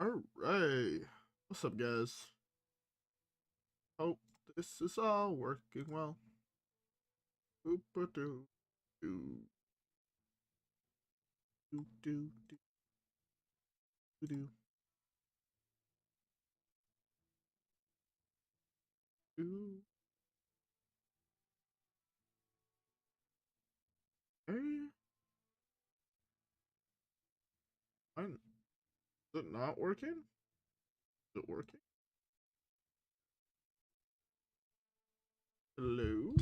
All right. What's up, guys? Hope this is all working well. Oopa-doo, doo, doo, doo, doo, doo, doo, doo. Hey, is it not working? Is it working? Hello?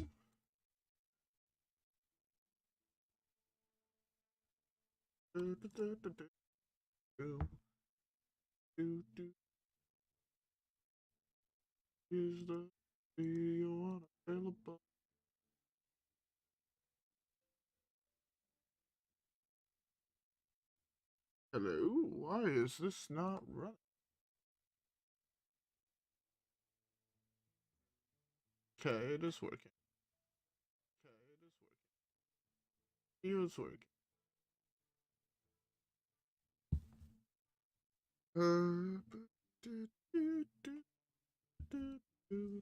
Do, do, do, do, do, do, do, do. Is the video unavailable? Hello? Why is this not running? Okay, it is working. Okay, it is working. It is working. Do, do, do, do, do.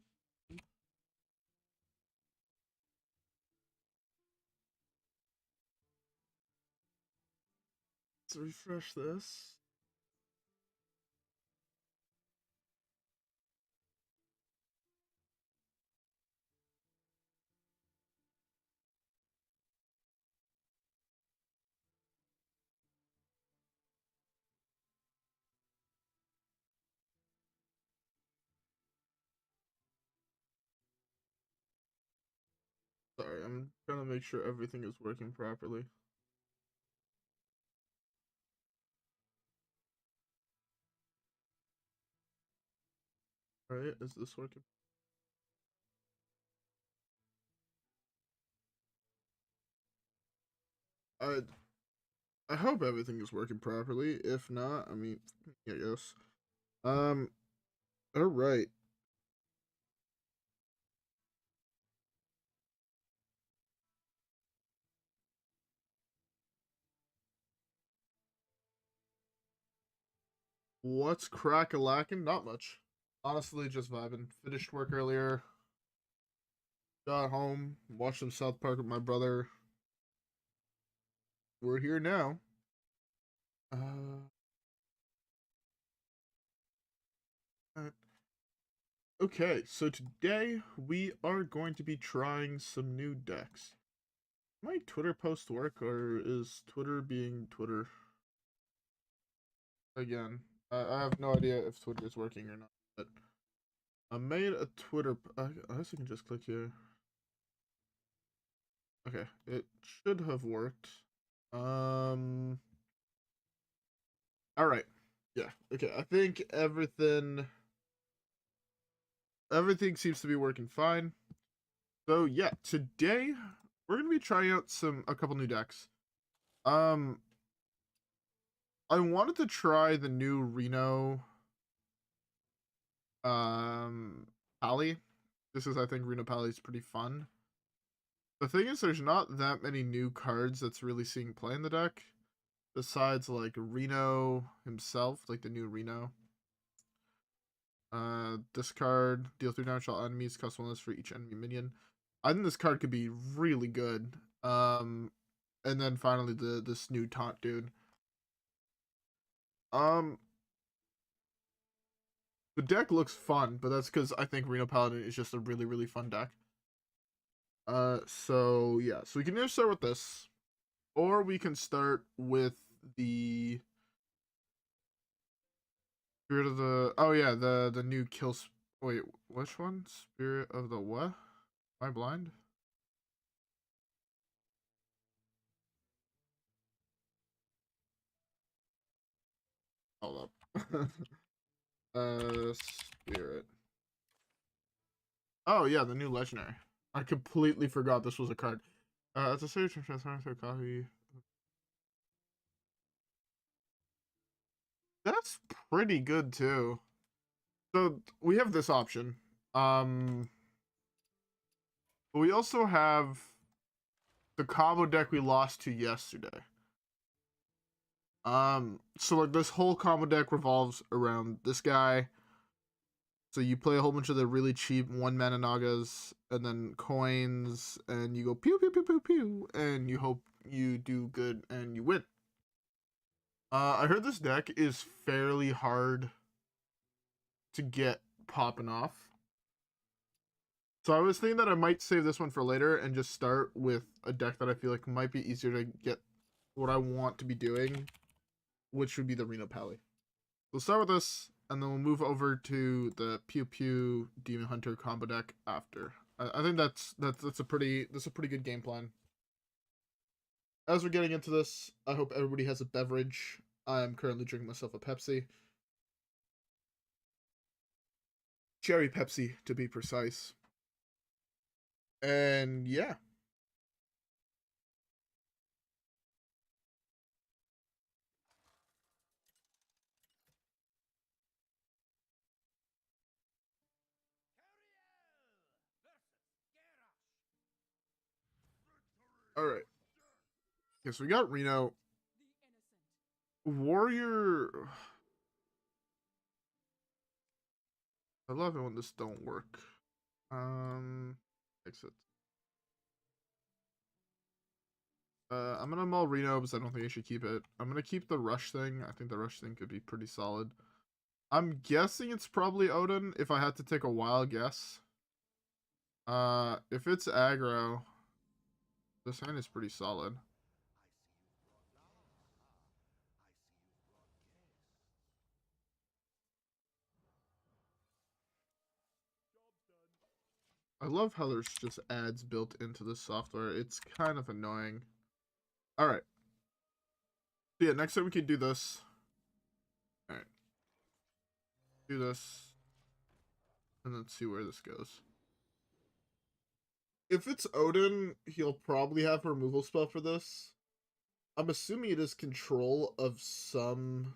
Let's refresh this. Sorry, I'm trying to make sure everything is working properly. Alright, is this working? I I hope everything is working properly. If not, I mean, yeah, yes. Um, alright. What's crack-a-lacking? Not much. Honestly, just vibing. Finished work earlier. Got home. Watched some South Park with my brother. We're here now. Uh, uh, okay, so today we are going to be trying some new decks. My Twitter post work, or is Twitter being Twitter again? I have no idea if Twitter is working or not, but I made a Twitter. I guess I can just click here. Okay, it should have worked. Um. All right. Yeah. Okay. I think everything seems to be working fine. So yeah, today we're gonna be trying out a couple new decks. Um, I wanted to try the new Reno Pally. This is, I think, Reno Pally is pretty fun. The thing is, there's not that many new cards that's really seeing play in the deck, besides like Reno himself, like the new Reno. Discard, deal 3 damage to all enemies, cost 1 less for each enemy minion. I think this card could be really good. And then finally this new taunt dude. Um, the deck looks fun, but that's because I think Reno Paladin is just a really, really fun deck. So yeah, so we can either start with this, or we can start with the Spirit of the. Oh yeah, the new kill. Wait, which one? Spirit of the what? Am I blind? Hold up. Spirit. Oh yeah, the new legendary. I completely forgot this was a card. It's a search and transform to a copy. That's pretty good too. So we have this option. Um, but we also have the combo deck we lost to yesterday. So like this whole combo deck revolves around this guy. So you play a whole bunch of the really cheap 1 mana Nagas and then coins, and you go pew pew pew pew pew, and you hope you do good and you win. I heard this deck is fairly hard to get popping off. So I was thinking that I might save this one for later and just start with a deck that I feel like might be easier to get what I want to be doing, which would be the Reno Pally. We'll start with this, and then we'll move over to the Pew Pew Demon Hunter combo deck after. I think that's a pretty good game plan. As we're getting into this, I hope everybody has a beverage. I'm currently drinking myself a Pepsi. Cherry Pepsi, to be precise. And yeah. Alright. Okay, so we got Reno. Warrior. I love it when this don't work. Exit. I'm gonna mull Reno because I don't think I should keep it. I'm gonna keep the rush thing. I think the rush thing could be pretty solid. I'm guessing it's probably Odin if I had to take a wild guess. If it's aggro, this hand is pretty solid. I love how there's just ads built into the software. It's kind of annoying. Alright. So yeah, next time we can do this. Alright. Do this. And then see where this goes. If it's Odin, he'll probably have a removal spell for this. I'm assuming it is control of some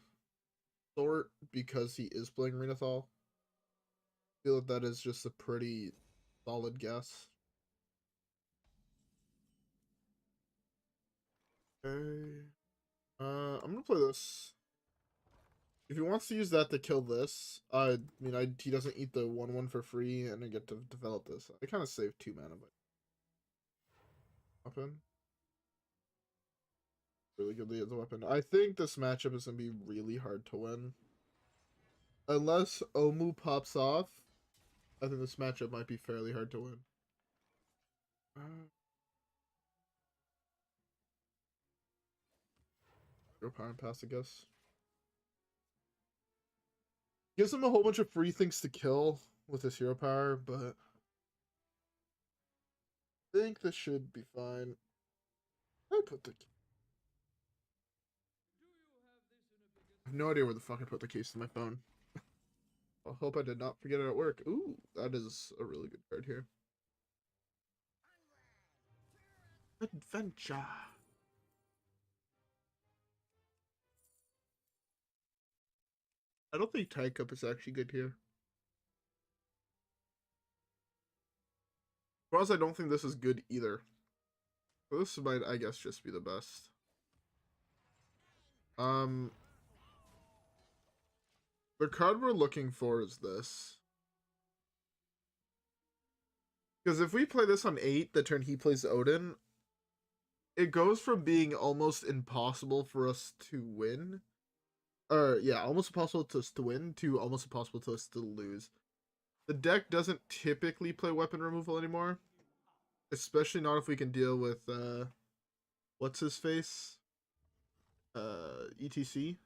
sort because he is playing Renathal. I feel like that is just a pretty solid guess. Okay. I'm gonna play this. If he wants to use that to kill this, I mean, he doesn't eat the 1/1 for free, and I get to develop this. I kind of save 2 mana, but weapon. Really good as a weapon. I think this matchup is gonna be really hard to win. Unless Omu pops off, I think this matchup might be fairly hard to win. Go power and pass, I guess. Gives him a whole bunch of free things to kill with his hero power, but I think this should be fine. I put the. I have no idea where the fuck I put the case in my phone. I hope I did not forget it at work. Ooh, that is a really good card here. Adventure. I don't think Tie Cup is actually good here. Whereas I don't think this is good either. So this might, I guess, just be the best. The card we're looking for is this. Because if we play this on 8, the turn he plays Odin, it goes from being almost impossible for us to win. Or, yeah, almost impossible to us to win to almost impossible to us to lose. The deck doesn't typically play weapon removal anymore. Especially not if we can deal with, what's his face? ETC.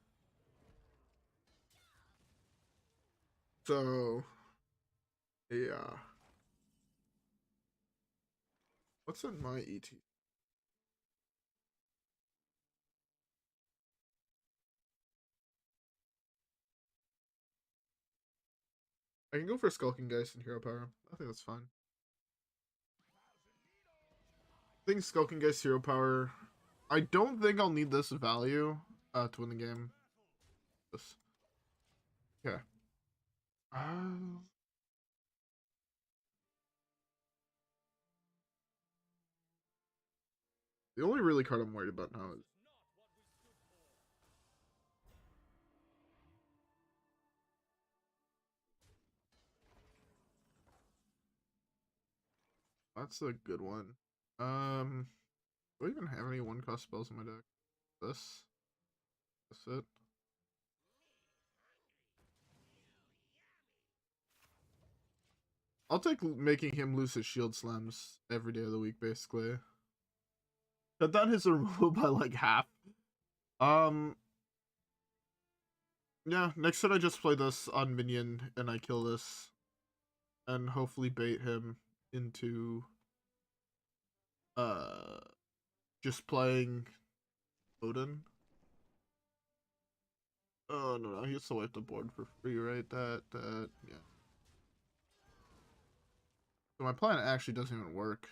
So, yeah. What's in my ETC? I can go for Skulking Geist and Hero Power. I think that's fine. I think Skulking Geist Hero Power. I don't think I'll need this value to win the game. This. Okay. The only really card I'm worried about now is That's a good one. Do I even have any one-cost spells in my deck? This? That's it. I'll take making him lose his shield slams every day of the week, basically. Cut down his removal by like half. Um, yeah, next turn I just play this on minion and I kill this. And hopefully bait him into uh just playing Odin. Oh no, he gets to wipe the board for free, right? Yeah. So my plan actually doesn't even work.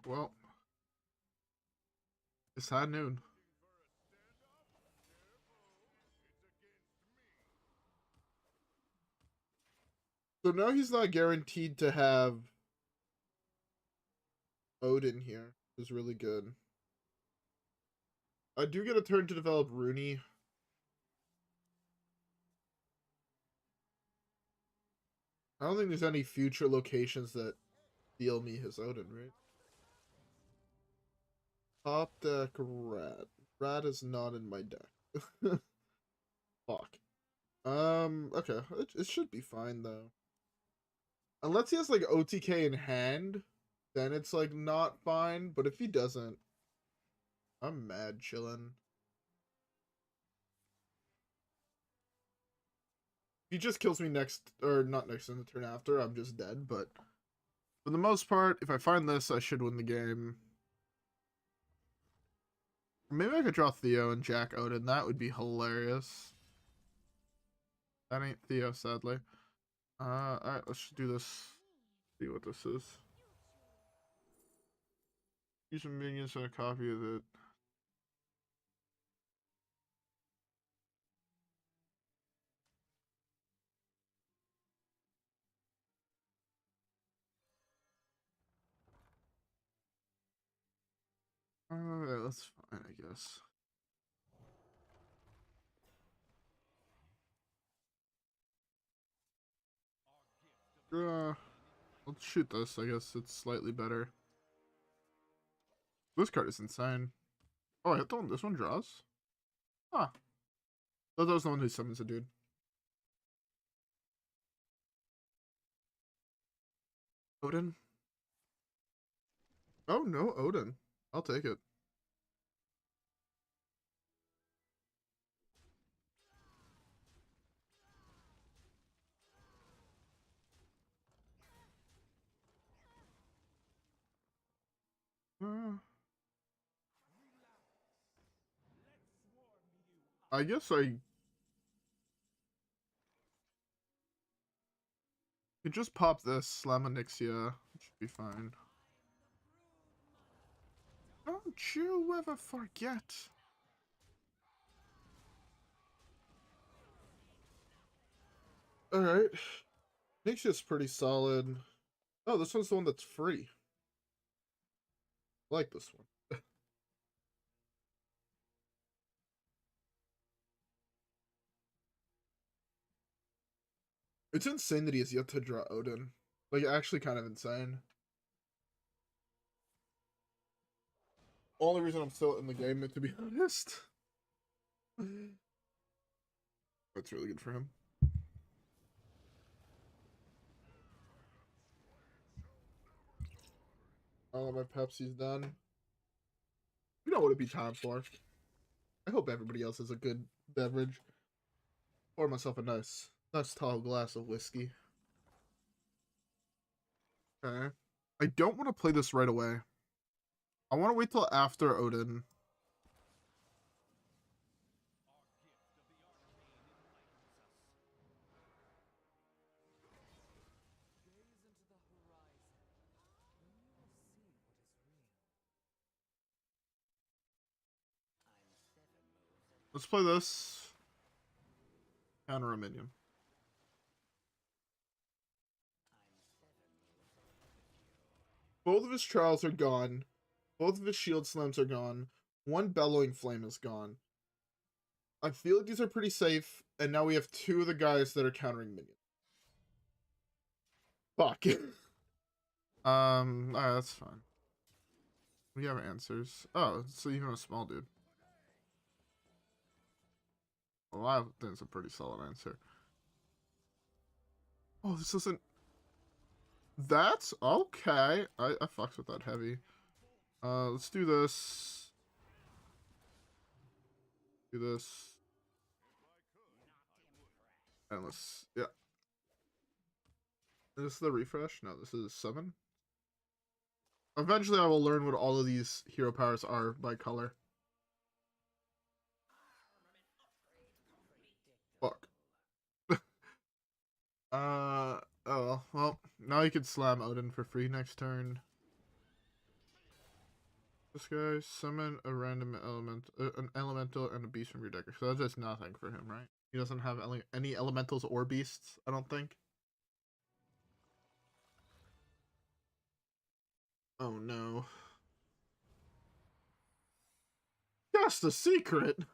Well, it's high noon. So now he's not guaranteed to have Odin here, which is really good. I do get a turn to develop Rooney. I don't think there's any future locations that deal me his Odin, right? Top deck Rat. Rat is not in my deck. Fuck. Okay. It should be fine, though. Unless he has, like, OTK in hand, then it's, like, not fine. But if he doesn't, I'm mad chillin'. He just kills me next, or not next in the turn after, I'm just dead. But for the most part, if I find this, I should win the game. Maybe I could draw Theo and Jack Odin. That would be hilarious. That ain't Theo, sadly. Alright, let's do this. See what this is. Use some minions and a copy of it. Alright, that's fine, I guess. Let's shoot this. I guess it's slightly better. This card is insane. Oh, I hit the one. This one draws? Huh. That was the one who summons a dude. Odin? Oh, no, Odin. I'll take it. I guess I could just pop this, slam Onyxia. It should be fine. Don't you ever forget. Alright. Onyxia's pretty solid. Oh, this one's the one that's free. I like this one. It's insane that he has yet to draw Odin. Like, actually kind of insane. Only reason I'm still in the game, to be honest. That's really good for him. Oh, my Pepsi's done. You know what it'd be time for. I hope everybody else has a good beverage. Pour myself a nice tall glass of whiskey. Okay. I don't want to play this right away. I want to wait till after Odin. Let's play this. Counter a minion. Both of his trials are gone. Both of his shield slams are gone. One bellowing flame is gone. I feel like these are pretty safe, and now we have two of the guys that are countering minions. Fuck. Alright, that's fine. We have answers. Oh, so even a small dude. Well, I think it's a pretty solid answer. Oh, this isn't... That's okay. I fucks with that heavy. Let's do this. Do this. And let's... Yeah. Is this the refresh? No, this is 7. Eventually I will learn what all of these hero powers are by color. Fuck. Oh, well, now you can slam Odin for free next turn. This guy, summon a random element, an elemental and a beast from your deck. So that's just nothing for him, right? He doesn't have any elementals or beasts, I don't think. Oh no. Just a secret!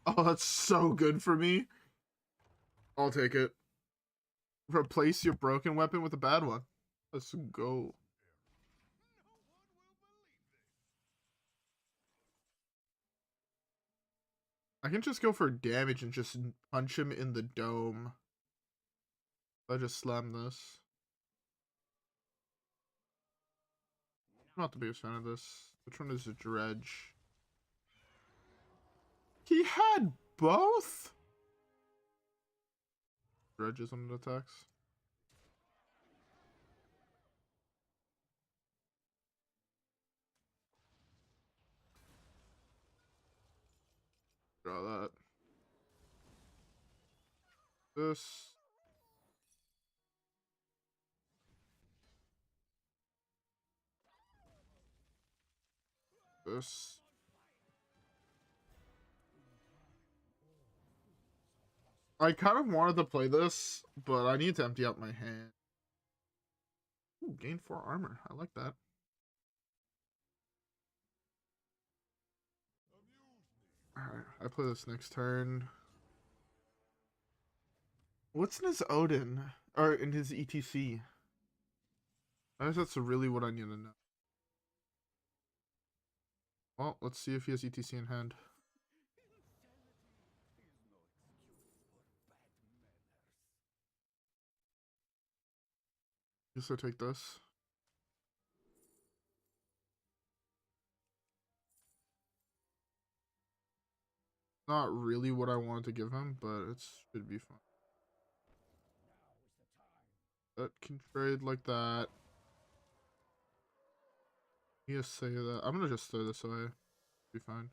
Oh, that's so good for me. I'll take it. Replace your broken weapon with a bad one. Let's go. I can just go for damage and just punch him in the dome. I just slam this. I'm not the biggest fan of this. Which one is a dredge? He had both? Dredges on the attacks. Draw that. This. This. I kind of wanted to play this, but I need to empty out my hand. Ooh, gain 4 armor. I like that. Alright, I play this next turn. What's in his Odin? Or in his ETC? I guess that's really what I need to know. Well, let's see if he has ETC in hand. Guess I take this. Not really what I wanted to give him, but it should be fun. That can trade like that. You just say that. I'm gonna just throw this away. Be fine.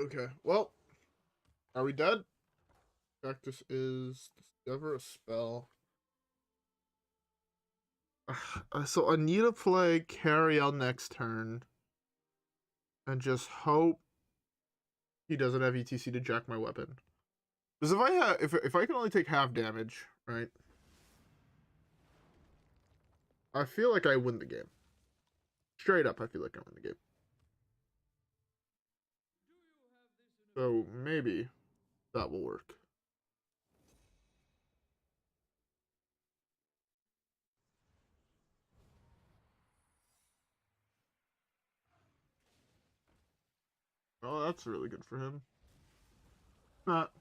Okay, well, are we dead? Practice is discover a spell. So I need to play Cariel next turn. And just hope he doesn't have ETC to jack my weapon. Because if I have, if I can only take half damage, right? I feel like I win the game. Straight up, I feel like I win the game. So maybe that will work. Oh, that's really good for him. Not.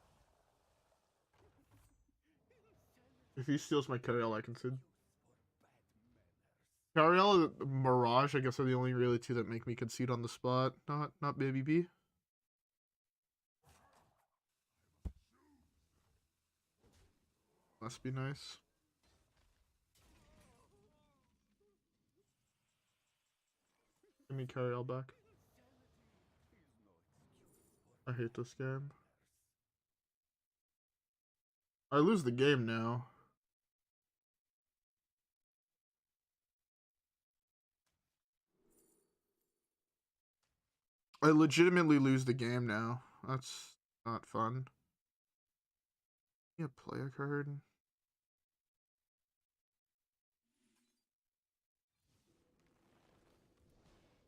If he steals my Cariel, I concede. Cariel and Mirage, I guess, are the only really two that make me concede on the spot. Not Baby B. Must be nice. Give me Cariel back. I hate this game. I lose the game now. I legitimately lose the game now. That's not fun. Yeah, play a card.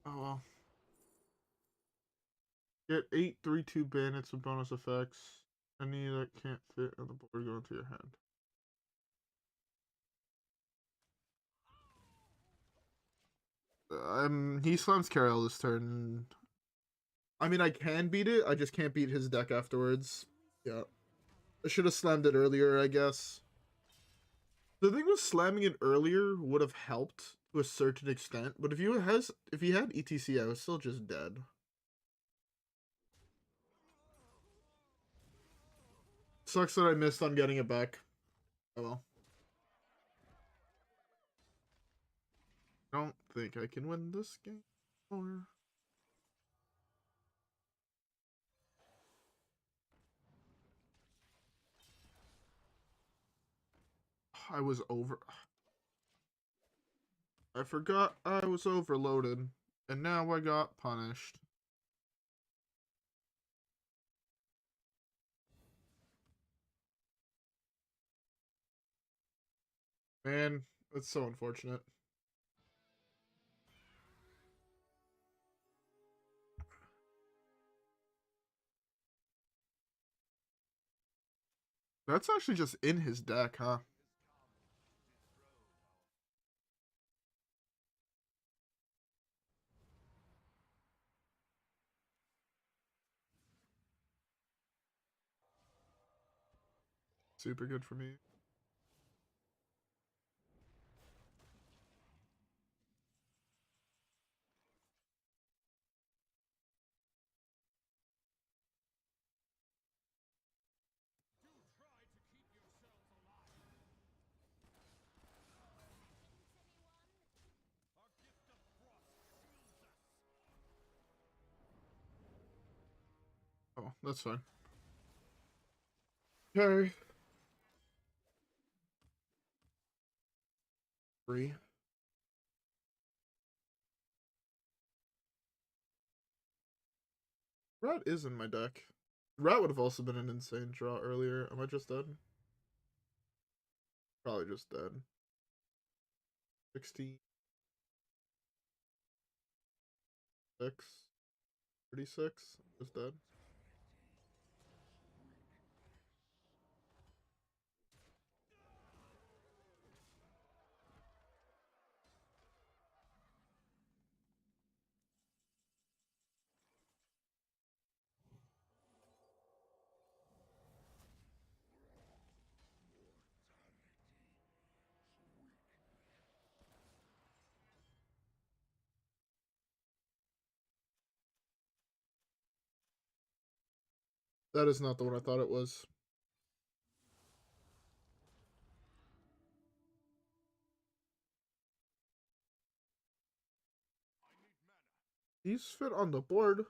Oh well. Get 8/3/2 bandits with bonus effects. Any that can't fit on the board go into your hand. He slams Carol this turn. I mean, I can beat it. I just can't beat his deck afterwards. Yeah. I should have slammed it earlier, I guess. The thing with slamming it earlier would have helped to a certain extent, but if he had ETC, I was still just dead. Sucks that I missed on getting it back. Oh well. I don't think I can win this game. Or I was over. I forgot I was overloaded, and now I got punished. Man, it's so unfortunate. That's actually just in his deck, huh? Super good for me. Oh, that's fine. Okay. 3. Rat is in my deck. Rat would have also been an insane draw earlier. Am I just dead? Probably just dead. 16. 6. 36. Just dead. That is not the one I thought it was. These fit on the board.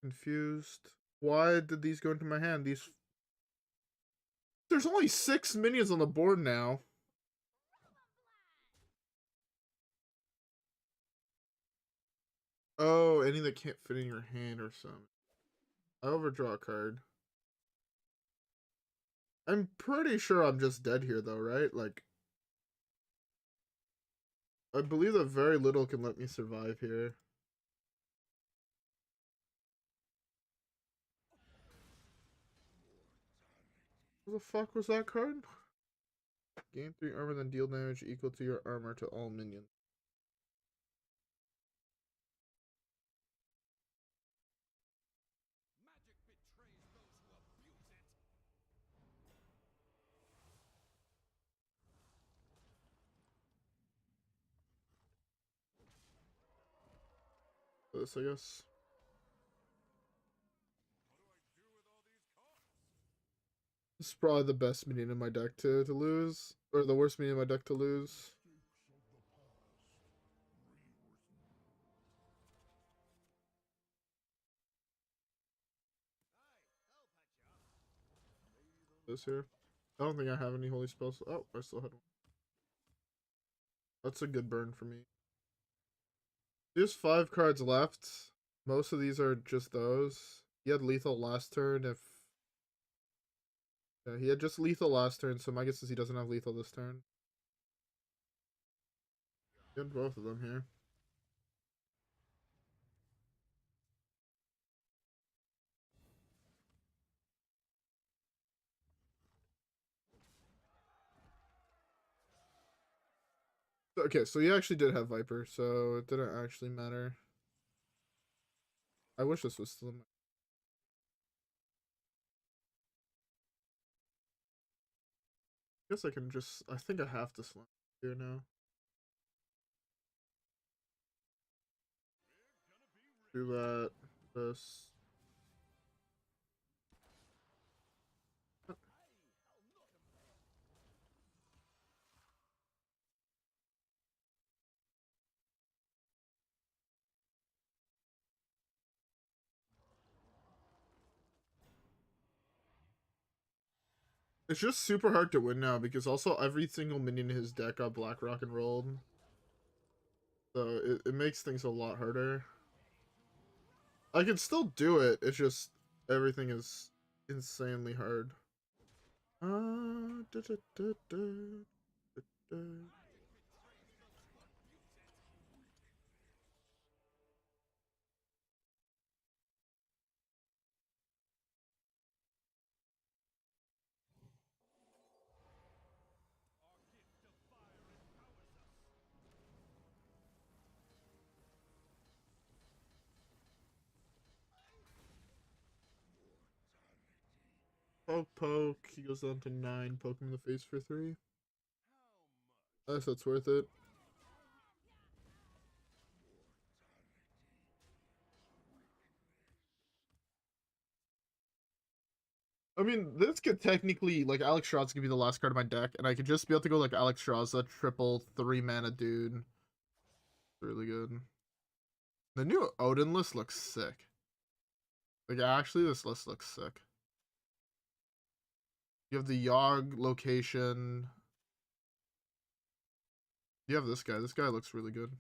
Confused. Why did these go into my hand? These. There's only 6 minions on the board now. Oh, any that can't fit in your hand or something. I overdraw a card. I'm pretty sure I'm just dead here, though, right? Like, I believe that very little can let me survive here. What the fuck was that card? Gain 3 armor, then deal damage equal to your armor to all minions. This, I guess. This is probably the best minion in my deck to lose. Or the worst minion in my deck to lose. This here. I don't think I have any holy spells. Oh, I still had one. That's a good burn for me. There's 5 cards left. Most of these are just those. He had lethal last turn if... Yeah, he had just lethal last turn, so my guess is he doesn't have lethal this turn. Get both of them here. Okay, so he actually did have Viper, so it didn't actually matter. I wish this was still in my... guess I can just... I think I have to slam here now. Do that. This. It's just super hard to win now because also every single minion in his deck got Black Rock and rolled. So it makes things a lot harder. I can still do it, it's just everything is insanely hard. Da, da, da, da, da, da. Poke, poke. He goes down to 9. Poke him in the face for 3. I guess that's worth it. I mean, this could technically, like, Alexstrasza could be the last card of my deck, and I could just be able to go, like, Alexstrasza, triple 3 mana dude. Really good. The new Odin list looks sick. Like, actually, this list looks sick. You have the Yogg location. You have this guy. This guy looks really good.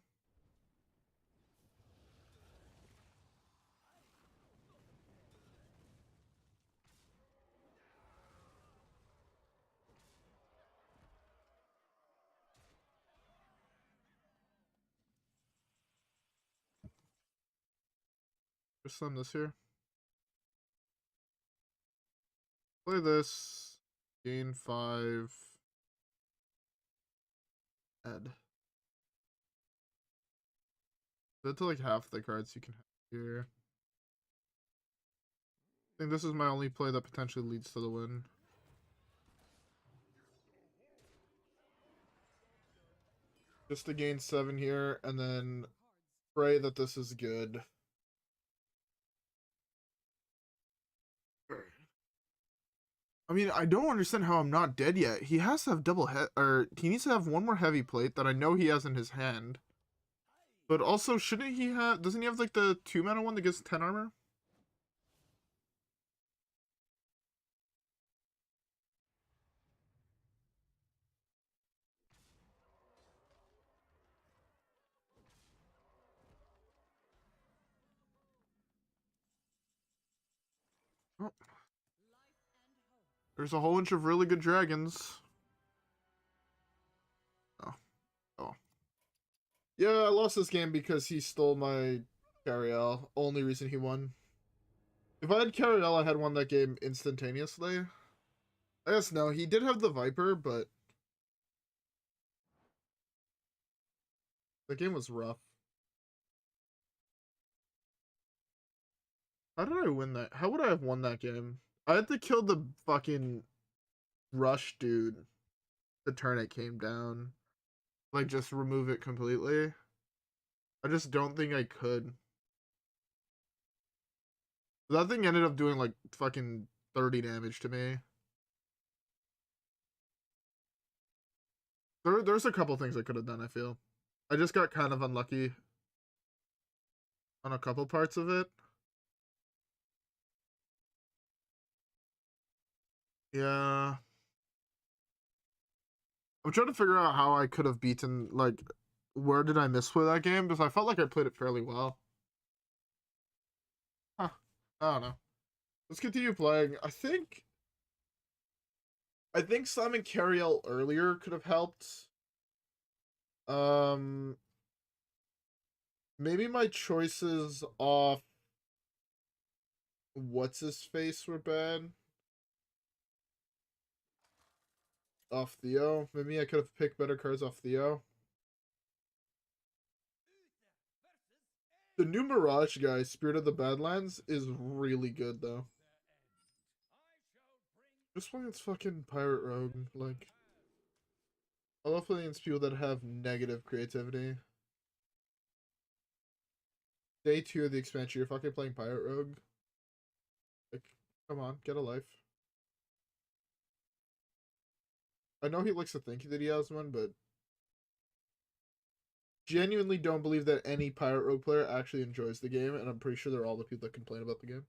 Just slam this here. Play this. Gain 5. Ed. That's like half the cards you can have here. I think this is my only play that potentially leads to the win. Just to gain 7 here, and then pray that this is good. I mean, I don't understand how I'm not dead yet. He has to have double head, or he needs to have one more heavy plate that I know he has in his hand. But also, shouldn't he have? Doesn't he have like the 2 mana one that gives 10 armor? Oh. There's a whole bunch of really good dragons. Oh. Oh. Yeah, I lost this game because he stole my Cariel. Only reason he won. If I had Cariel, I had won that game instantaneously. I guess no, he did have the Viper, but the game was rough. How did I win that? How would I have won that game? I had to kill the fucking rush dude the turn it came down. Like, just remove it completely. I just don't think I could. That thing ended up doing like fucking 30 damage to me. There's a couple things I could have done, I feel. I just got kind of unlucky on a couple parts of it. Yeah. I'm trying to figure out how I could have beaten, like, where did I misplay that game? Because I felt like I played it fairly well. Huh. I don't know. Let's continue playing. I think Simon Cariel earlier could have helped. Maybe my choices off what's his face were bad. Off Theo. Maybe I could have picked better cards off Theo. The new Mirage guy, Spirit of the Badlands, is really good though. Just playing its fucking Pirate Rogue. Like, I love playing against people that have negative creativity. Day 2 of the expansion, you're fucking playing Pirate Rogue. Like, come on, get a life. I know he likes to think that he has one, but genuinely don't believe that any Pirate Rogue player actually enjoys the game, and I'm pretty sure they're all the people that complain about the game.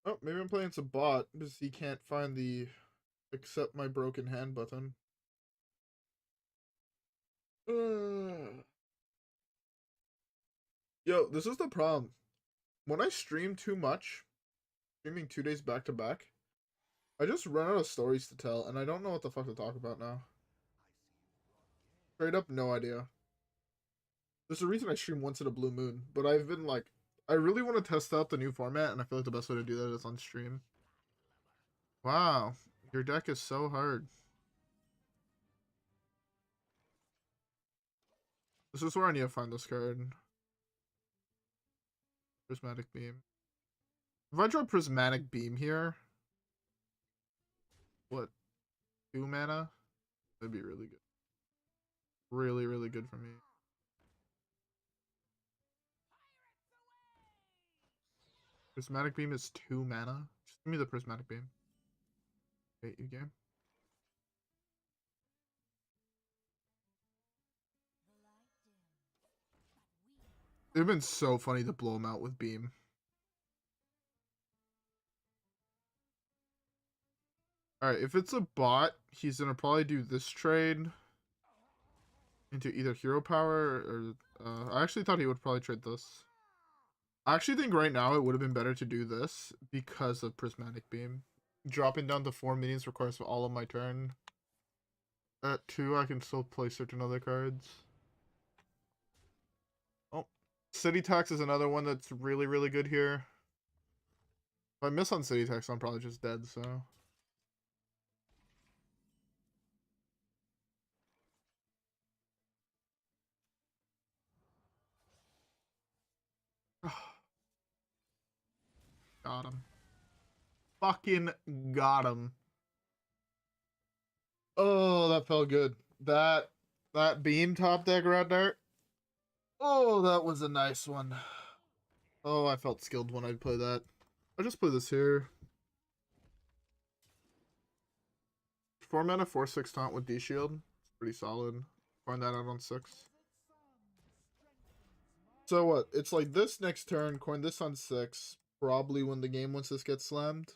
Oh, maybe I'm playing some bot because he can't find the accept my broken hand button. Yo, this is the problem. When I stream too much, streaming 2 days back to back, I just run out of stories to tell, and I don't know what the fuck to talk about now. Straight up, no idea. There's a reason I stream once in a blue moon, but I've been like, I really want to test out the new format, and I feel like the best way to do that is on stream. Wow, your deck is so hard. This is where I need to find this card. Prismatic Beam. If I draw Prismatic Beam here, what, 2 mana? That'd be really good. Really, really good for me. Prismatic Beam is 2 mana. Just give me the Prismatic Beam. Okay, you game. It'd been so funny to blow him out with Beam. Alright, if it's a bot, he's gonna probably do this trade into either Hero Power or... I actually thought he would probably trade this. I actually think right now it would have been better to do this because of Prismatic Beam. Dropping down to 4 minions requires all of my turn. At 2, I can still play certain other cards. Oh, City Tax is another one that's really, really good here. If I miss on City Tax, I'm probably just dead, so... Got him. Fucking got him. Oh, that felt good. That beam top deck right there. Oh, that was a nice one. Oh, I felt skilled when I played that. I'll just play this here. 4 mana, 4/6 taunt with D shield. It's pretty solid. Find that out on 6. So what? It's like this next turn, coin this on 6. Probably win the game once this gets slammed.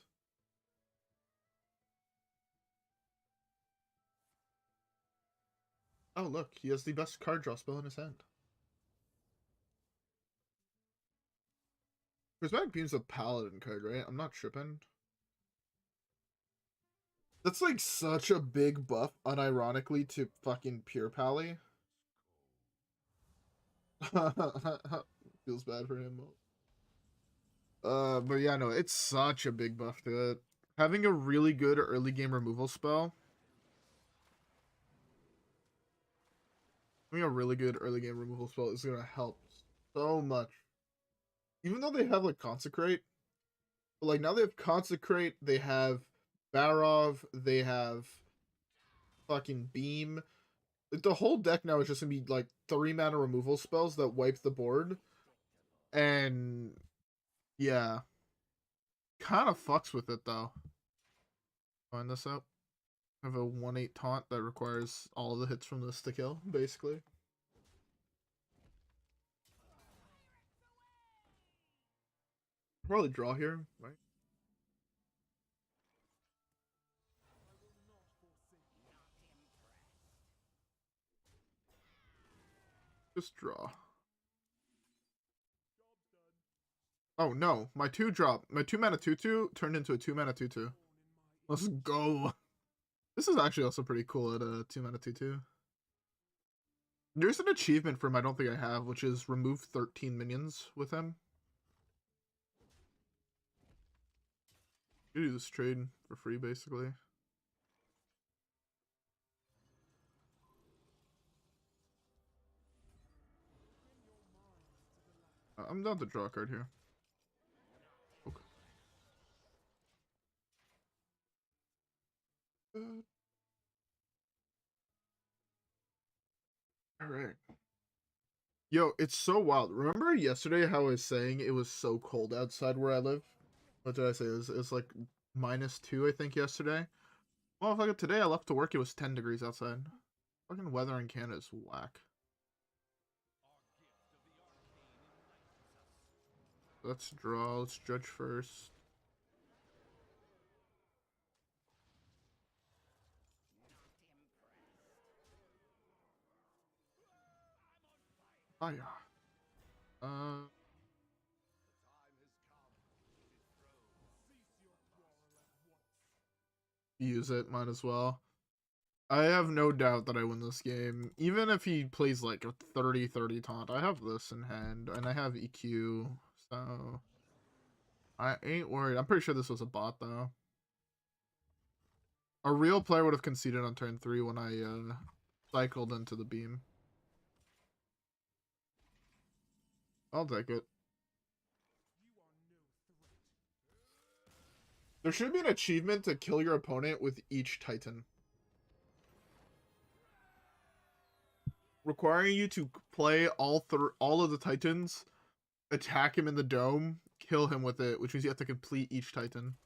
Oh, look, he has the best card draw spell in his hand. Prismatic Beam's a paladin card, right? I'm not tripping. That's like such a big buff, unironically, to fucking Pure Pally. Feels bad for him. But yeah, no, it's such a big buff to it. Having a really good early game removal spell. Having a really good early game removal spell is gonna help so much. Even though they have like Consecrate, but like now they have Consecrate, they have Barov, they have fucking Beam. Like, the whole deck now is just gonna be like 3 mana removal spells that wipe the board. And yeah. Kind of fucks with it though. Find this out. I have a 1/8 taunt that requires all of the hits from this to kill, basically. Probably draw here, right? Just draw. Oh no, my 2-drop, my 2-mana 2/2 turned into a 2-mana 2/2. Let's go. This is actually also pretty cool at a 2-mana 2/2. There's an achievement for him I don't think I have, which is remove 13 minions with him. You do this trade for free, basically. I'm down to draw a card here. Okay. All right. Yo, it's so wild. Remember yesterday how I was saying it was so cold outside where I live? What did I say? It's like -2, I think, yesterday. Well, fucking today I left to work, it was 10 degrees outside. Fucking weather in Canada is whack. Let's draw. Let's judge first. Oh yeah. Use it. Might as well. I have no doubt that I win this game. Even if he plays like a 30-30 taunt, I have this in hand, and I have EQ, so I ain't worried. I'm pretty sure this was a bot, though. A real player would have conceded on turn 3 when I cycled into the beam. I'll take it. There should be an achievement to kill your opponent with each Titan, requiring you to play all of the Titans, attack him in the dome, kill him with it, which means you have to complete each Titan.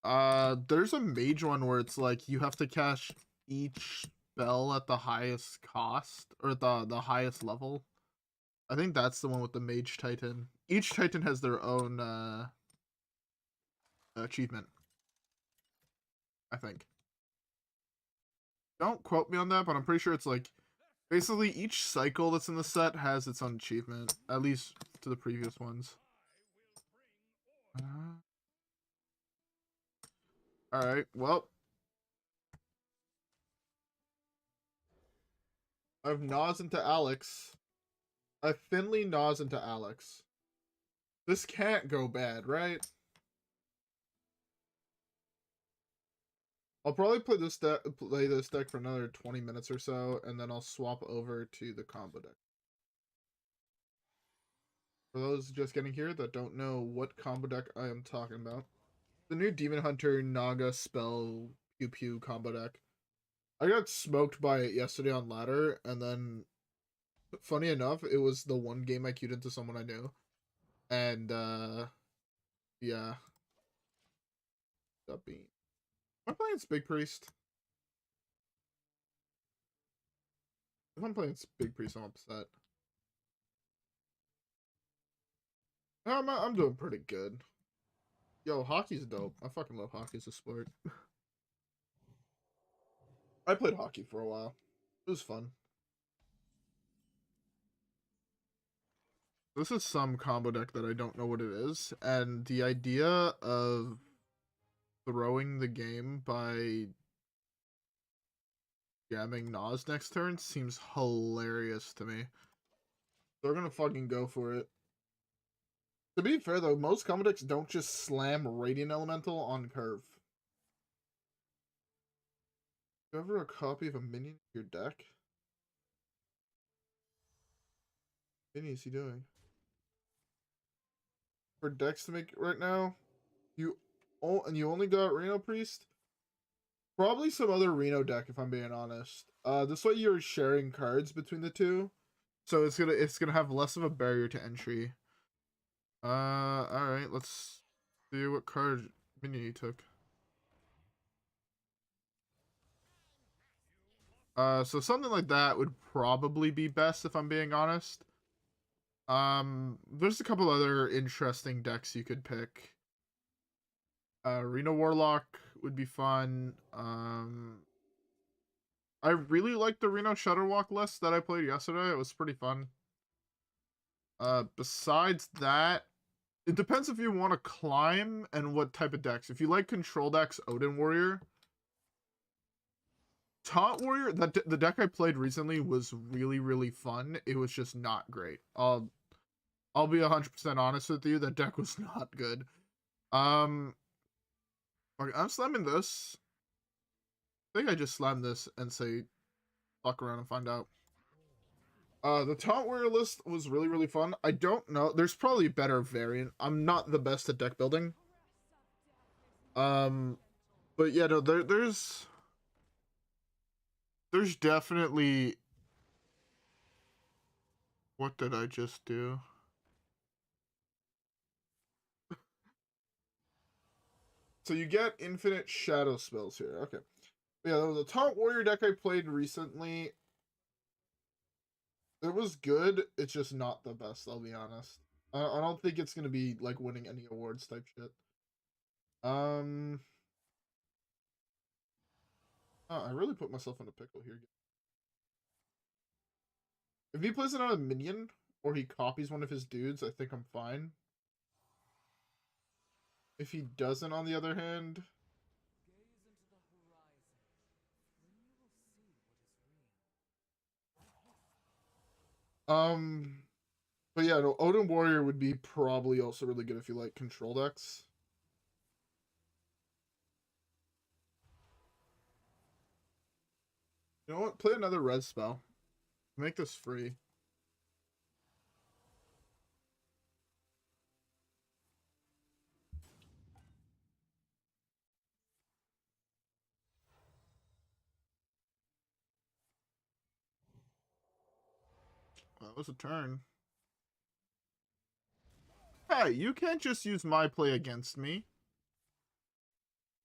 There's a mage one where it's like you have to cast each spell at the highest cost, or the highest level. I think that's the one with the mage Titan. Each Titan has their own achievement, I think. Don't quote me on that, but I'm pretty sure it's like basically each cycle that's in the set has its own achievement, at least to the previous ones. Alright, well. I've Nas into Alex. I Finley Nas into Alex. This can't go bad, right? I'll probably play this deck for another 20 minutes or so, and then I'll swap over to the combo deck. For those just getting here that don't know what combo deck I am talking about, the new Demon Hunter Naga spell Pew Pew combo deck. I got smoked by it yesterday on ladder, and then, funny enough, it was the one game I queued into someone I knew. And, yeah. That being. Am I playing Big Priest? If I'm playing Big Priest, I'm upset. I'm doing pretty good. Yo, hockey's dope. I fucking love hockey as a sport. I played hockey for a while. It was fun. This is some combo deck that I don't know what it is, and the idea of throwing the game by jamming Nas next turn seems hilarious to me. They're gonna fucking go for it. To be fair though, most combo decks don't just slam Radiant Elemental on curve. Ever a copy of a minion in your deck? What is he doing? For decks to make right now, you only got Reno Priest? Probably some other Reno deck, if I'm being honest. This way you're sharing cards between the two, so it's gonna have less of a barrier to entry. All right, let's see what card minion you took. So something like that would probably be best if I'm being honest. There's a couple other interesting decks you could pick. Reno Warlock would be fun. I really liked the Reno Shutterwalk list that I played yesterday. It was pretty fun. Besides that, it depends if you want to climb and what type of decks. If you like control decks, Odin Warrior. Taunt Warrior, the deck I played recently was really, really fun. It was just not great. I'll be 100% honest with you. That deck was not good. Okay, I'm slamming this. I think I just slam this and say, fuck around and find out. The Taunt Warrior list was really, really fun. I don't know. There's probably a better variant. I'm not the best at deck building. But yeah, no, there's definitely. What did I just do? So you get infinite shadow spells here. Okay. Yeah, there was a Taunt Warrior deck I played recently. It was good. It's just not the best, I'll be honest. I don't think it's gonna be like winning any awards type shit. Oh, I really put myself in a pickle here. If he plays another minion or he copies one of his dudes, I think I'm fine. If he doesn't, on the other hand, but yeah, no, Odin Warrior would be probably also really good if you like control decks. You know what? Play another red spell. Make this free. That was a turn. Hey, you can't just use my play against me.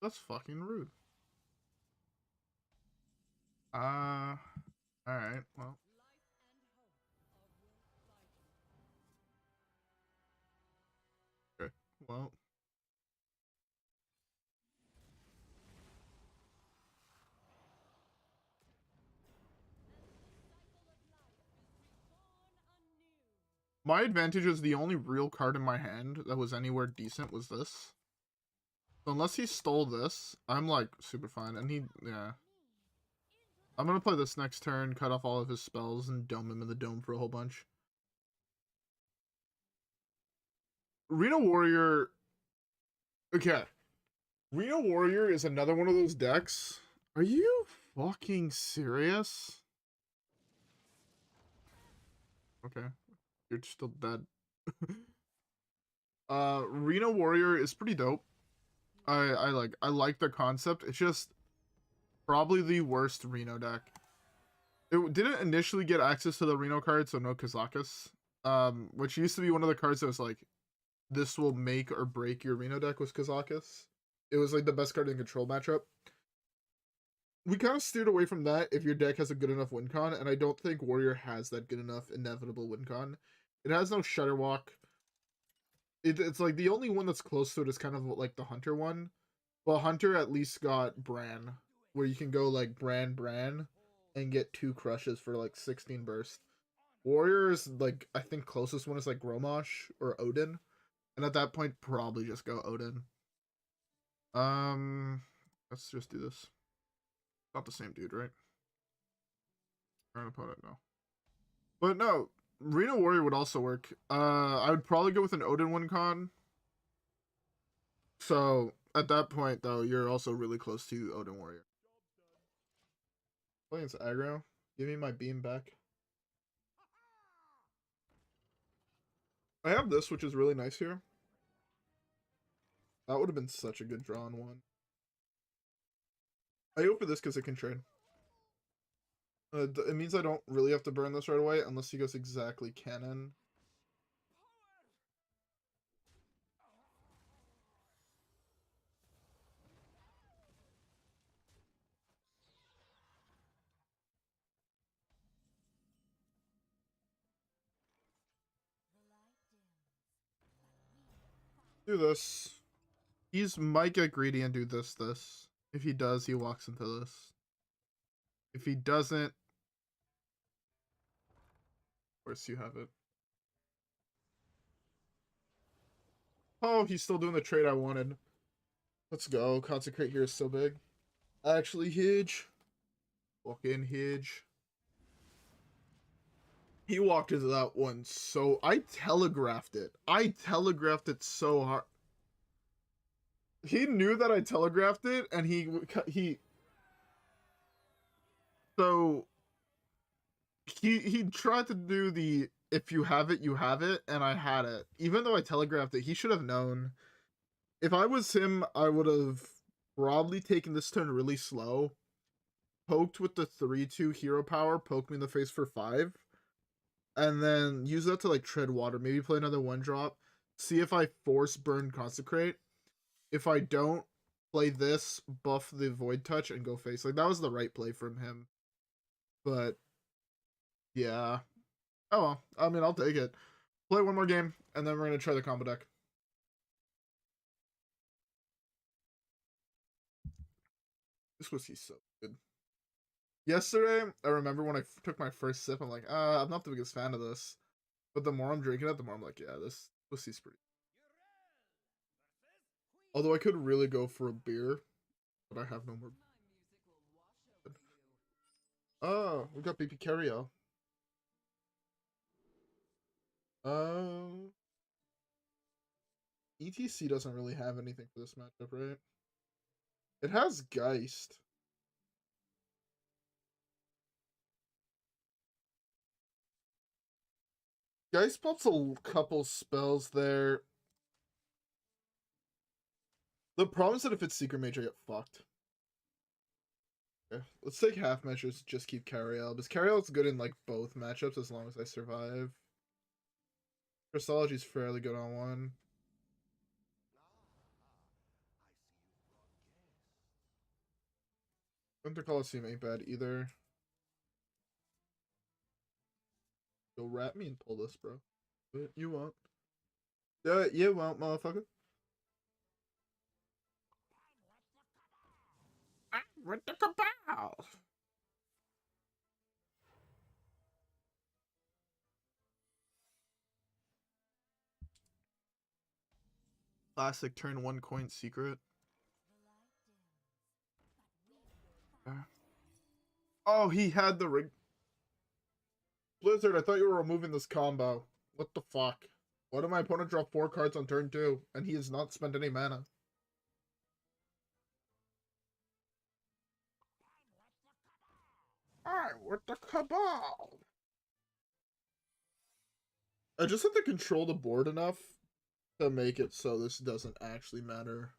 That's fucking rude. Alright, well. Okay, well. My advantage is the only real card in my hand that was anywhere decent was this. So unless he stole this, I'm like super fine. And yeah. I'm gonna play this next turn, cut off all of his spells, and dome him in the dome for a whole bunch. Reno Warrior. Okay. Reno Warrior is another one of those decks. Are you fucking serious? Okay. You're still dead. Reno Warrior is pretty dope. I like the concept. It's just probably the worst Reno deck. It didn't initially get access to the Reno card, so no Kazakus. Which used to be one of the cards that was like, this will make or break your Reno deck was Kazakus. It was like the best card in control matchup. We kind of steered away from that if your deck has a good enough win con, and I don't think Warrior has that good enough inevitable win con. It has no Shutterwalk. It's like the only one that's close to it is kind of like the Hunter one. Well, Hunter at least got Bran, where you can go like Bran, and get 2 crushes for like 16 burst. Warriors, like, I think closest one is like Gromosh or Odin. And at that point, probably just go Odin. Let's just do this. Not the same dude, right? Current opponent, no. But no, Reno Warrior would also work. I would probably go with an Odin win con. So at that point, though, you're also really close to Odin Warrior. Playing aggro. Give me my beam back. I have this, which is really nice here. That would have been such a good drawn one. I hope for this because it can trade. It means I don't really have to burn this right away unless he goes exactly cannon. Do this. He's might get greedy and do this. If he does, he walks into this. If he doesn't, of course you have it. Oh, he's still doing the trade I wanted. Let's go. Consecrate here is so big. Actually, Hidge. Walk in, Hidge. He walked into that one so... I telegraphed it. I telegraphed it so hard. He knew that I telegraphed it, and he... So... He tried to do the... If you have it, you have it, and I had it. Even though I telegraphed it, he should have known. If I was him, I would have probably taken this turn really slow. Poked with the 3-2 hero power, poke me in the face for 5. And then use that to like tread water. Maybe play another 1-drop. See if I force burn consecrate. If I don't, play this, buff the void touch, and go face. Like that was the right play from him. But yeah. Oh well. I mean, I'll take it. Play one more game, and then we're gonna try the combo deck. This whiskey's so good. Yesterday, I remember when I took my first sip, I'm like, I'm not the biggest fan of this. But the more I'm drinking it, the more I'm like, yeah, this whiskey's pretty. Although I could really go for a beer, but I have no more. Oh, we got BP Carriel. ETC doesn't really have anything for this matchup, right? It has Geist. Geist pops a couple spells there. The problem is that if it's Secret Mage, I get fucked. Okay, let's take half measures, just keep Carriel. Because Carriel's good in like both matchups as long as I survive. Crystology's fairly good on one. Winter Coliseum ain't bad either. Go wrap me and pull this, bro. But you won't. You won't, motherfucker. I'm with the cabal. Classic turn 1 coin secret. Oh, he had the rig. Blizzard, I thought you were removing this combo. What the fuck? Why did my opponent draw 4 cards on turn 2, and he has not spent any mana? I'm with the cabal. I just have to control the board enough to make it so this doesn't actually matter.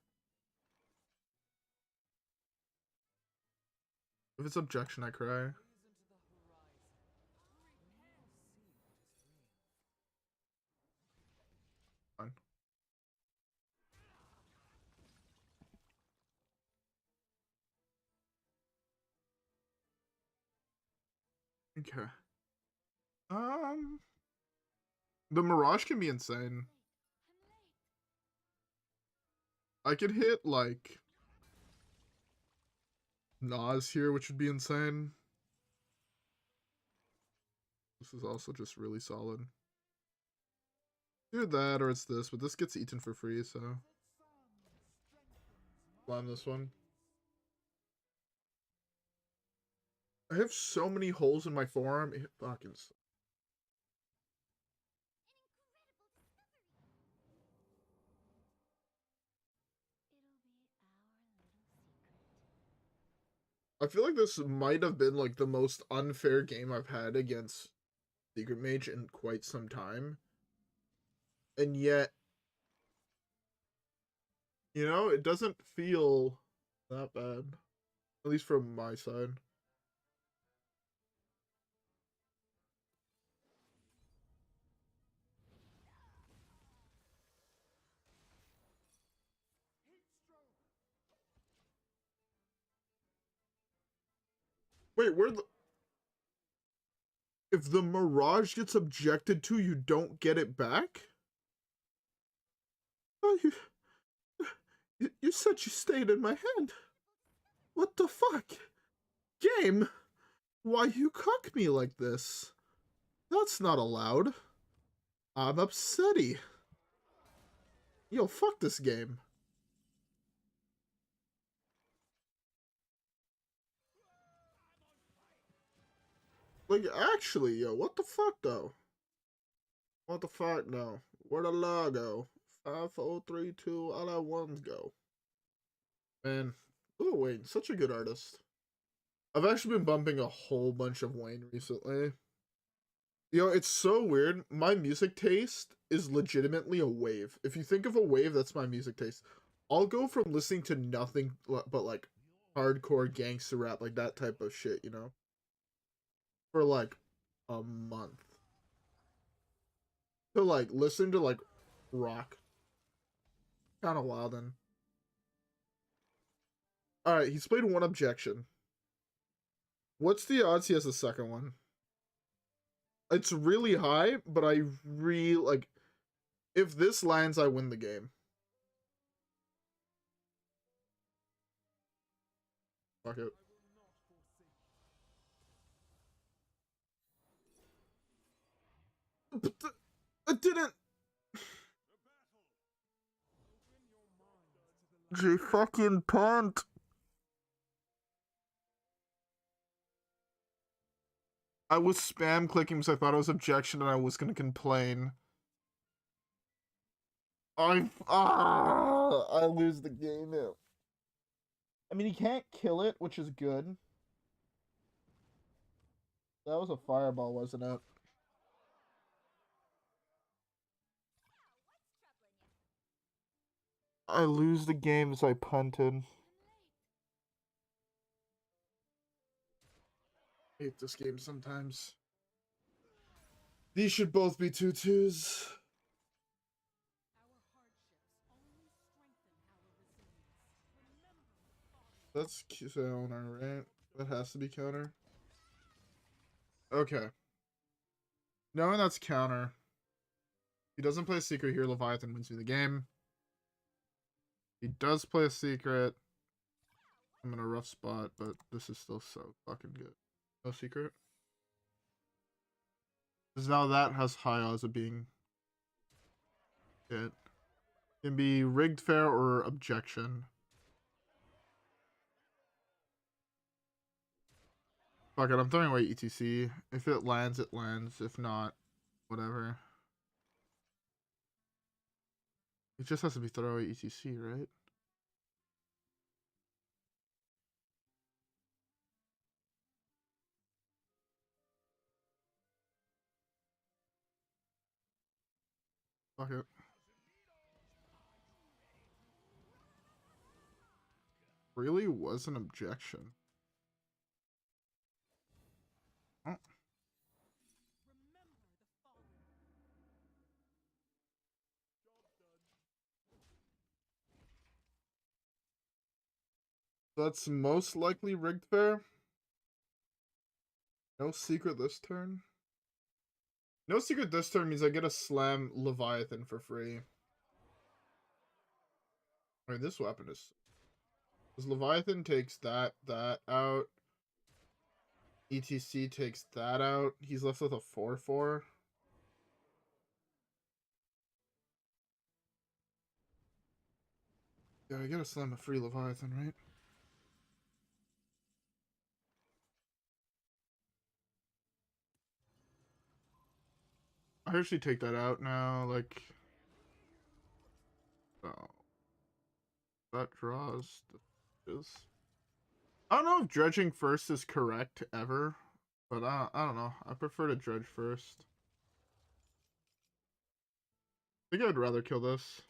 If it's objection, I cry. Fine. Okay. The Mirage can be insane. I could hit like Nas here, which would be insane. This is also just really solid. Either that or it's this, but this gets eaten for free, so. Climb this one. I have so many holes in my forearm, it fucking sucks. I feel like this might have been like the most unfair game I've had against Secret Mage in quite some time. And yet, you know, it doesn't feel that bad. At least from my side. Wait, where the... If the Mirage gets objected to, you don't get it back? Oh, you said you stayed in my hand. What the fuck? Game? Why you cuck me like this? That's not allowed. I'm upsetty. Yo, fuck this game. Like, actually, yo, what the fuck, though? What the fuck, though? Where the law go? 5, 4, 3, 2, all our ones go. Man, Lil Wayne, such a good artist. I've actually been bumping a whole bunch of Wayne recently. You know, it's so weird. My music taste is legitimately a wave. If you think of a wave, that's my music taste. I'll go from listening to nothing but like hardcore gangster rap, like that type of shit, you know, for like a month. To like listen to like rock. Kind of wild. And all right, he's played one objection. What's the odds he has the second one? It's really high, but I really like. If this lands, I win the game. Fuck it. But it didn't. J fucking punt. I was spam clicking because I thought it was objection and I was gonna complain. I lose the game now. I mean, he can't kill it, which is good. That was a fireball, wasn't it? I lose the games I punted. I hate this game sometimes. These should both be 2-2s. That's counter, right? That has to be counter. Okay. Knowing that's counter. He doesn't play a secret here, Leviathan wins me the game. He does play a secret. I'm in a rough spot, but this is still so fucking good. No secret. Because now that has high odds of being it. Can be rigged fair or objection. Fuck it, I'm throwing away ETC. If it lands, it lands. If not, whatever. It just has to be throwaway ETC, right? Fuck it. Really was an objection. Oh. That's most likely rigged fair. No secret this turn. No secret this turn means I get a slam Leviathan for free. I mean, this weapon is... Because Leviathan takes that out. ETC takes that out. He's left with a 4-4. Yeah, I gotta slam a free Leviathan, right? I actually take that out now, like... Oh. That draws... I don't know if dredging first is correct ever, but I don't know. I prefer to dredge first. I think I'd rather kill this.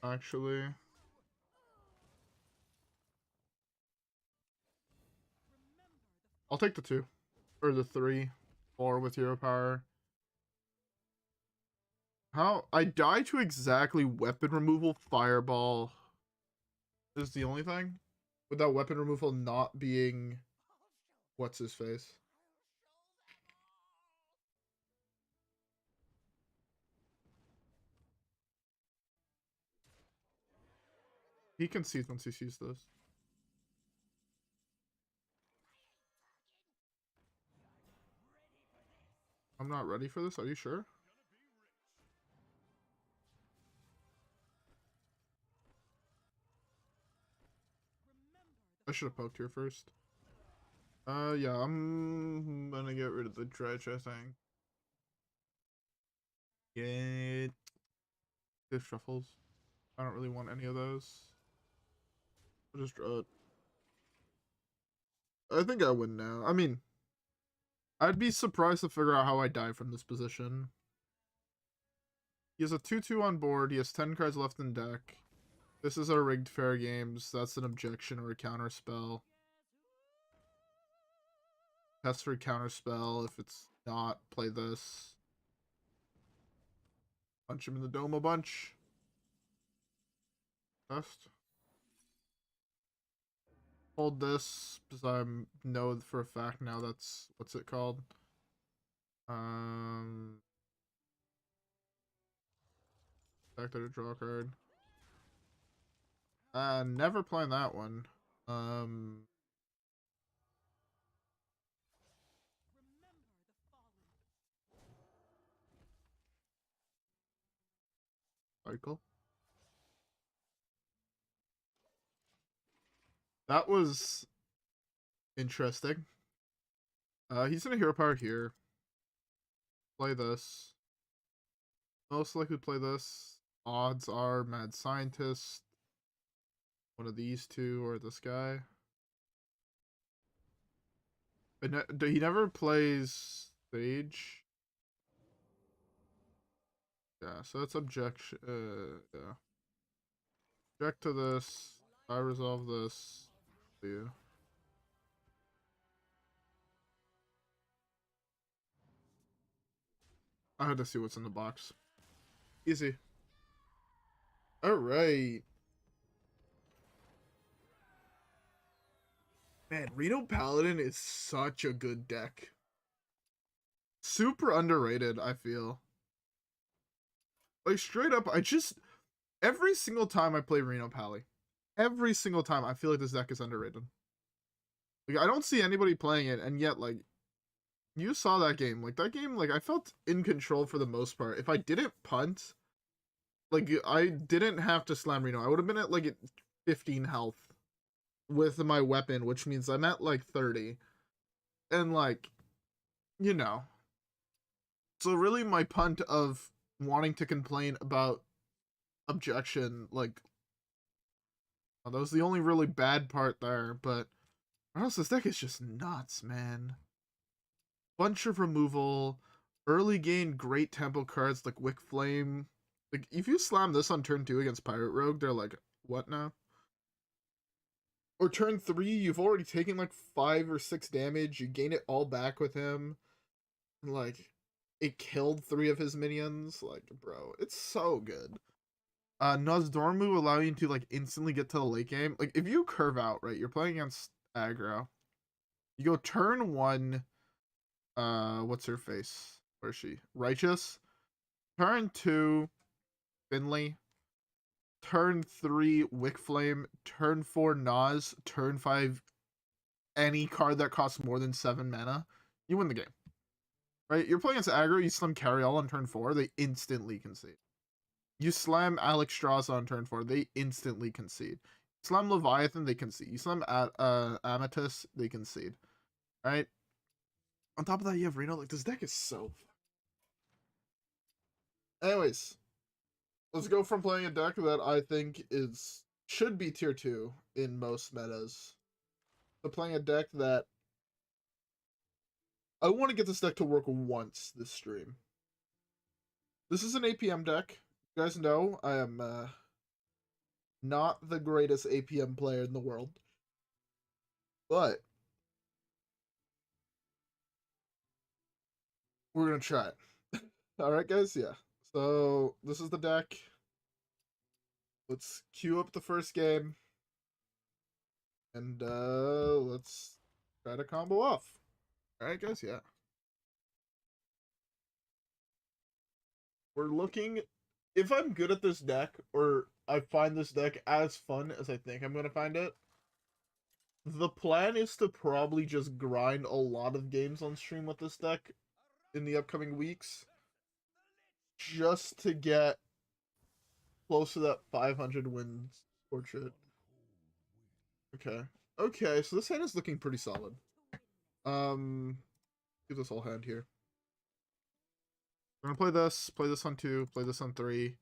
Actually. I'll take the 2. Or the 3. 4 with hero power. How? I die to exactly weapon removal, fireball. Is the only thing? Without weapon removal not being... What's his face? He concedes once he sees this. I'm not ready for this. Are you sure? I should have poked here first. Yeah, I'm gonna get rid of the dredge, I think. Get the shuffles. I don't really want any of those. I'll just draw it. I think I win now. I mean, I'd be surprised to figure out how I die from this position. He has a 2/2 on board. He has 10 cards left in deck. This is a rigged fair games. That's an objection or a counter spell. Test for counter spell. If it's not, play this. Punch him in the dome a bunch. Test. Hold this because I know for a fact now that's what's it called. Back there to draw a card. Never playing that one. Cycle. That was interesting. He's gonna hero power here. Play this. Most likely play this. Odds are Mad Scientist. One of these two or this guy. But he never plays Sage. Yeah, so that's objection. Yeah. Object to this. I resolve this. Yeah. I had to see what's in the box. Easy. Alright. Man, Reno Paladin is such a good deck. Super underrated, I feel. Like, straight up, every single time I play Reno Pally, every single time I feel like this deck is underrated. Like, I don't see anybody playing it, and yet, like, you saw that game. Like, that game, like, I felt in control for the most part. If I didn't punt, like, I didn't have to slam Reno. I would have been at, like, 15 health with my weapon, which means I'm at, like, 30. And, like, you know. So, really, my punt of wanting to complain about objection, like, well, that was the only really bad part there, but or else this deck is just nuts, man. Bunch of removal, early game great tempo cards like Wick Flame. Like, if you slam this on turn 2 against Pirate Rogue, they're like, what now? Or turn 3, you've already taken like 5 or 6 damage, you gain it all back with him. And, like, it killed 3 of his minions. Like, bro, it's so good. Nozdormu allow you to, like, instantly get to the late game. Like, if you curve out, right, you're playing against aggro. You go turn 1, what's her face? Where's she? Righteous. Turn 2, Finley. Turn 3, Wick Flame. Turn 4, Noz. Turn 5, any card that costs more than 7 mana. You win the game. Right? You're playing against aggro, you slam Carryall on turn 4, they instantly concede. You slam Alexstrasza on turn 4, they instantly concede. Slam Leviathan, they concede. You slam Amethyst, they concede. Right? On top of that, you have Reno. Like, this deck is so... Anyways, let's go from playing a deck that I think should be tier 2 in most metas to playing a deck that I want to get this deck to work once this stream. This is an APM deck. You guys know I am not the greatest APM player in the world. But we're going to try it. Alright, guys? Yeah. So, this is the deck. Let's queue up the first game. And let's try to combo off. Alright, guys? Yeah. We're looking... If I'm good at this deck, or I find this deck as fun as I think I'm going to find it, the plan is to probably just grind a lot of games on stream with this deck in the upcoming weeks just to get close to that 500 wins portrait. Okay. Okay, so this hand is looking pretty solid. Do this whole hand here. We're gonna play this on 2, play this on 3.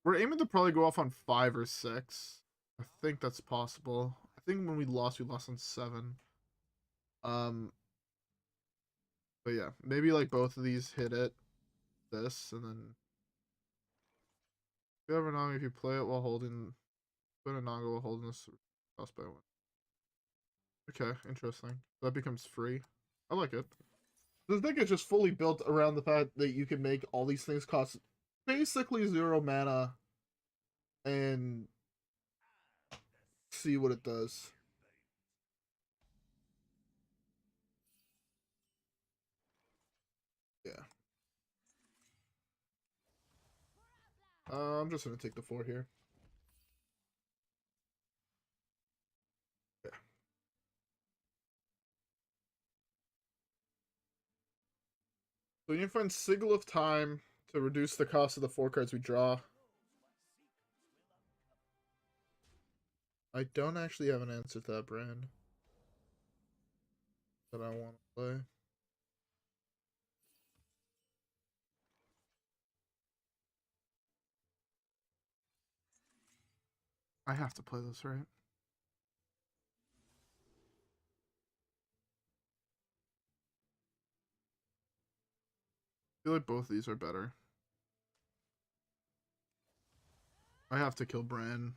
We're aiming to probably go off on 5 or 6. I think that's possible. I think when we lost on 7. Um, but yeah, maybe like both of these hit it, this, and then you never know if you play it while holding, put a Naga while holding this cost by 1. Okay, interesting. That becomes free. I like it. This deck is just fully built around the fact that you can make all these things cost basically 0 mana and see what it does. Yeah. I'm just gonna take the 4 here. Yeah. So you can find Sigil of Time to reduce the cost of the 4 cards we draw. I don't actually have an answer to that brand that I want to play. I have to play this, right? I feel like both of these are better. I have to kill Bran.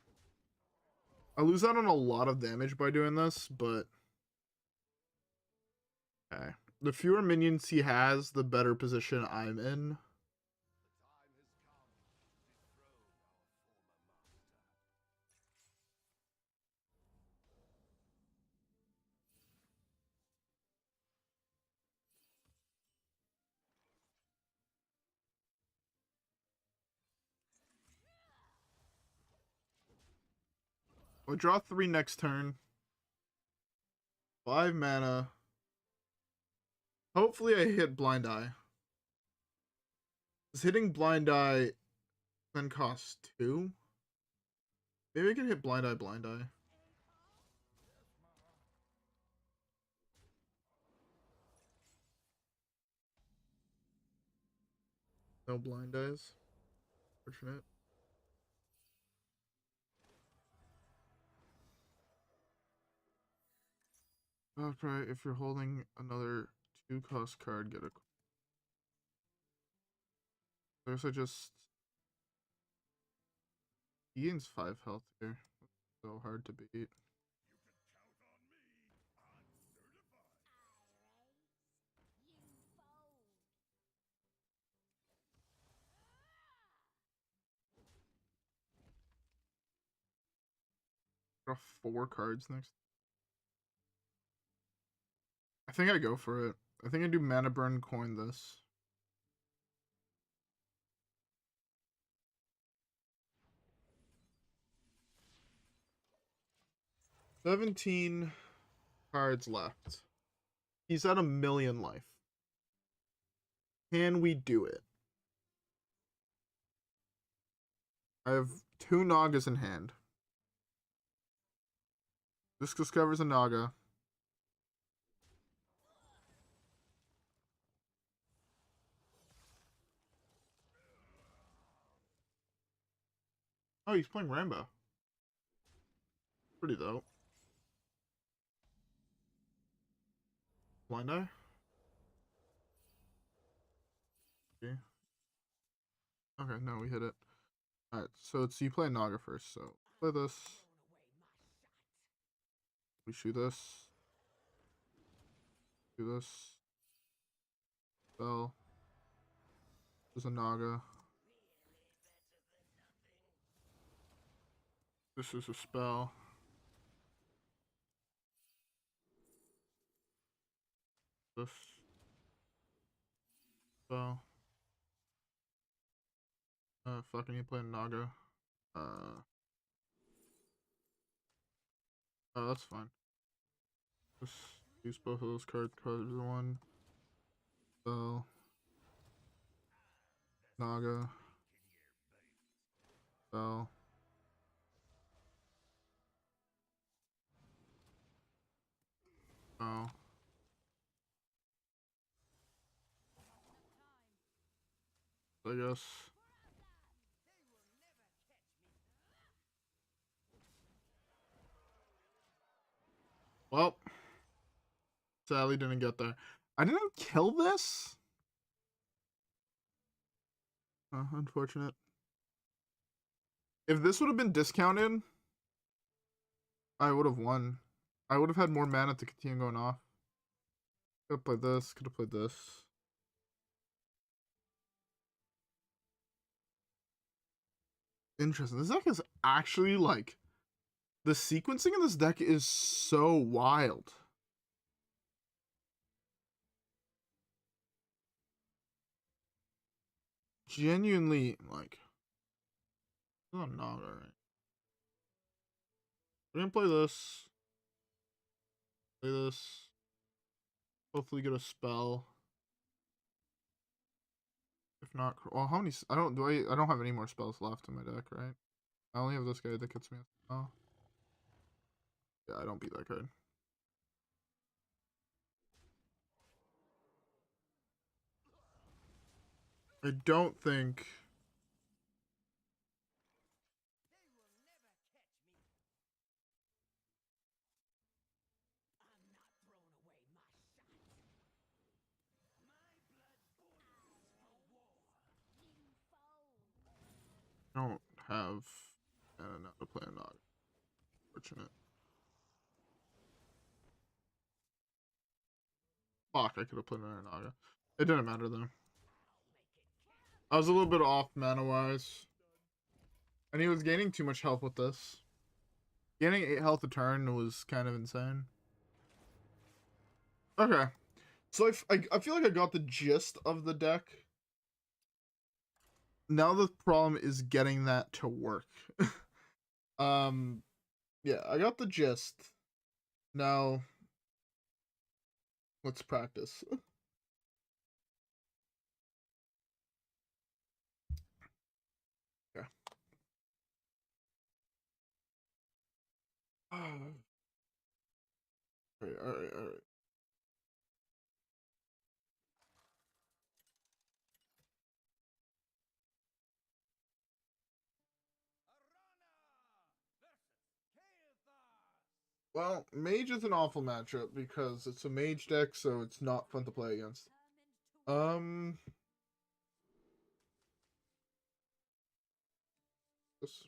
I lose out on a lot of damage by doing this, but okay. The fewer minions he has, the better position I'm in. I'll draw 3 next turn. 5 mana. Hopefully I hit Blind Eye. Does hitting Blind Eye then cost 2? Maybe I can hit Blind Eye, Blind Eye. No Blind Eyes. Fortunate. Okay, if you're holding another 2-cost card, get a... I guess I just... He gains 5 health here. So hard to beat. Draw 4 cards next. I think I go for it. I think I do Mana Burn, coin this. $17 cards left. He's at 1,000,000 life. Can we do it? I have 2 Nagas in hand. This discovers a Naga. Oh, he's playing Rambo. Pretty dope. Blind Eye? Okay. Okay, no, we hit it. Alright, so it's you play Naga first, so play this. We shoot this. Do this. Spell. There's a Naga. This is a spell. This. Spell. Fucking you play Naga. Oh, that's fine. Just use both of those cards. Cards one. Spell. Naga. So. Oh. I guess. Well, sadly didn't get there. I didn't kill this? Unfortunate. If this would have been discounted, I would have won. I would have had more mana to continue going off. Could have played this, could have played this. Interesting. This deck is actually like the sequencing in this deck is so wild. Genuinely, like, oh, not alright. We're gonna play this. Play this. Hopefully get a spell. If not, well, how many? I don't have any more spells left in my deck, right? I only have this guy that gets me. Oh, yeah, I don't beat that card. I don't think. I don't have enough to play a Naga. Fortunate. Fuck, I could have played another Naga. It didn't matter though. I was a little bit off mana wise. And he was gaining too much health with this. Gaining 8 health a turn was kind of insane. Okay. So I feel like I got the gist of the deck. Now the problem is getting that to work. Yeah, I got the gist. Now let's practice. Okay. Alright. Well, Mage is an awful matchup because it's a Mage deck, so it's not fun to play against. This.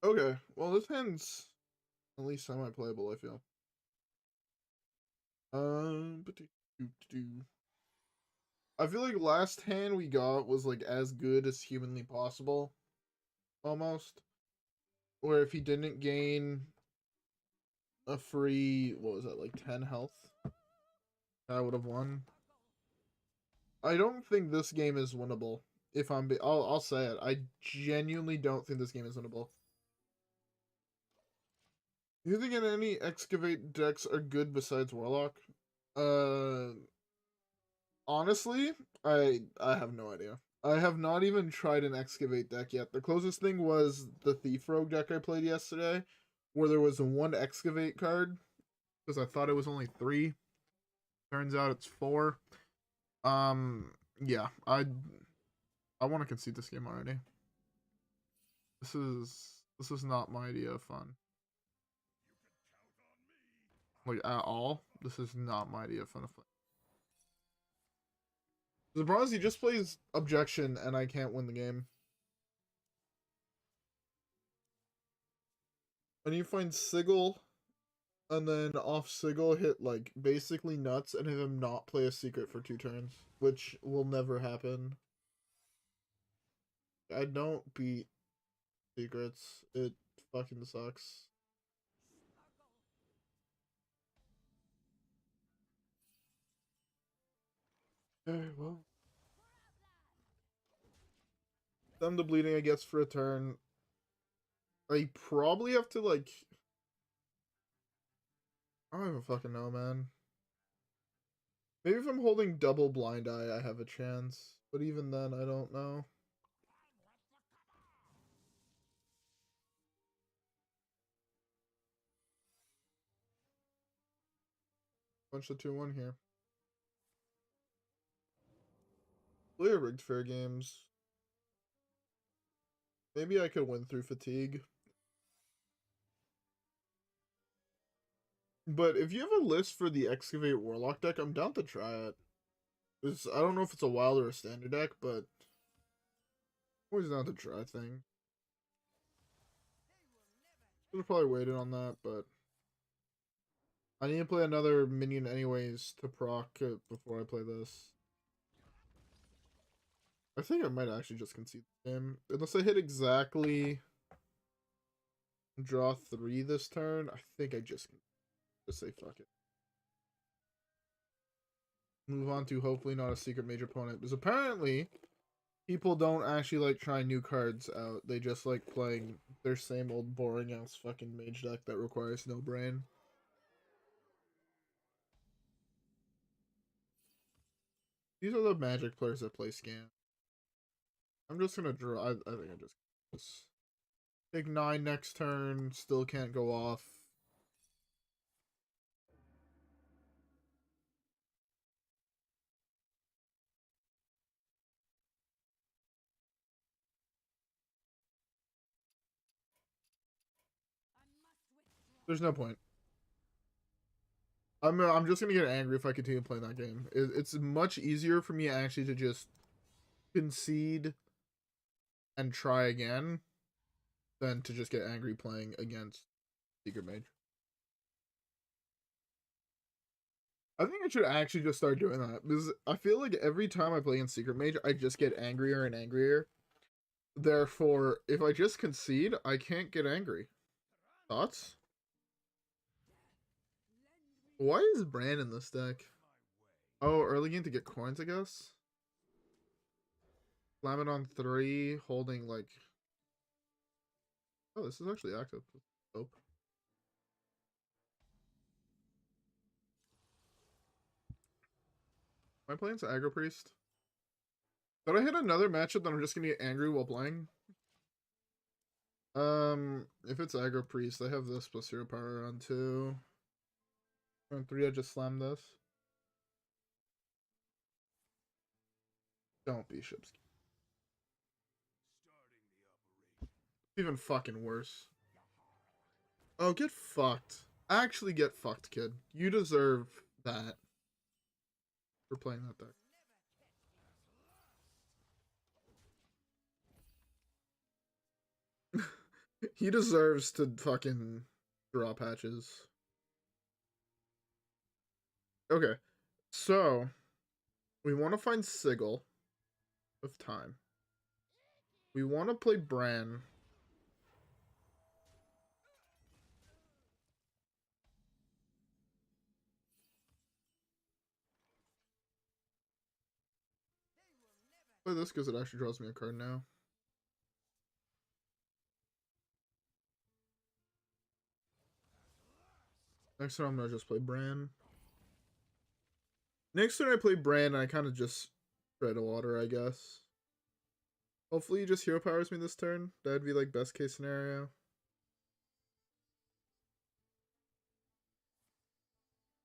Okay, well this hand's at least semi-playable, I feel. But I feel like last hand we got was like as good as humanly possible, almost. Where if he didn't gain a free, what was that, like 10 health, I would have won. I don't think this game is winnable. If I'll say it. I genuinely don't think this game is winnable. You think any excavate decks are good besides Warlock? Uh, honestly, I have no idea. I have not even tried an excavate deck yet. The closest thing was the Thief Rogue deck I played yesterday, where there was one excavate card because I thought it was only 3. Turns out it's 4. Yeah, I want to concede this game already. This is not my idea of fun. Like at all. This is not my idea of fun. The problem is he just plays objection and I can't win the game. And you find Sigil and then off Sigil hit like basically nuts and have him not play a secret for 2 turns, which will never happen. I don't beat secrets. It fucking sucks. Alright, well. Stem the bleeding, I guess, for a turn. I probably have to like I don't even fucking know, man. Maybe if I'm holding double blind eye, I have a chance. But even then, I don't know. Bunch of 2-1 here. Clear rigged fair games. Maybe I could win through fatigue. But if you have a list for the Excavate Warlock deck, I'm down to try it. I don't know if it's a wild or a standard deck, but always down to try thing. Should have probably waited on that, but I need to play another minion anyways to proc it before I play this. I think I might actually just concede the game. Unless I hit exactly draw 3 this turn, I think I just say fuck it. Move on to hopefully not a secret mage opponent. Because apparently, people don't actually like trying new cards out. They just like playing their same old boring ass fucking mage deck that requires no brain. These are the Magic players that play Scan. I'm just gonna draw. I think I just take 9 next turn. Still can't go off. There's no point. I'm just gonna get angry if I continue playing that game. It's much easier for me actually to just concede and try again than to just get angry playing against Secret Mage. I think I should actually just start doing that because I feel like every time I play in Secret Mage, I just get angrier and angrier. Therefore, if I just concede, I can't get angry. Thoughts? Why is Bran in this deck? Oh, early game to get coins, I guess. Slam it on 3, holding like. Oh, this is actually active. Dope. Am I playing to Aggro Priest? Did I hit another matchup that I'm just gonna get angry while playing? If it's Aggro Priest, I have this plus 0 power on 2. On 3, I just slam this. Don't be Shipski. Even fucking worse. Oh, get fucked. Actually get fucked, kid. You deserve that. For playing that deck. He deserves to fucking draw patches. Okay. So, we want to find Sigil with time. We want to play Bran. Play this because it actually draws me a card now. Next turn I'm gonna just play Bran. Next turn I play Bran and I kind of just tread water, I guess. Hopefully he just hero powers me this turn. That'd be like best case scenario. Of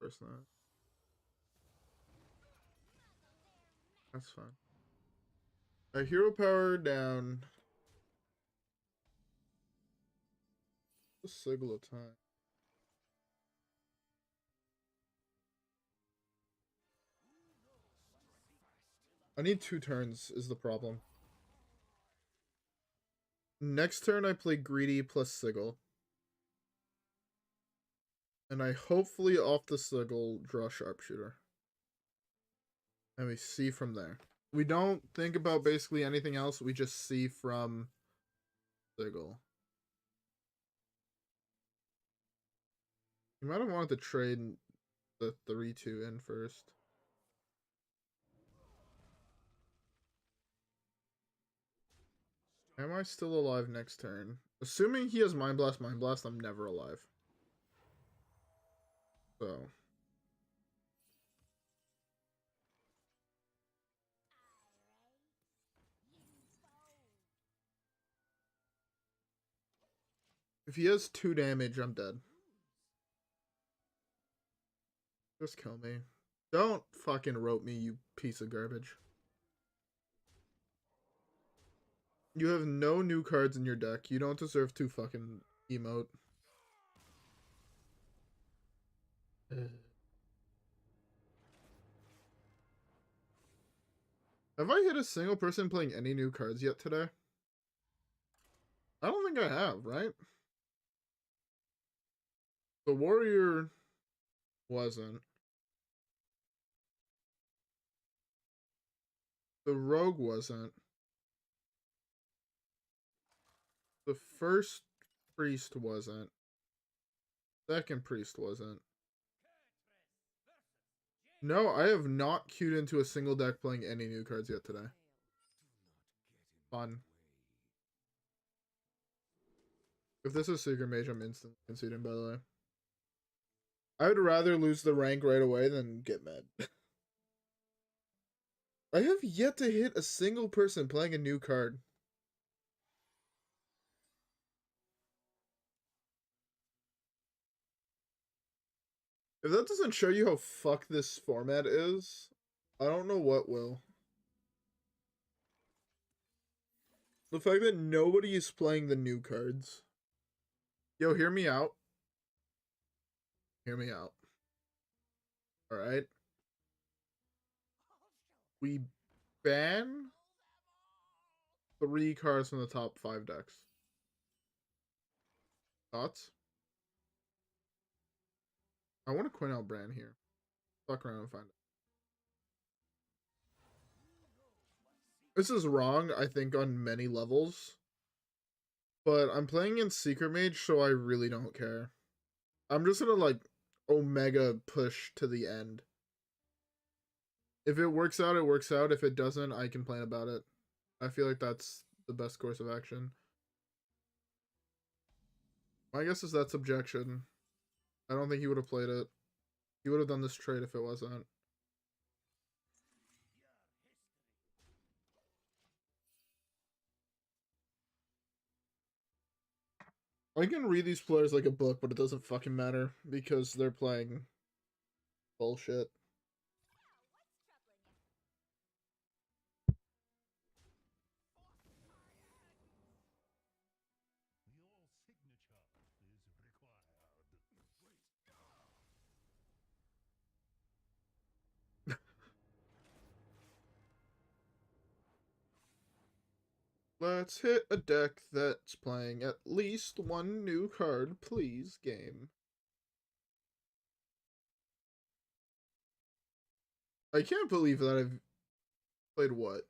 course not. That's fine. A hero power down. A Sigil of time. I need 2 turns is the problem. Next turn I play Greedy plus Sigil. And I hopefully off the Sigil draw Sharpshooter. And we see from there. We don't think about basically anything else. We just see from Sigil. You might have wanted to trade the 3-2 in first. Am I still alive next turn? Assuming he has Mind Blast, I'm never alive. So. If he has 2 damage, I'm dead. Just kill me. Don't fucking rope me, you piece of garbage. You have no new cards in your deck. You don't deserve to fucking emote. Have I hit a single person playing any new cards yet today? I don't think I have, right? The warrior wasn't. The rogue wasn't. The first priest wasn't. Second priest wasn't. No, I have not queued into a single deck playing any new cards yet today. Fun. If this is Secret Mage, I'm instantly conceding, by the way. I would rather lose the rank right away than get mad. I have yet to hit a single person playing a new card. If that doesn't show you how fucked this format is, I don't know what will. The fact that nobody is playing the new cards. Yo, hear me out. Hear me out. Alright? We ban 3 cards from the top 5 decks. Thoughts? I want to coin out Bran here. Fuck around and find it. This is wrong, I think, on many levels. But I'm playing in Secret Mage, so I really don't care. I'm just gonna, like, Omega push to the end. If it works out, it works out. If it doesn't, I complain about it. I feel like that's the best course of action. My guess is that's objection. I don't think he would have played it. He would have done this trade if it wasn't. I can read these players like a book, but it doesn't fucking matter because they're playing bullshit. Let's hit a deck that's playing at least 1 new card, please, game. I can't believe that I've played what?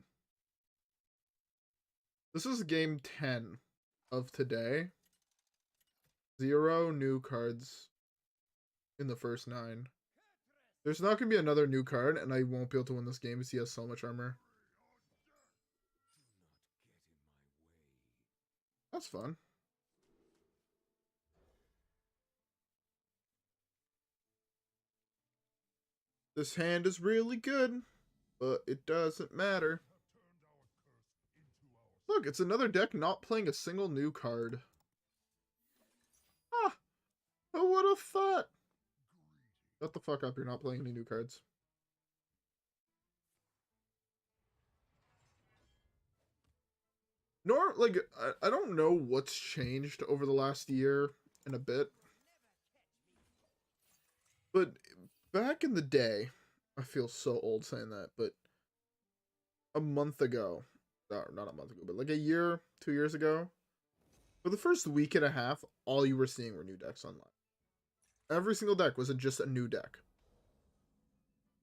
This is game 10 of today. 0 new cards in the first 9. There's not going to be another new card, and I won't be able to win this game because he has so much armor. That's fun. This hand is really good, but it doesn't matter. Look, it's another deck not playing a single new card. Ah, who would have thought? Shut the fuck up, you're not playing any new cards. Nor, like, I don't know what's changed over the last year and a bit. But back in the day, I feel so old saying that, but a month ago, or not a month ago, but like a year, 2 years ago, for the first week and a half, all you were seeing were new decks online. Every single deck was just a new deck.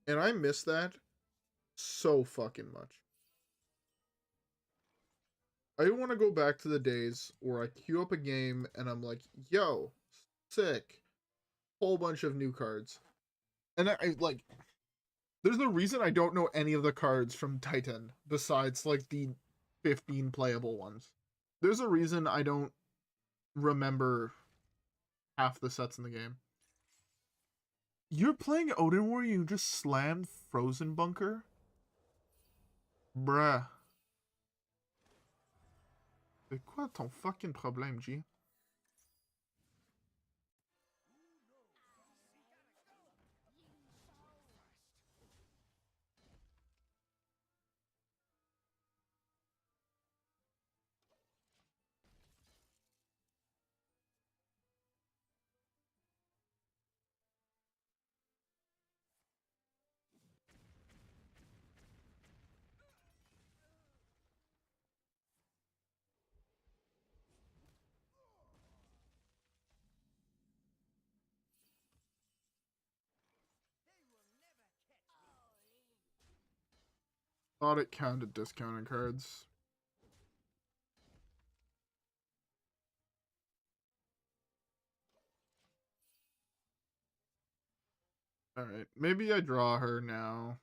And I miss that so fucking much. I want to go back to the days where I queue up a game and I'm like, yo, sick. Whole bunch of new cards. And I like, there's no reason I don't know any of the cards from Titan besides like the 15 playable ones. There's a reason I don't remember half the sets in the game. You're playing Odin War, you just slammed Frozen Bunker? Bruh. C'est quoi ton fucking problème, G? Thought it counted discounted cards. Alright, maybe I draw her now.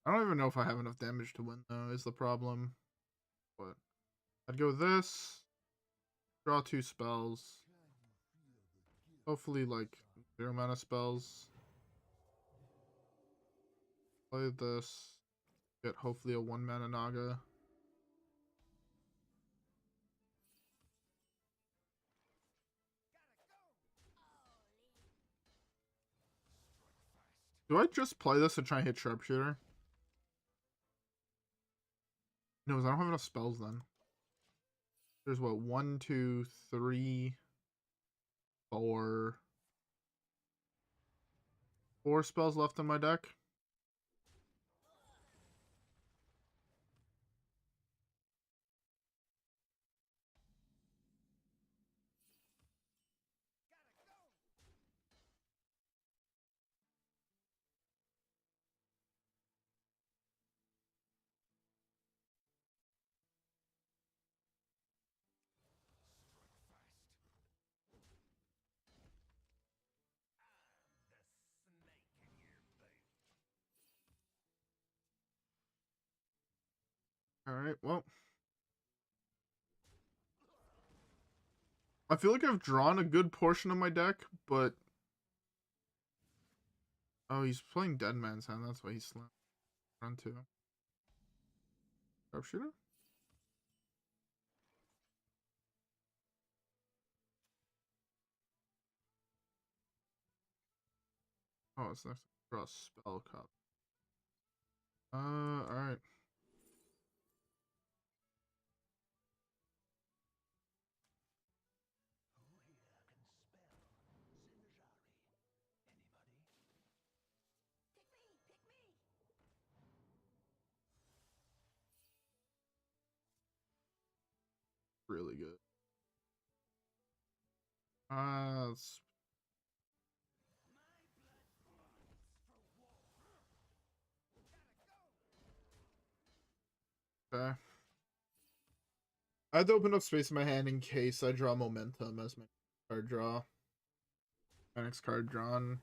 I don't even know if I have enough damage to win, though, is the problem. But I'd go this, draw 2 spells. Hopefully, like, 0 mana spells. Play this, get hopefully a 1 mana Naga. Do I just play this and try and hit Sharpshooter? No, I don't have enough spells then. There's what, 1, 2, 3, 4. 4 spells left in my deck. Alright, well. I feel like I've drawn a good portion of my deck, but... Oh, he's playing Dead Man's Hand, that's why he's slammed. Run 2. Sharpshooter? Oh, it's next to draw a spell cup. Alright. Really good. Let's... Okay. I had to open up space in my hand in case I draw Momentum as my card draw. My next card drawn.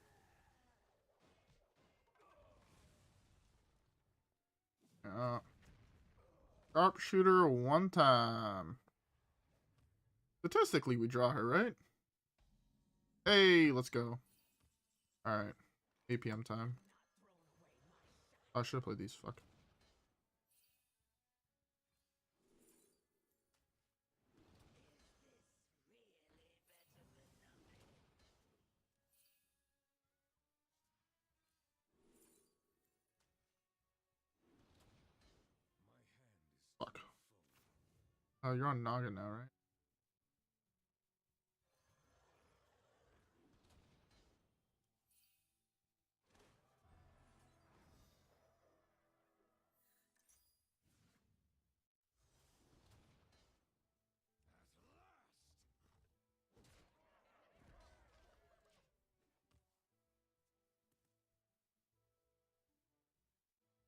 Sharpshooter 1 time. Statistically, we draw her, right? Hey, let's go. Alright. 8 p.m. time. I should have played these. Fuck. Fuck. Oh, you're on Naga now, right?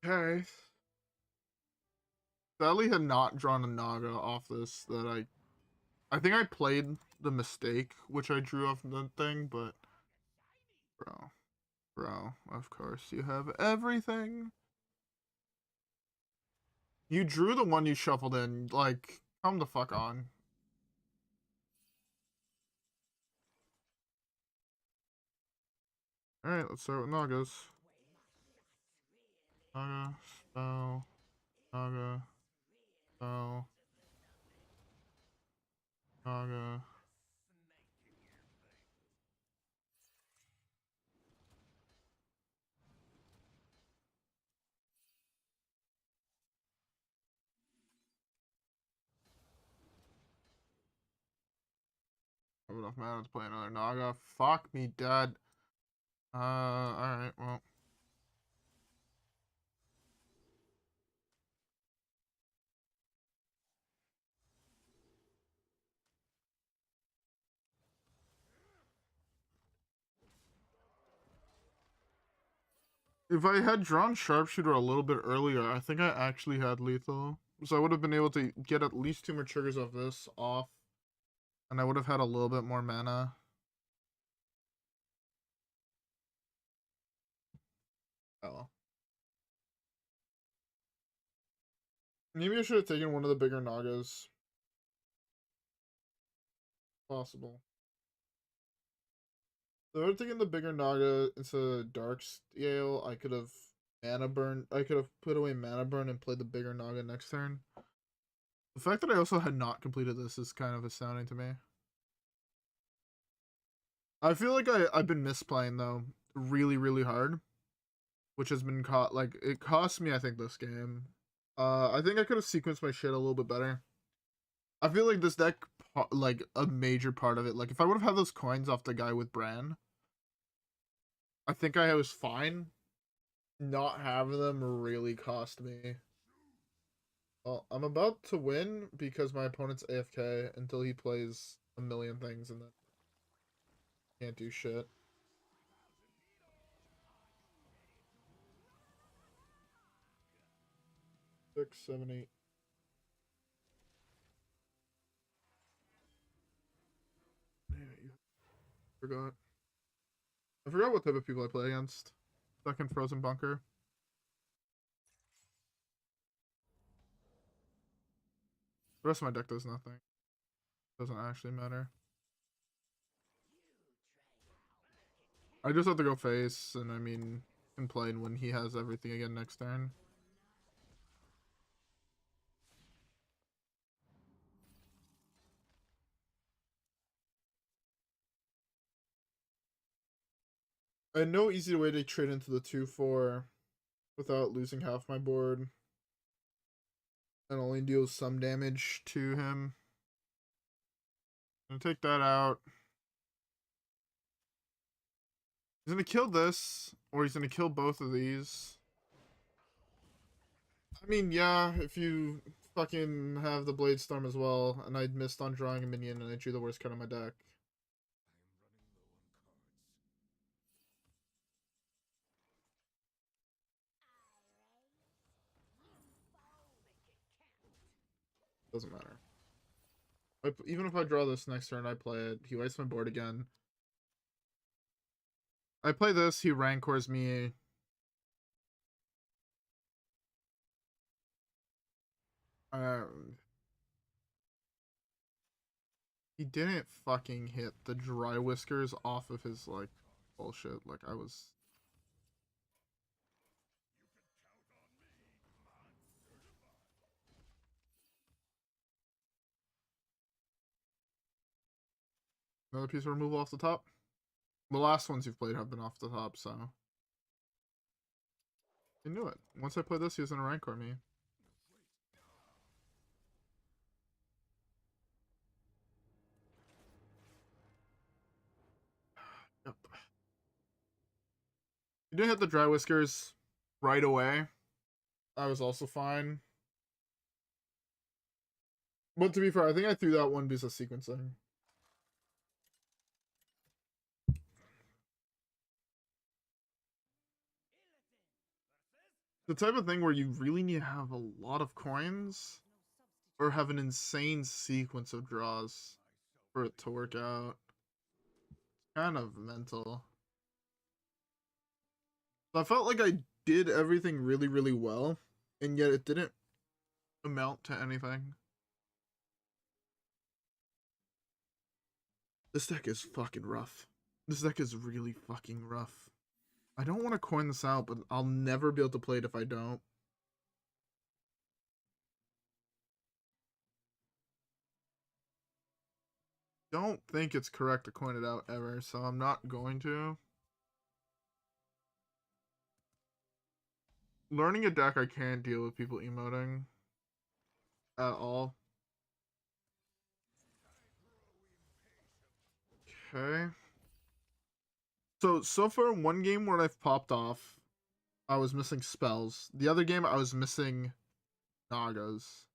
Okay. Sadly had not drawn a Naga off this that I think I played the mistake, which I drew off the thing, but bro, of course you have everything. You drew the one you shuffled in, like, come the fuck on. Alright, let's start with Nagas. Naga, spell, Naga, spell, Naga. I have enough mana to play another Naga. Fuck me, dead. Alright, well. If I had drawn Sharpshooter a little bit earlier, I think I actually had Lethal. So I would have been able to get at least 2 more triggers of this off. And I would have had a little bit more mana. Oh. Maybe I should have taken one of the bigger Nagas. Possible. If I would have taken the bigger Naga into Dark Scale, I could have mana burn. I could have put away mana burn and played the bigger Naga next turn. The fact that I also had not completed this is kind of astounding to me. I feel like I've been misplaying though really, really hard. Which has been caught like it cost me, I think, this game. I think I could have sequenced my shit a little bit better. I feel like this deck, like a major part of it, like if I would have had those coins off the guy with Bran, I think I was fine. Not having them really cost me. Well, I'm about to win because my opponent's AFK until he plays a million things and then can't do shit. 6, 7, 8. Forgot. I forgot what type of people I play against. Second Frozen Bunker. The rest of my deck does nothing. Doesn't actually matter. I just have to go face, and I mean, complain when he has everything again next turn. I had no easy way to trade into the 2/4 without losing half my board and only deal some damage to him. I'm gonna take that out. He's gonna kill this, or he's gonna kill both of these. I mean, yeah, if you fucking have the Blade Storm as well, and I missed on drawing a minion and I drew the worst card on my deck. Doesn't matter. Even if I draw this next turn, I play it. He wipes my board again. I play this, he Rancors me. He didn't fucking hit the Dry Whiskers off of his, like, bullshit. Like, I was... Another piece of removal off the top. The last ones you've played have been off the top, so... I knew it. Once I play this, he was gonna Rancor me. Yep. He didn't hit the Dry Whiskers right away. I was also fine. But to be fair, I think I threw that one because of sequencing. The type of thing where you really need to have a lot of coins or have an insane sequence of draws for it to work out. Kind of mental. So I felt like I did everything really, really well, and yet it didn't amount to anything. This deck is fucking rough. This deck is really fucking rough. I don't want to coin this out, but I'll never be able to play it if I don't. Don't think it's correct to coin it out ever, so I'm not going to. Learning a deck, I can't deal with people emoting at all. Okay. So far, one game where I've popped off, I was missing spells. The other game, I was missing Nagas.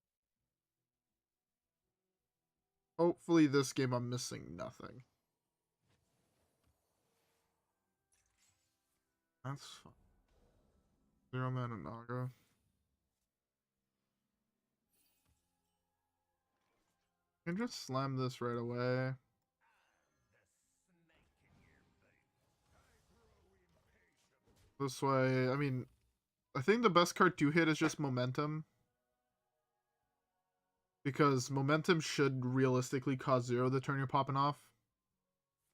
Hopefully this game I'm missing nothing. That's fine. Zero mana Naga. Can just slam this right away. This way, I mean, I think the best card to hit is just Momentum. Because Momentum should realistically cause 0 the turn you're popping off.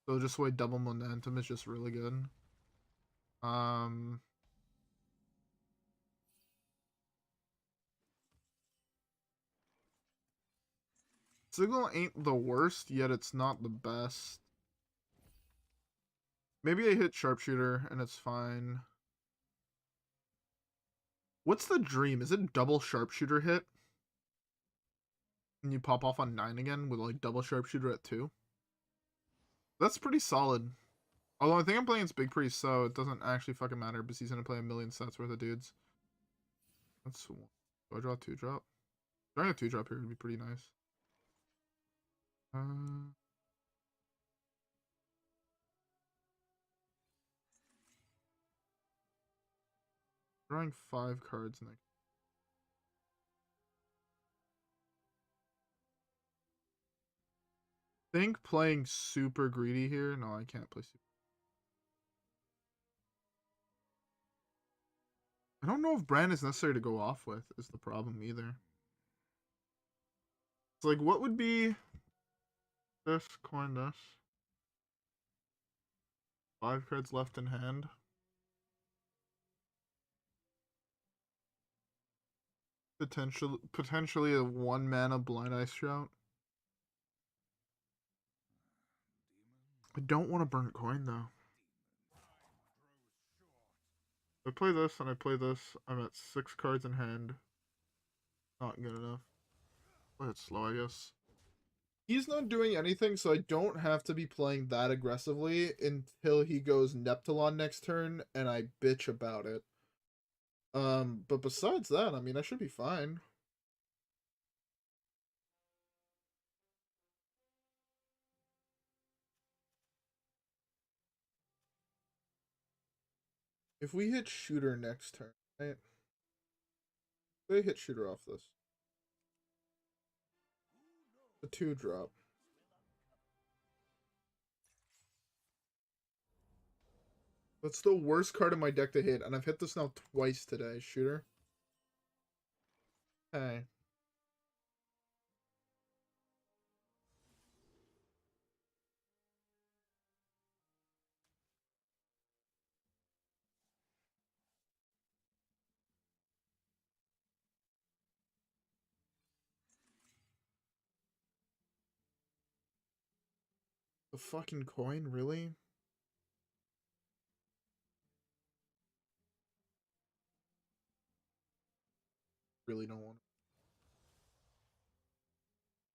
So just way double Momentum is just really good. Signal ain't the worst, yet it's not the best. Maybe I hit Sharpshooter and it's fine. What's the dream? Is it double Sharpshooter hit? And you pop off on 9 again with like double Sharpshooter at 2? That's pretty solid. Although I think I'm playing against Big Priest, so it doesn't actually fucking matter because he's gonna play a million sets worth of dudes. That's one. Do I draw a 2-drop? Drawing a 2-drop here would be pretty nice. Drawing 5 cards next. Think playing super greedy here. No, I can't play super. I don't know if Brand is necessary to go off with, is the problem either. It's like, what would be this, coin this? 5 cards left in hand. Potentially a 1 mana Blind Ice Shout. I don't want to burn coin though. If I play this and I play this, I'm at 6 cards in hand. Not good enough. Play it slow, I guess. He's not doing anything, so I don't have to be playing that aggressively until he goes Neptulon next turn and I bitch about it. But besides that, I mean, I should be fine. If we hit Shooter next turn, right? They hit Shooter off this. A 2-drop. That's the worst card in my deck to hit, and I've hit this now twice today, Shooter. Hey. The fucking coin, really? Really don't want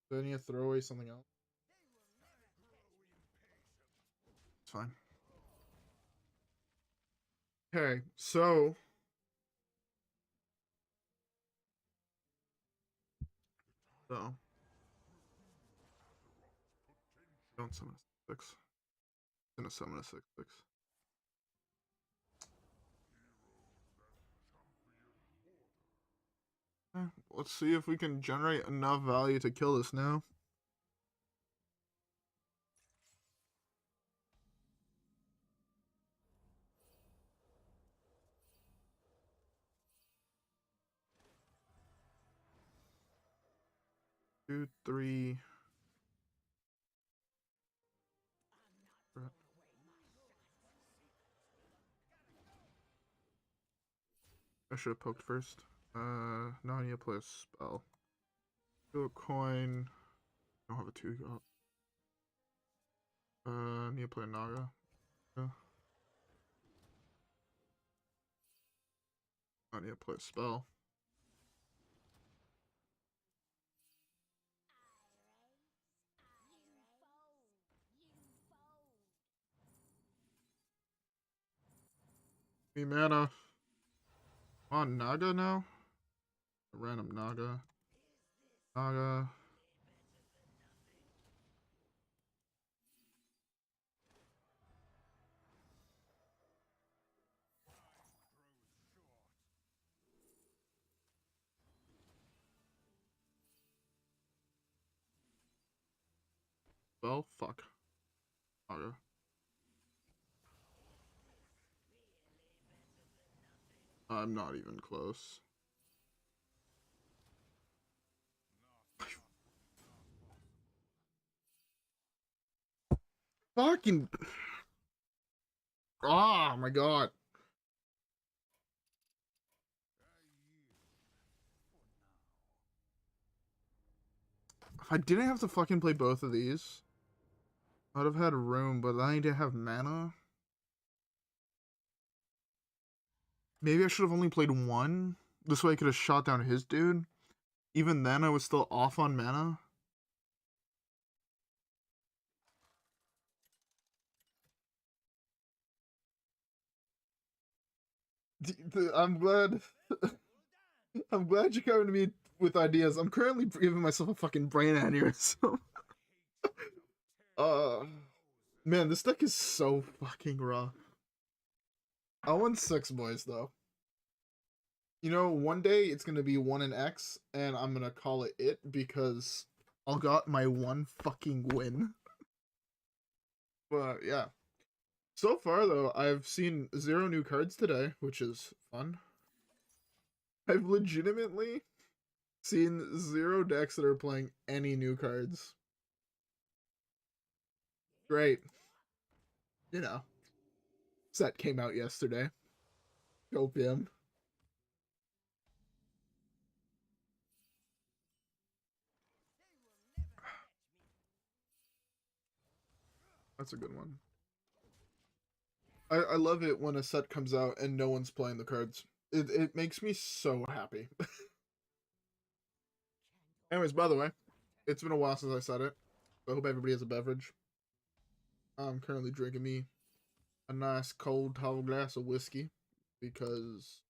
it. Then you throw away something else. It's fine. Okay, so don't summon a 6. I'm gonna summon a 6/6. Let's see if we can generate enough value to kill this now. Two, three. I should have poked first. Now I need to play a spell. Do a coin. I don't have a 2-drop. I need to play a Naga. Yeah. I need to play a spell. Me mana. On Naga now? A random Naga. Naga. spell? Fuck. Okay. I'm not even close. Fucking. Oh my god. If I didn't have to fucking play both of these, I'd have had room, but I need to have mana. Maybe I should have only played one. This way I could have shot down his dude. Even then, I was still off on mana. I'm glad. I'm glad you're coming to me with ideas. I'm currently giving myself a fucking brain aneurysm. uh, man, this deck is so fucking rough. I won 6 boys though. You know, one day it's gonna be 1 in X, and I'm gonna call it because I got my one fucking win. But yeah. So far though, I've seen 0 new cards today, which is fun. I've legitimately seen 0 decks that are playing any new cards. Great. You know. Set came out yesterday. Copium. That's a good one. I love it when a set comes out and no one's playing the cards. It makes me so happy. Anyways, by the way, it's been a while since I said it. I hope everybody has a beverage. I'm currently drinking me a nice cold tall glass of whiskey because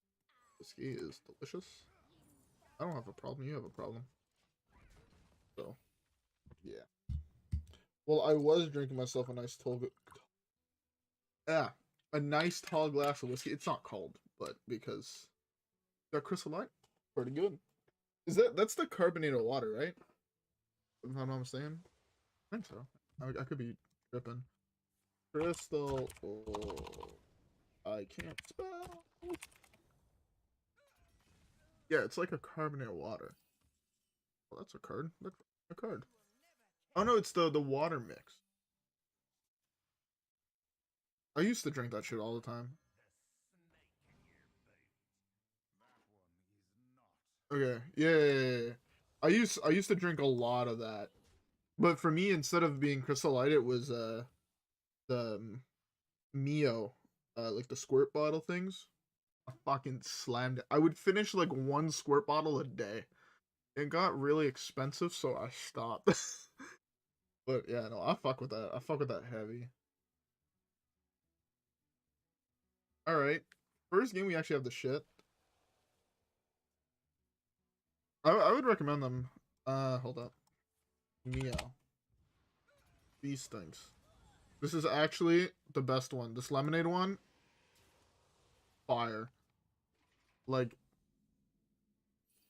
whiskey is delicious. I don't have a problem. You have a problem. So, yeah. Well, I was drinking myself a nice tall, yeah, a nice tall glass of whiskey. It's not cold, but because that Crystal Light, pretty good. That's the carbonated water, right? If I'm not mistaken. I think so. I could be tripping. Crystal. Oh, I can't spell. Yeah, it's like a carbonated water. Well, that's a card. That's a card. Oh no, it's the water mix. I used to drink that shit all the time. Okay, yeah. I used to drink a lot of that, but for me, instead of being Crystal Light, it was the Mio, like the squirt bottle things. I fucking slammed it. I would finish like 1 squirt bottle a day. It got really expensive, so I stopped. But yeah, no, I fuck with that. I fuck with that heavy. All right, first game we actually have the shit. I would recommend them. Hold up. Mio. These things. This is actually the best one. This lemonade one, fire. Like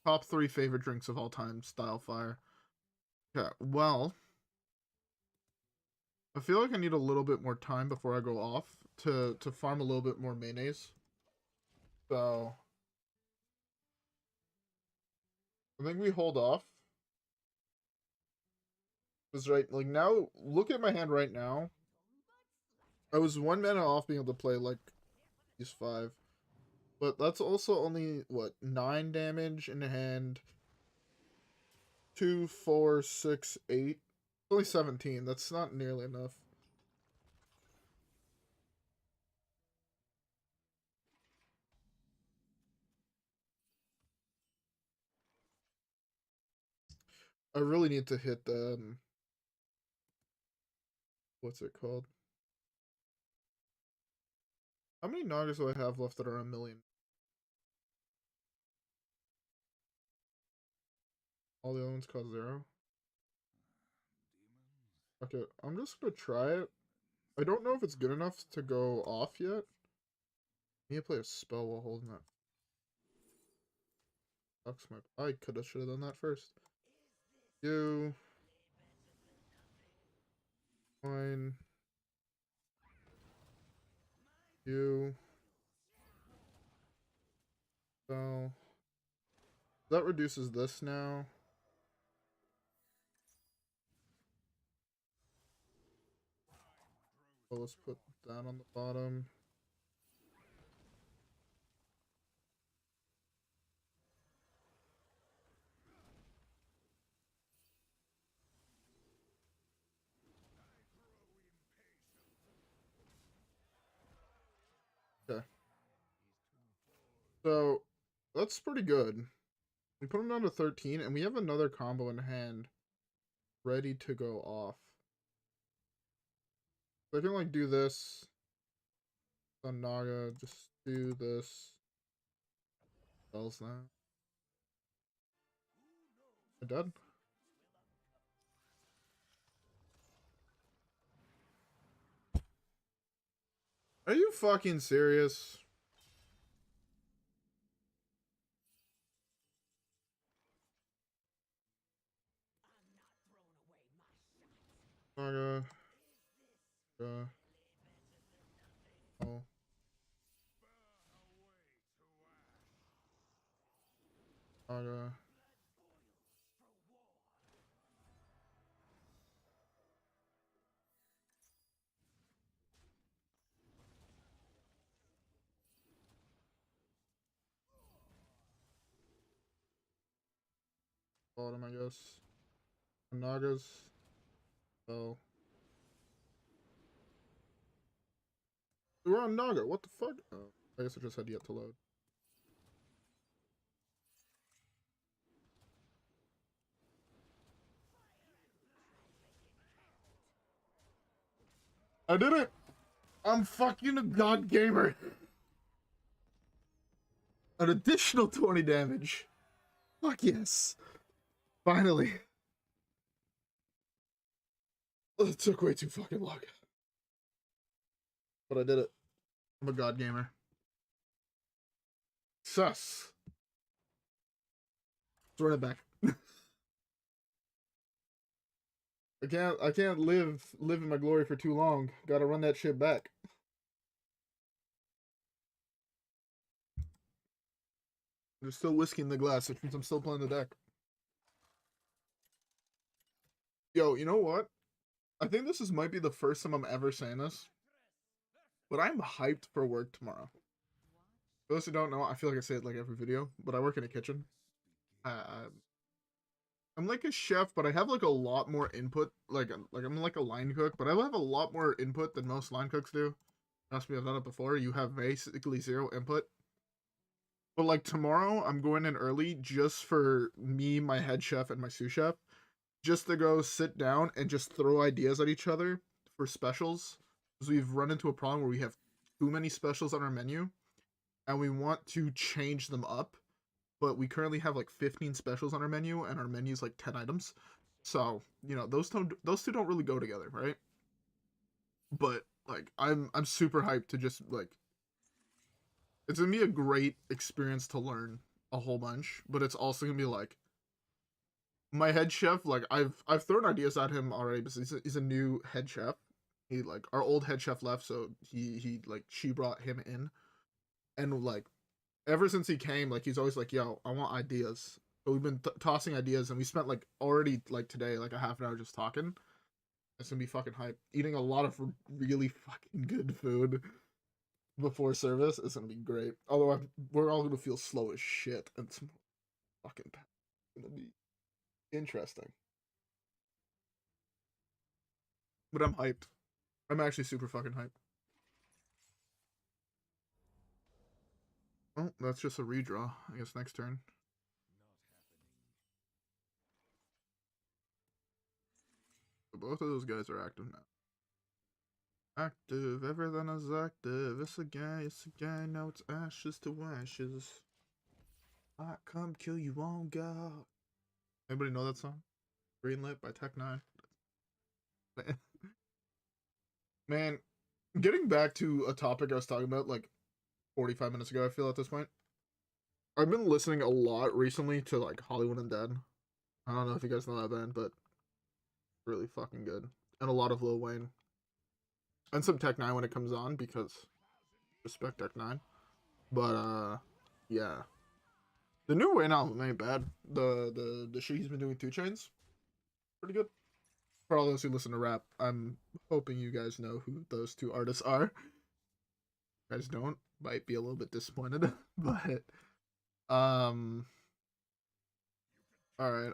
top 3 favorite drinks of all time, style fire. Okay, well, I feel like I need a little bit more time before I go off to farm a little bit more mayonnaise. So I think we hold off. Because right, like now, look at my hand right now. I was 1 mana off being able to play like these 5. But that's also only, what, 9 damage in the hand. 2, 4, 6, 8. Only 17. That's not nearly enough. I really need to hit the, what's it called? How many Nagas do I have left that are a million? All the other ones cost 0? Okay, I'm just gonna try it. I don't know if it's good enough to go off yet. I need to play a spell while holding that. Sucks my. I should have done that first. You. Fine. You. So that reduces this now. So let's put that on the bottom. Okay. So that's pretty good. We put him down to 13, and we have another combo in hand ready to go off. So I can like do this on Naga, just do this. What else now? I dead? Are you fucking serious? Naga. Oh. Naga. Bottom, I guess. Nagas. Oh. We're on Naga. What the fuck? Oh, I guess I just had yet to load. I did it! I'm fucking a god gamer. An additional 20 damage. Fuck yes. Finally. It took way too fucking long. But I did it. I'm a god gamer. Sus. Let's run it back. I can't live in my glory for too long. Gotta run that shit back. There's still whiskey in the glass, which means I'm still playing the deck. Yo, you know what? I think might be the first time I'm ever saying this. But I'm hyped for work tomorrow. For those who don't know, I feel like I say it like every video, but I work in a kitchen. I'm like a chef, but I have like a lot more input. Like I'm like a line cook, but I have a lot more input than most line cooks do. Trust me, I've done it before. You have basically zero input. But like tomorrow, I'm going in early just for me, my head chef, and my sous chef, just to go sit down and just throw ideas at each other for specials. Because we've run into a problem where we have too many specials on our menu, and we want to change them up. But we currently have like 15 specials on our menu, and our menu's like 10 items. So, you know, those two don't really go together, right? But like I'm super hyped to just like it's gonna be a great experience to learn a whole bunch, but it's also gonna be like my head chef, like I've thrown ideas at him already because he's a new head chef. He like our old head chef left, so he like she brought him in. And like ever since he came, like he's always like, "Yo, I want ideas." So we've been tossing ideas, and we spent like already like today like a half an hour just talking. It's gonna be fucking hype. Eating a lot of really fucking good food before service is gonna be great. Although we're all gonna feel slow as shit, and it's fucking gonna be interesting. But I'm hyped. I'm actually super fucking hyped. Oh, that's just a redraw. I guess next turn. So both of those guys are active now. Active, everything is active. It's a guy, now it's ashes to ashes. I come kill you on God. Anybody know that song? Greenlit by Tech Nine. Man, getting back to a topic I was talking about like 45 minutes ago, I feel at this point. I've been listening a lot recently to like Hollywood Undead. I don't know if you guys know that band, but really fucking good. and a lot of Lil Wayne. And some Tech 9 when it comes on, because respect Tech 9. But yeah. The new Wayne album ain't bad. The shit he's been doing 2 Chainz, pretty good. For all those who listen to rap, I'm hoping you guys know who those 2 artists are. If you guys don't, might be a little bit disappointed. But alright,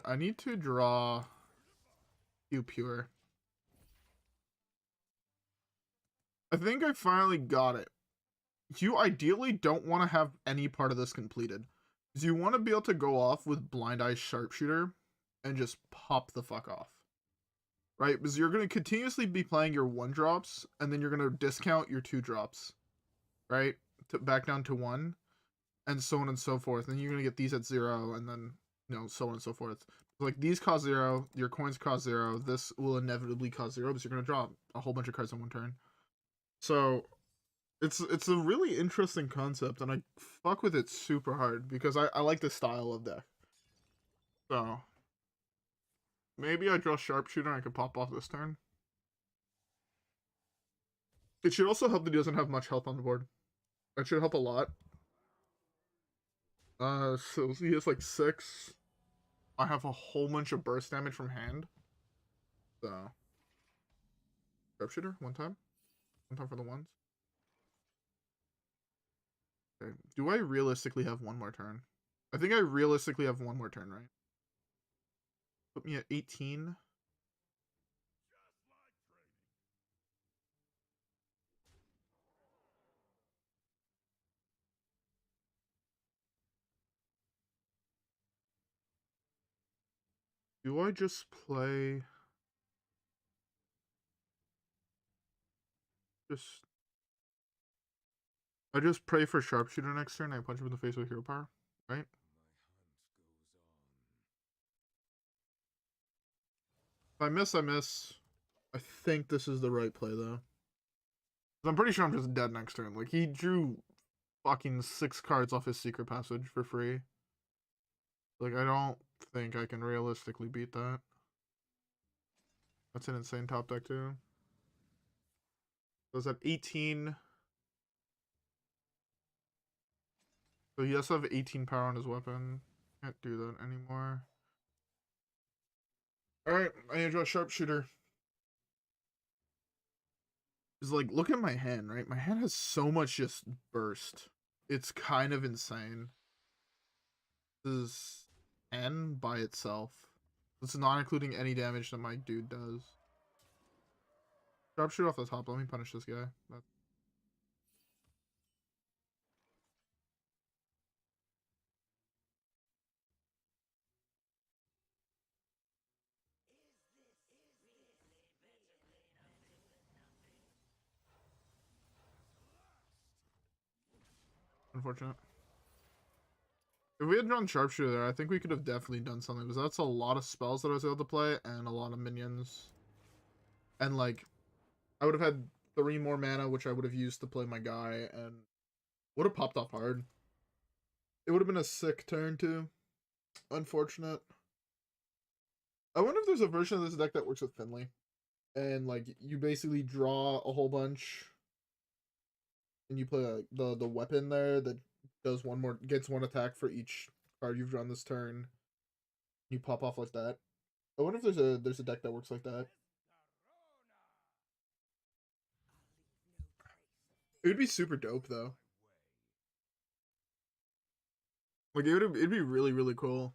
I need to draw Q Pure. I think I finally got it. You ideally don't want to have any part of this completed. Because you want to be able to go off with Blind Eye Sharpshooter and just pop the fuck off. Right? Because you're going to continuously be playing your 1-drops, and then you're going to discount your 2-drops. Right? Back down to 1, and so on and so forth. And you're going to get these at 0, and then, you know, so on and so forth. Like, these cost 0, your coins cost 0, this will inevitably cost 0, because you're going to draw a whole bunch of cards in 1 turn. So, it's a really interesting concept, and I fuck with it super hard, because I like the style of deck. So, maybe I draw Sharpshooter and I can pop off this turn. It should also help that he doesn't have much health on the board. That should help a lot. So he has like 6. I have a whole bunch of burst damage from hand. So, Sharpshooter, 1 time. 1 time for the 1s. Okay, do I realistically have 1 more turn? I think I realistically have 1 more turn, right? Put me at 18. Do I just play... I just pray for Sharpshooter next turn, I punch him in the face with Hero Power, right? If I miss, I miss. I think this is the right play, though. I'm pretty sure I'm just dead next turn. Like, he drew fucking 6 cards off his Secret Passage for free. Like, I don't think I can realistically beat that. That's an insane top deck, too. So is that 18? So he has to have 18 power on his weapon. Can't do that anymore. Alright, I need to draw a Sharpshooter. It's like, look at my hand, right? My hand has so much just burst. It's kind of insane. This is 10 by itself. It's not including any damage that my dude does. Sharpshooter off the top. Let me punish this guy. Unfortunate. If we had drawn Sharpshooter there, I think we could have definitely done something, because that's a lot of spells that I was able to play, and a lot of minions. And, like, I would have had 3 more mana, which I would have used to play my guy, and would have popped off hard. It would have been a sick turn, too. Unfortunate. I wonder if there's a version of this deck that works with Finley. And, like, you basically draw a whole bunch, and you play the weapon there that does gets 1 attack for each card you've drawn this turn. You pop off like that. I wonder if there's a deck that works like that. It would be super dope, though. Like, it'd be really, really cool.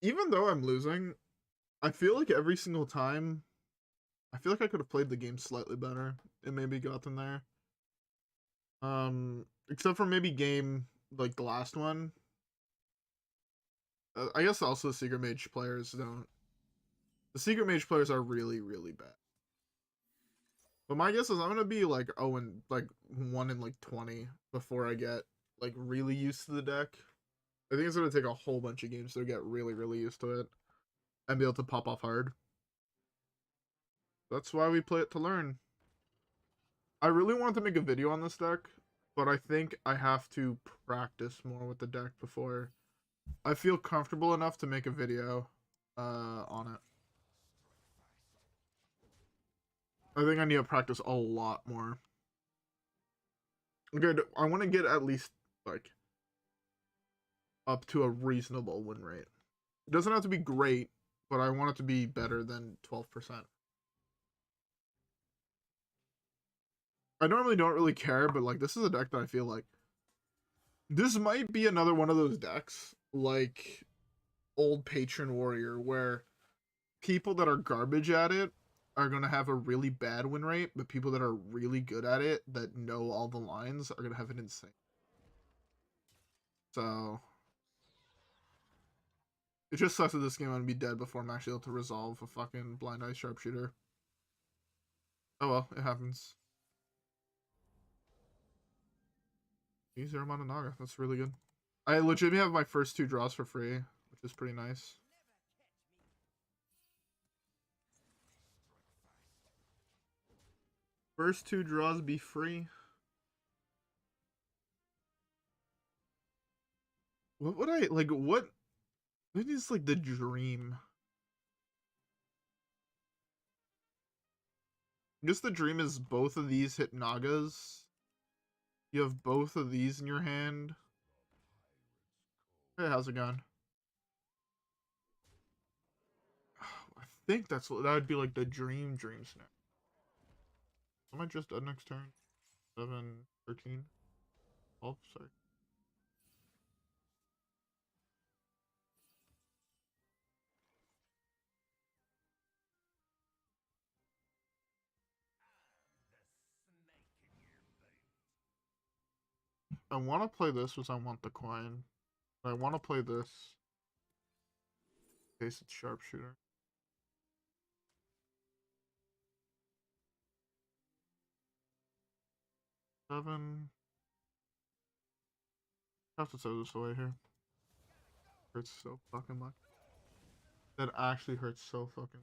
Even though I'm losing, I feel like every single time, I feel like I could have played the game slightly better and maybe gotten there. Except for maybe game, like the last one. I guess also Secret Mage players don't. The Secret Mage players are really, really bad. But my guess is I'm gonna be like 1 in like 20 before I get like really used to the deck. I think it's gonna take a whole bunch of games to get really, really used to it and be able to pop off hard. That's why we play it to learn. I really wanted to make a video on this deck, but I think I have to practice more with the deck before I feel comfortable enough to make a video on it. I think I need to practice a lot more. Good. I want to get at least like up to a reasonable win rate. It doesn't have to be great, but I want it to be better than 12%. I normally don't really care, but like this is a deck that I feel like this might be another one of those decks like Old Patron Warrior where people that are garbage at it are going to have a really bad win rate, but people that are really good at it that know all the lines are going to have an insane. So it just sucks that this game I'm gonna be dead before I'm actually able to resolve a fucking blind eye sharpshooter. Oh well, it happens. Zero Naga, that's really good. I legitimately have my first 2 draws for free, which is pretty nice. First 2 draws be free. What would I like? What is like the dream? I guess the dream is both of these hit Nagas. You have both of these in your hand. Hey, how's it going? I think that would be like the dream snap. Am I just dead next turn? 7, 13, 12, sorry. I want to play this because I want the coin. I want to play this in case it's sharpshooter. Seven. I have to throw this away here. Hurts so fucking much. That actually hurts so fucking.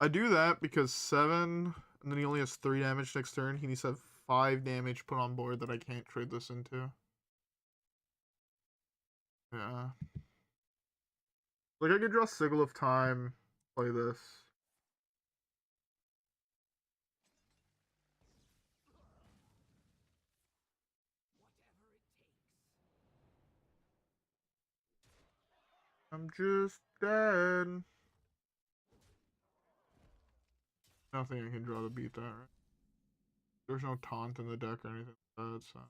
I do that because 7, and then he only has 3 damage next turn. He needs to have 5 damage put on board that I can't trade this into. Yeah. Like I could draw Sigil of Time, play this. I'm just dead. Nothing I can draw to beat that, right? There's no taunt in the deck or anything like that, so.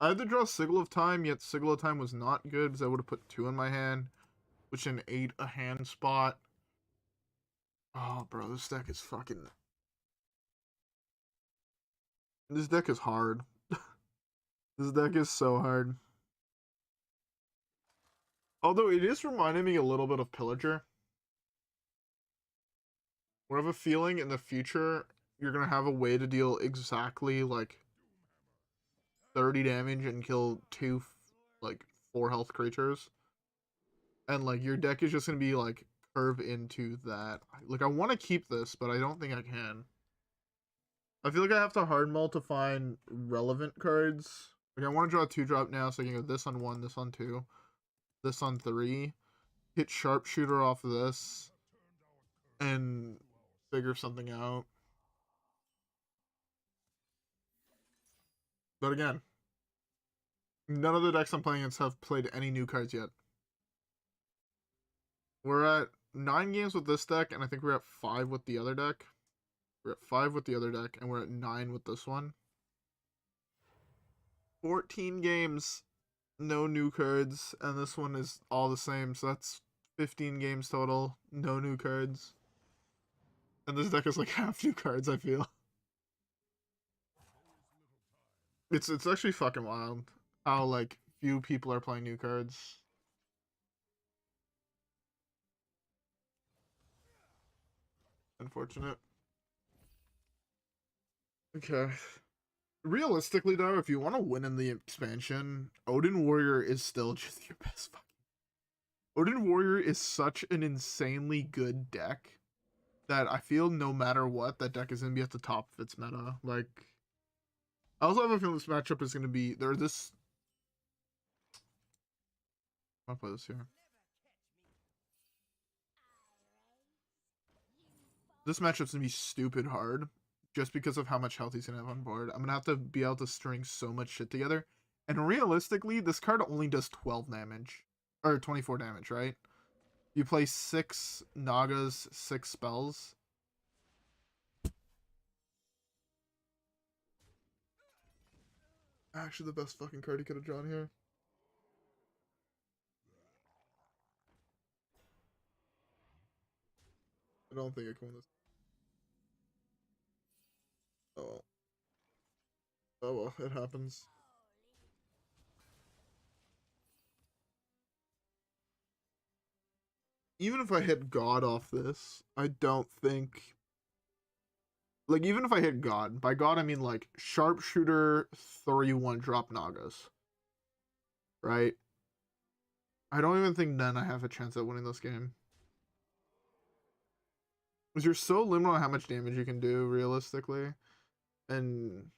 I had to draw Sigil of Time, yet Sigil of Time was not good because I would have put 2 in my hand, which then ate a hand spot. Oh, bro, this deck is fucking. This deck is hard. This deck is so hard. Although it is reminding me a little bit of Pillager. Where I have a feeling in the future you're gonna have a way to deal exactly like 30 damage and kill 2 like 4 health creatures. And like your deck is just gonna be like curve into that. Like I want to keep this, but I don't think I can. I feel like I have to hard mull to find relevant cards. Like I want to draw a 2-drop now, so I can go this on 1, this on 2, this on 3, hit sharpshooter off of this, and figure something out. But again, none of the decks I'm playing against have played any new cards yet. We're at 9 games with this deck, and I think we're at 5 with the other deck. We're at 5 with the other deck, and we're at 9 with this one. 14 games, no new cards, and this one is all the same, so that's 15 games total, no new cards. And this deck is like half new cards, I feel. It's actually fucking wild how like few people are playing new cards. Unfortunate. Okay. Realistically though, if you want to win in the expansion, Odin Warrior is still just your best fucking. Odin Warrior is such an insanely good deck that I feel no matter what, that deck is gonna be at the top of its meta. Like I also have a feeling this matchup is gonna be this I'll play this here. This matchup's gonna be stupid hard just because of how much health he's gonna have on board. I'm gonna have to be able to string so much shit together. And realistically, this card only does 12 damage. Or 24 damage, right? You play 6 Nagas, 6 spells. Actually, the best fucking card he could have drawn here. I don't think I can win this. Oh well. Oh well, it happens. Even if I hit God off this, I don't think... Like, even if I hit God, by God I mean like Sharpshooter 31 drop Nagas. Right? I don't even think then I have a chance at winning this game. Because you're so limited on how much damage you can do, realistically. And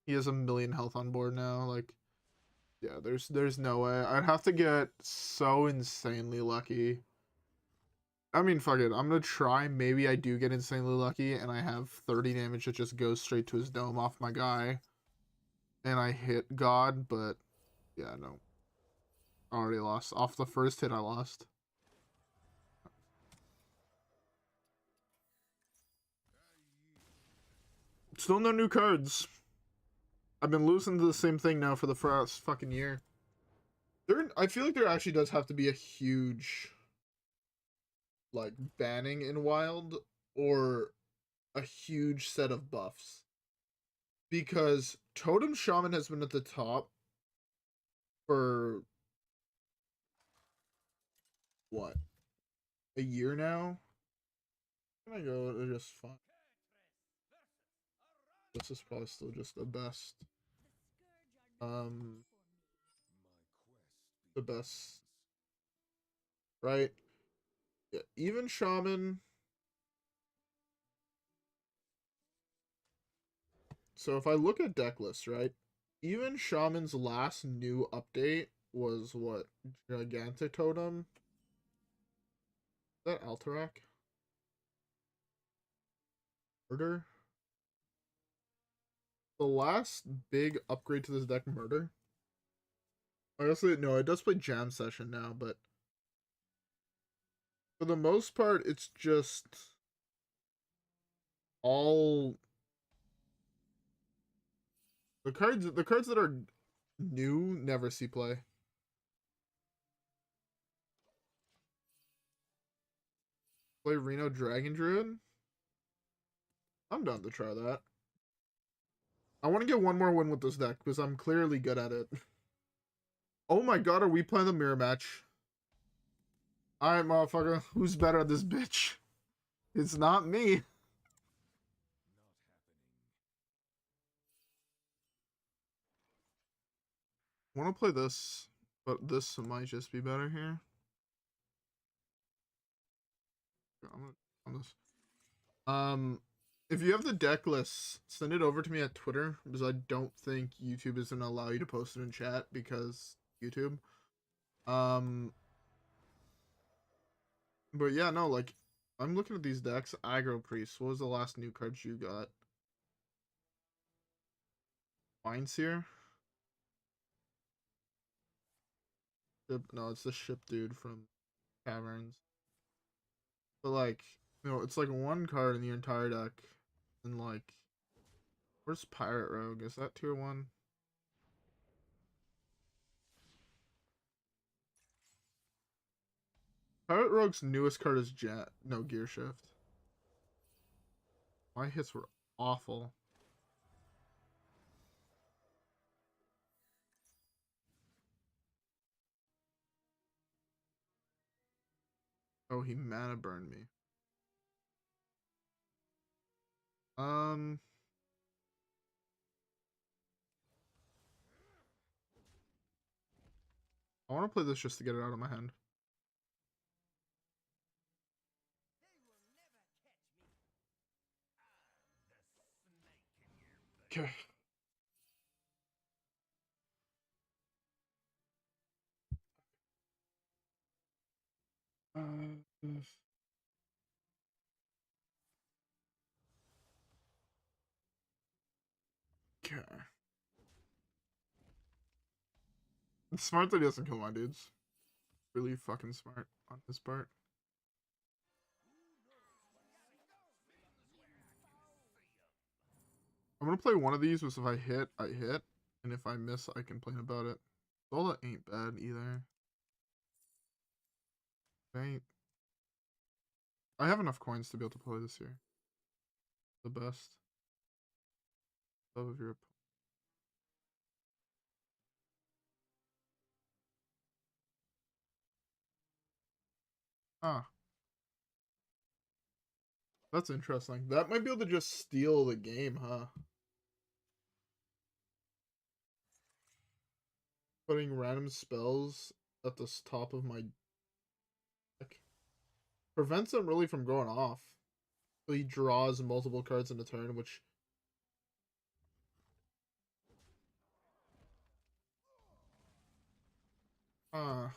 he has 1,000,000 health on board now. Like, yeah, there's no way. I'd have to get so insanely lucky. I mean, fuck it. I'm gonna try. Maybe I do get insanely lucky and I have 30 damage that just goes straight to his dome off my guy. And I hit God, but yeah, no. Already lost. Off the first hit, I lost. Still no new cards. I've been losing to the same thing now for the first fucking year. I feel like there actually does have to be a huge, like, banning in Wild or a huge set of buffs. Because Totem Shaman has been at the top for what? A year now? Can I go just fine? This is probably still just the best. The best. Right? Yeah, even Shaman. So if I look at deck lists, right? Even Shaman's last new update was what? Gigantic Totem? Is that Alterac? Murder? The last big upgrade to this deck, Murder? I guess no, it does play Jam Session now, but for the most part, it's just all the cards that are new never see play. Play Reno Dragon Druid? I'm down to try that. I want to get one more win with this deck because I'm clearly good at it. Oh my god, are we playing the mirror match? Alright, motherfucker. Who's better at this bitch? It's not me. I want to play this, but this might just be better here. On this. If you have the deck list, send it over to me at Twitter because I don't think YouTube is gonna allow you to post it in chat because YouTube. But yeah, no, like I'm looking at these decks. Aggro Priest. What was the last new card you got? Mindseer? No, it's the ship dude from Caverns. But like, it's like one card in the entire deck, and like, where's Pirate Rogue? Is that tier 1? Pirate Rogue's newest card is Gear Shift. My hits were awful. Oh, he mana burned me. I want to play this just to get it out of my hand. Okay. Okay. It's smart that he doesn't kill my dudes. Really fucking smart on his part. I'm gonna play one of these, because if I hit, I hit. And if I miss, I complain about it. Zola ain't bad either. Ain't. I have enough coins to be able to play this here. The best. Love of your opponent. Ah, that's interesting. That might be able to just steal the game, huh? Putting random spells at the top of my deck prevents him really from going off. So he draws multiple cards in a turn, which... Yeah,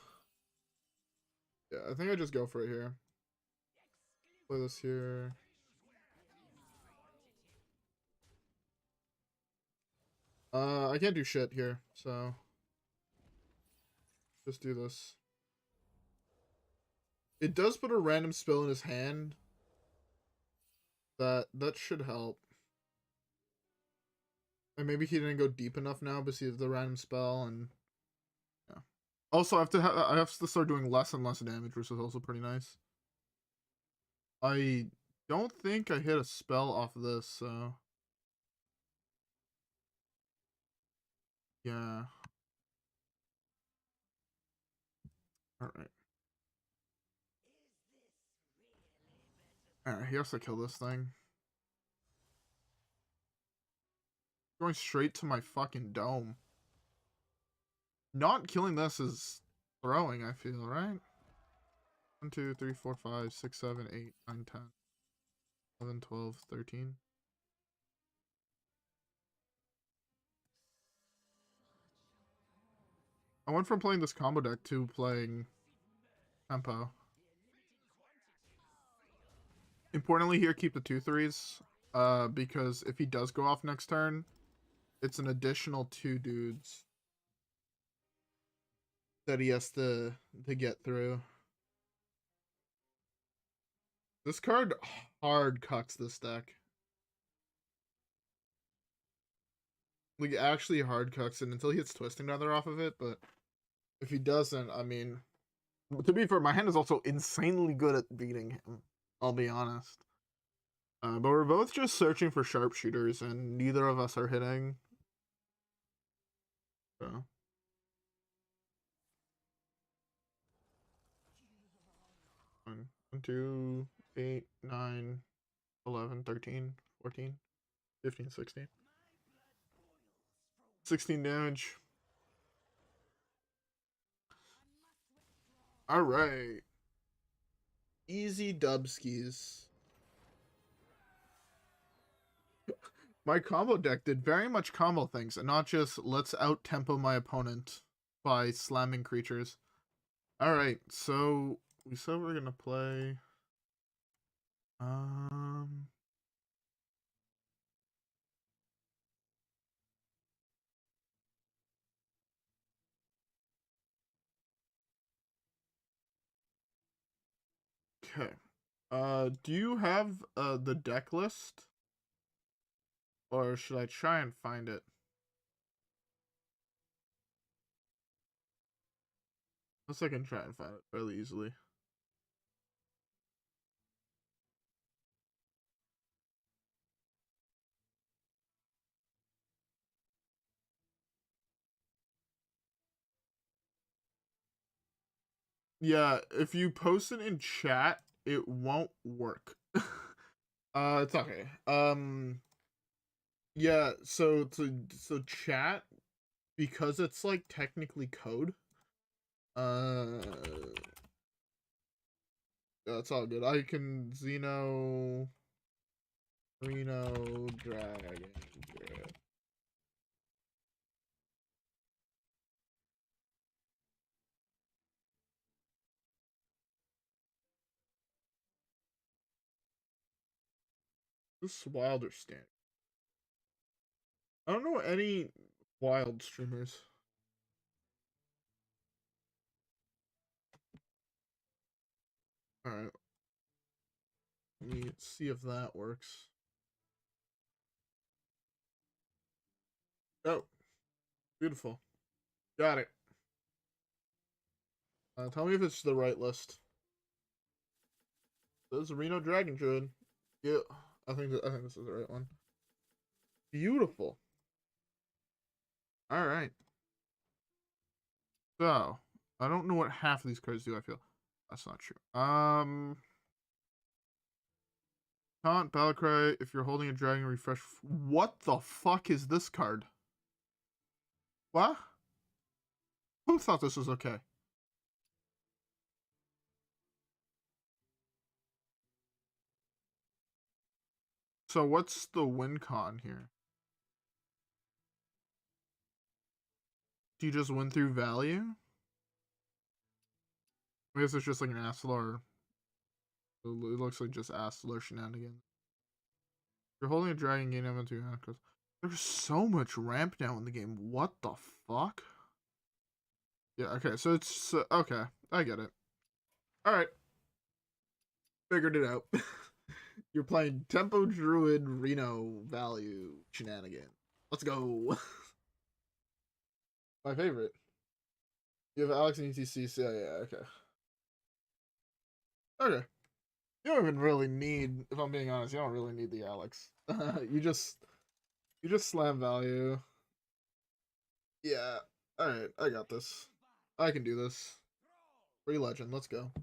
I think I just go for it here. Play this here. I can't do shit here, so... Just do this. It does put a random spell in his hand. That should help. And maybe he didn't go deep enough now, but see the random spell, and yeah. Also, I have to start doing less and less damage, which is also pretty nice. I don't think I hit a spell off of this, so yeah. Alright. Alright, he has to kill this thing. Going straight to my fucking dome. Not killing this is throwing, I feel, right? 1, 2, 3, 4, 5, 6, 7, 8, 9, 10, 11, 12, 13. I went from playing this combo deck to playing tempo. Importantly here, keep the 2/3s. Because if he does go off next turn, it's an additional 2 dudes that he has to get through. This card hard cucks this deck. Like, actually hard cucks it until he hits Twisting Nether off of it, but if he doesn't, I mean... To be fair, my hand is also insanely good at beating him, I'll be honest. But we're both just searching for sharpshooters, and neither of us are hitting. So... 1, 2, 8, 9, 11, 13, 14, 15, 16. 16 damage. Alright. Easy dubskis. My combo deck did very much combo things, and not just let's out-tempo my opponent by slamming creatures. Alright, so we said we're gonna play... Okay. Do you have the deck list? Or should I try and find it? Unless I can try and find it fairly easily. Yeah, if you post it in chat, it won't work. It's okay. Yeah, so chat, because it's like technically code. Uh, yeah, it's all good. I can Reno Dragon. This Wilder stand. I don't know any wild streamers. Alright. Let me see if that works. Oh, beautiful. Got it. Tell me if it's the right list. This is Reno Dragon Druid. Yeah, I think this is the right one. Beautiful. All right. So I don't know what half of these cards do. I feel that's not true. Taunt, Battlecry. If you're holding a dragon, refresh. What the fuck is this card? What? Who thought this was okay? So what's the win con here? Do you just win through value? I guess it's just like an Aslar. It looks like just Aslar shenanigans. You're holding a dragon, gain ammo to your hand. There's so much ramp now in the game. What the fuck? Yeah, okay, so it's... okay, I get it. Alright. Figured it out. You're playing Tempo Druid Reno value shenanigan. Let's go. My favorite. You have Alex and ETC. So yeah, okay. Okay. You don't even really need, if I'm being honest, you don't really need the Alex. you just slam value. Yeah. Alright, I got this. I can do this. Free legend, let's go.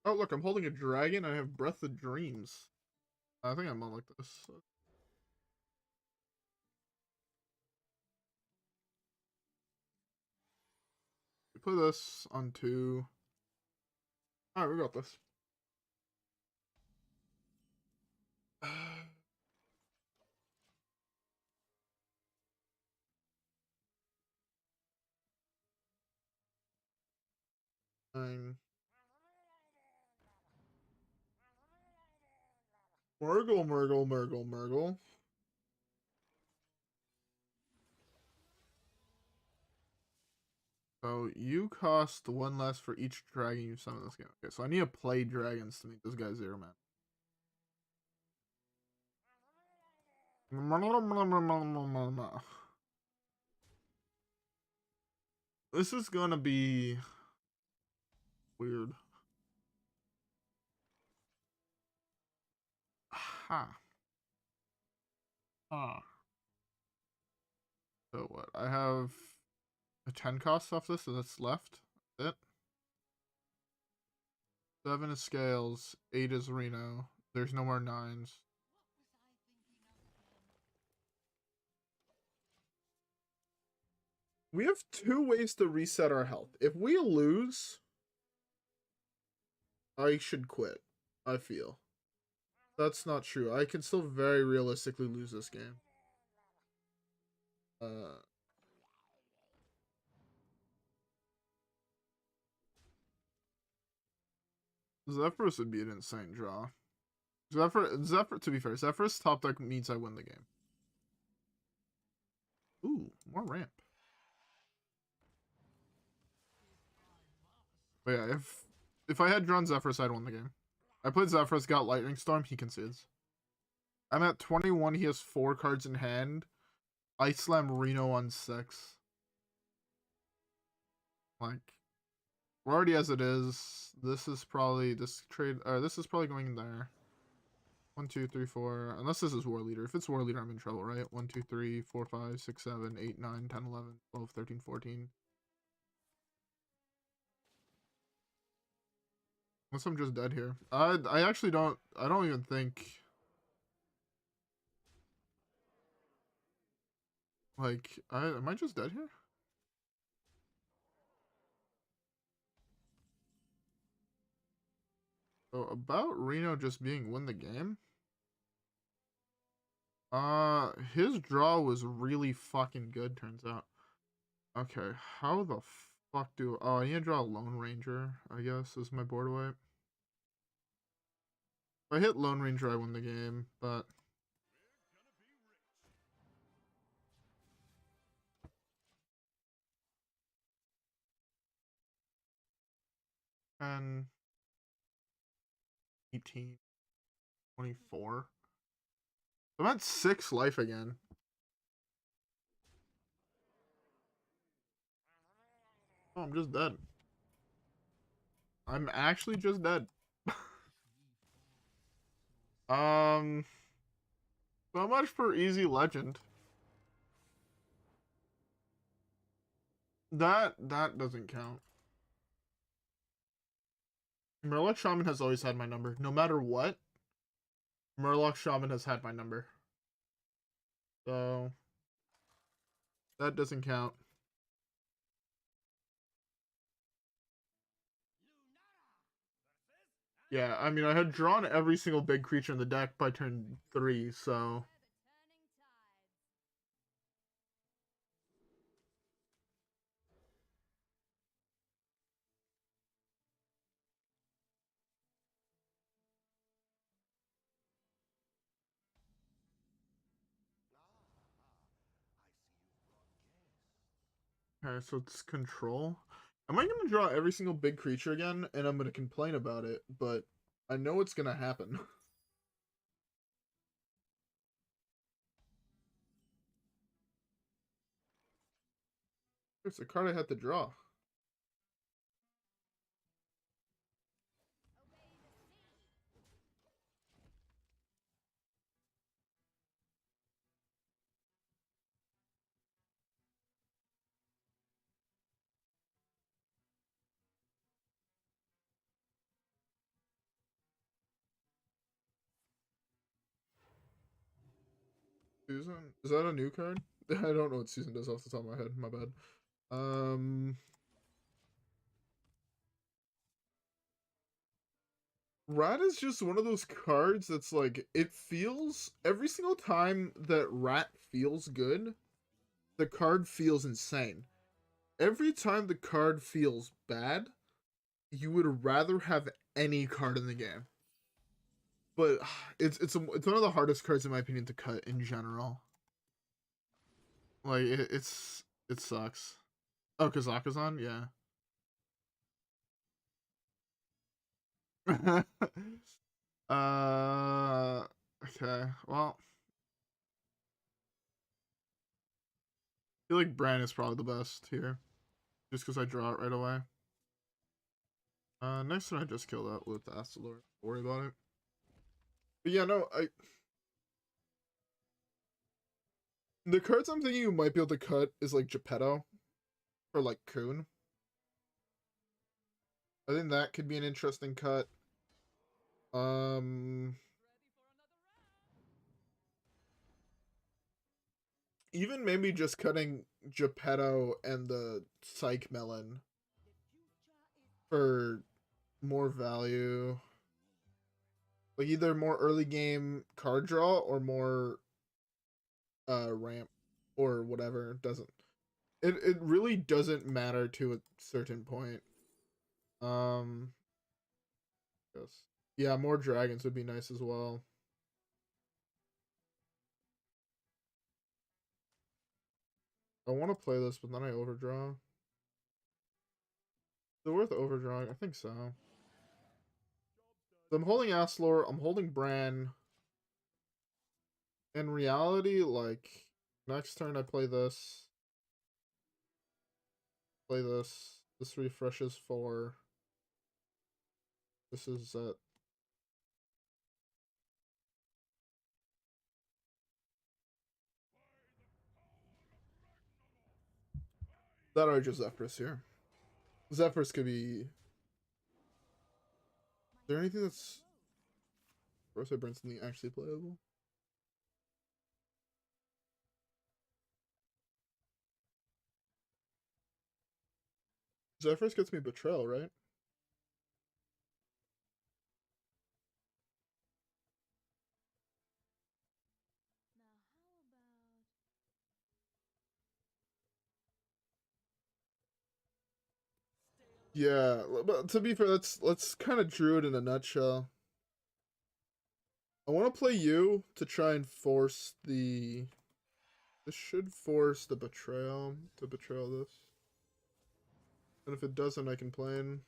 Oh look, I'm holding a dragon. I have Breath of Dreams. I think I'm on like this. We put this on 2. Alright, we got this. Fine. Murgle, Murgle, Murgle, Murgle. So you cost 1 less for each dragon you summon this game. Okay, so I need to play dragons to make this guy 0 man. This is gonna be weird. Ha. Huh. So what? I have a 10 cost off this, so that's left. That's it. 7 is Scales, 8 is Reno. There's no more 9s. We have 2 ways to reset our health. If we lose, I should quit, I feel. That's not true. I can still very realistically lose this game. Zephrys would be an insane draw. Zephyr, to be fair, Zephyr's top deck means I win the game. Ooh, more ramp. But yeah, if I had drawn Zephyrus, I'd win the game. I played Zephyrus, got Lightning Storm, he concedes. I'm at 21, he has 4 cards in hand. Ice Slam Reno on 6. Like, we're already as it is. This is probably, this is probably going in there. 1, 2, 3, 4. Unless this is War Leader. If it's War Leader, I'm in trouble, right? 1, 2, 3, 4, 5, 6, 7, 8, 9, 10, 11, 12, 13, 14. Unless I'm just dead here. I actually don't, I don't even think, like, am I just dead here? So about Reno just being win the game. His draw was really fucking good, turns out. Okay, how the Fuck do oh I need to draw a Lone Ranger, I guess, is my board wipe. If I hit Lone Ranger I win the game, but 10, 18, 24. I'm at 6 life again. Oh, I'm just dead. I'm actually just dead. So much for easy legend. That doesn't count. Murloc Shaman has always had my number. No matter what, Murloc Shaman has had my number. So that doesn't count. Yeah, I mean I had drawn every single big creature in the deck by turn 3, so okay, so it's control. Am I gonna draw every single big creature again and I'm gonna complain about it, but I know it's gonna happen. It's a card I had to draw. Susan? Is that a new card? I don't know what Susan does off the top of my head. My bad. Rat is just one of those cards that's like, it feels, every single time that Rat feels good, the card feels insane. Every time the card feels bad, you would rather have any card in the game. But it's one of the hardest cards in my opinion to cut in general. Like it sucks. Oh, Kazakhstan, yeah. Okay. Well, I feel like Bran is probably the best here, just because I draw it right away. Next one I just killed that with the Astalor. Don't worry about it. But yeah, no, the cards I'm thinking you might be able to cut is like Geppetto or like Coon. I think that could be an interesting cut. Um, Even maybe just cutting Geppetto and the Psych Melon for more value. Like either more early game card draw or more ramp or whatever. It really doesn't matter to a certain point. Um yes. Yeah, more dragons would be nice as well. I want to play this, but then I overdraw. Is it worth overdrawing? I think so. So I'm holding Aslor, I'm holding Bran. In reality, like, next turn I play this. Play this. This refreshes 4. This is that are just Zephrys here. Zephrys could be. Is there anything that's Rosé Brinson actually playable? Zephrys gets me Betrayal, right? Yeah, but to be fair, let's kind of Druid in a nutshell. I want to play you to try and force the. This should force the betrayal to betrayal this. And if it doesn't, I can play in.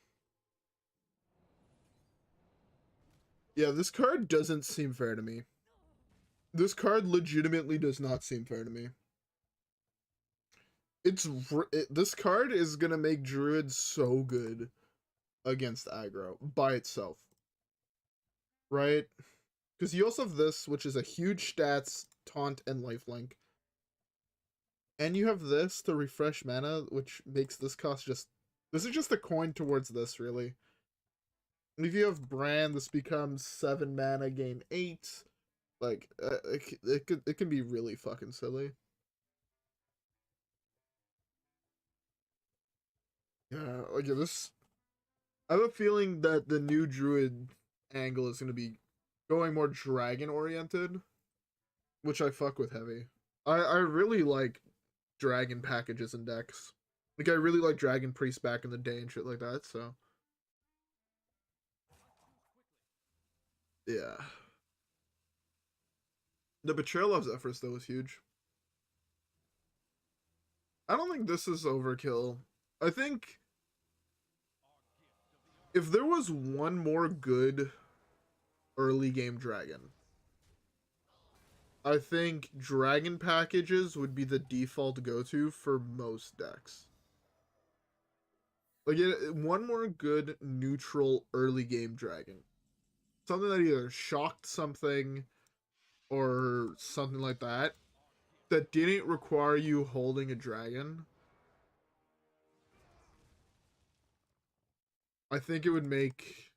Yeah, this card doesn't seem fair to me. This card legitimately does not seem fair to me. This card is gonna make Druid so good against aggro by itself, right? Because you also have this, which is a huge stats, taunt, and lifelink. And you have this to refresh mana, which makes this cost just... This is just a coin towards this, really. If you have Brand, this becomes 7 mana, gain 8. Like, it can be really fucking silly. Yeah, like this... I have a feeling that the new Druid angle is going to be going more dragon-oriented, which I fuck with heavy. I really like dragon packages and decks. Like, I really like Dragon Priest back in the day and shit like that, so... Yeah. The Betrayal of Zephrys, though, was huge. I don't think this is overkill. I think if there was one more good early game dragon, I think dragon packages would be the default go-to for most decks. Like, one more good neutral early game dragon. Something that either shocked something or something like that, that didn't require you holding a dragon. I think it would make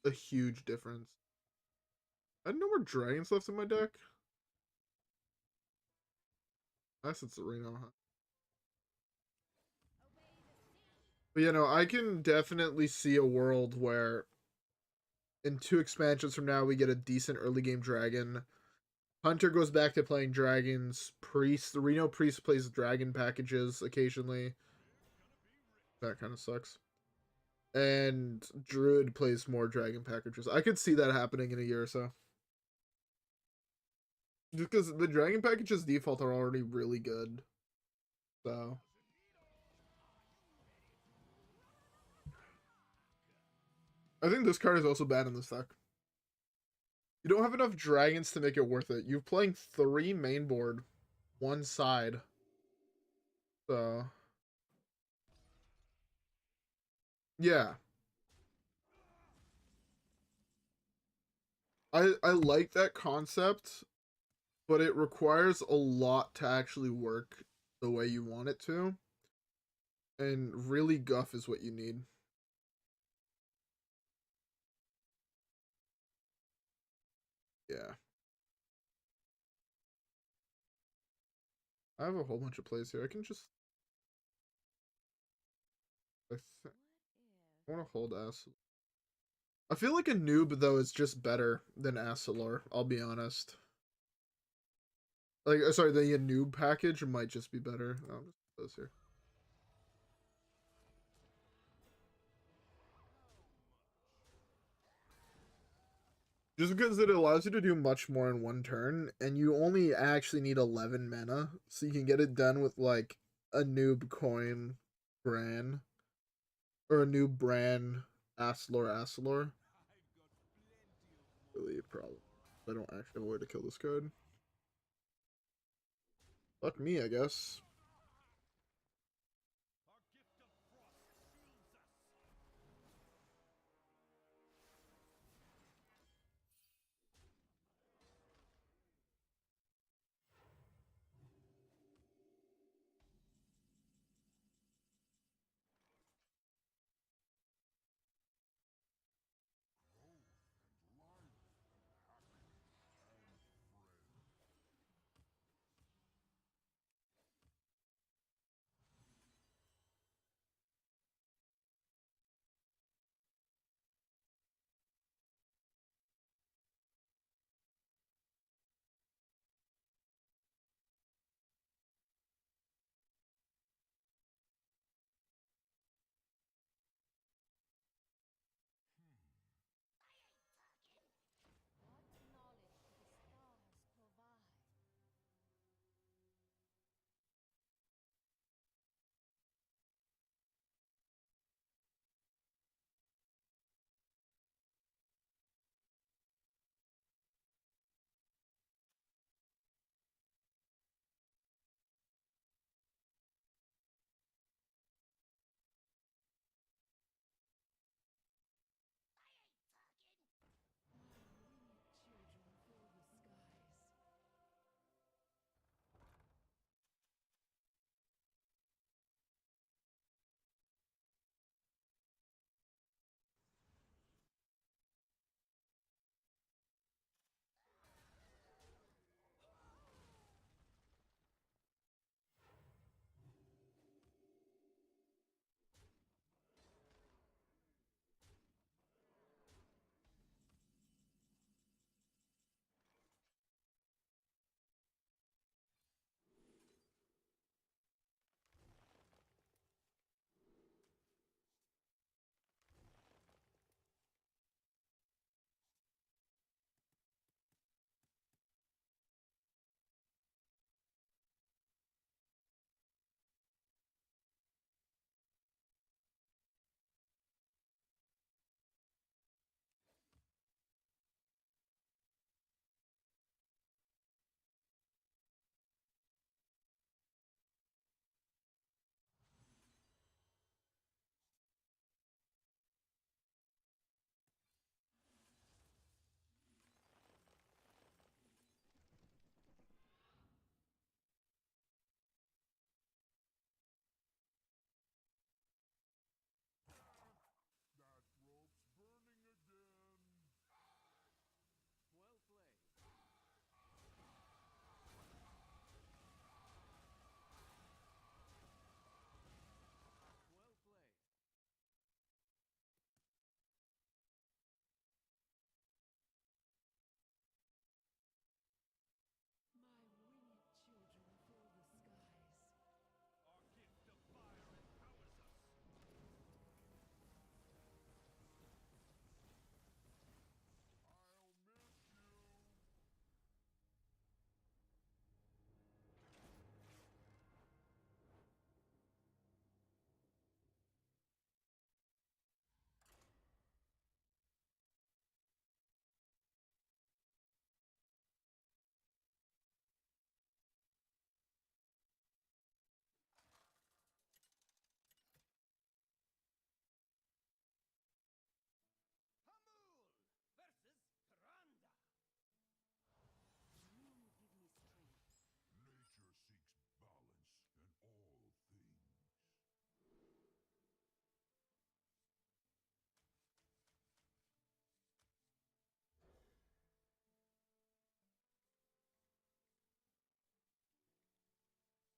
a huge difference. I had no more dragons left in my deck. Unless it's Reno, huh? But you know, I can definitely see a world where in 2 expansions from now we get a decent early game dragon. Hunter goes back to playing dragons. Priest, the Reno Priest plays dragon packages occasionally. That kind of sucks. And Druid plays more dragon packages. I could see that happening in a year or so. Just because the dragon packages default are already really good. So I think this card is also bad in this deck. You don't have enough dragons to make it worth it. You're playing 3 main board, 1 side. So yeah. I like that concept, but it requires a lot to actually work the way you want it to. And really guff is what you need. Yeah. I have a whole bunch of plays here. I can just I, I want to hold Ass. I feel like a noob though is just better than Assalor, I'll be honest. Like sorry, the noob package might just be better. I'll just put this here. Just because it allows you to do much more in 1 turn, and you only actually need 11 mana, so you can get it done with like a noob coin Bran or a new Bran Assalor. Really a problem. I don't actually have a way to kill this card. Fuck me, I guess.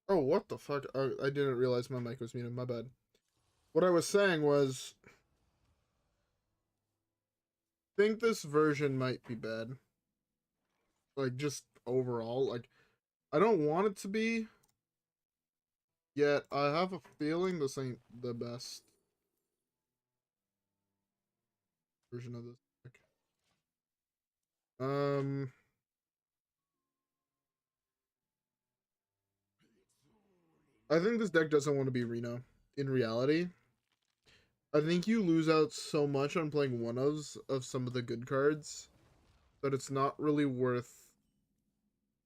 Oh, what the fuck? I didn't realize my mic was muted. My bad. What I was saying was, think this version might be bad. Like, just overall. Like, I don't want it to be, yet I have a feeling this ain't the best version of this deck. Um, I think this deck doesn't want to be Reno in reality. I think you lose out so much on playing one-ofs of some of the good cards that it's not really worth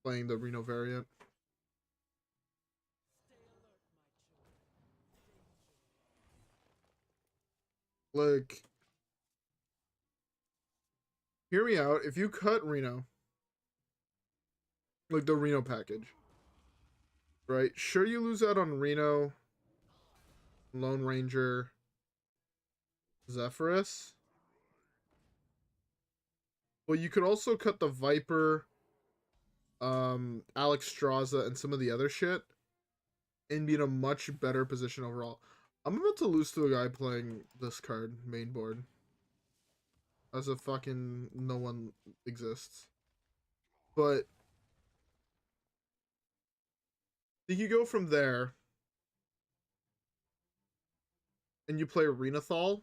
playing the Reno variant. Like, hear me out. If you cut Reno, like the Reno package, right? Sure, you lose out on Reno, Lone Ranger, Zephyrus. Well, you could also cut the Viper, Alex Straza, and some of the other shit, and be in a much better position overall. I'm about to lose to a guy playing this card main board. As if fucking no one exists. But you go from there and you play Renathal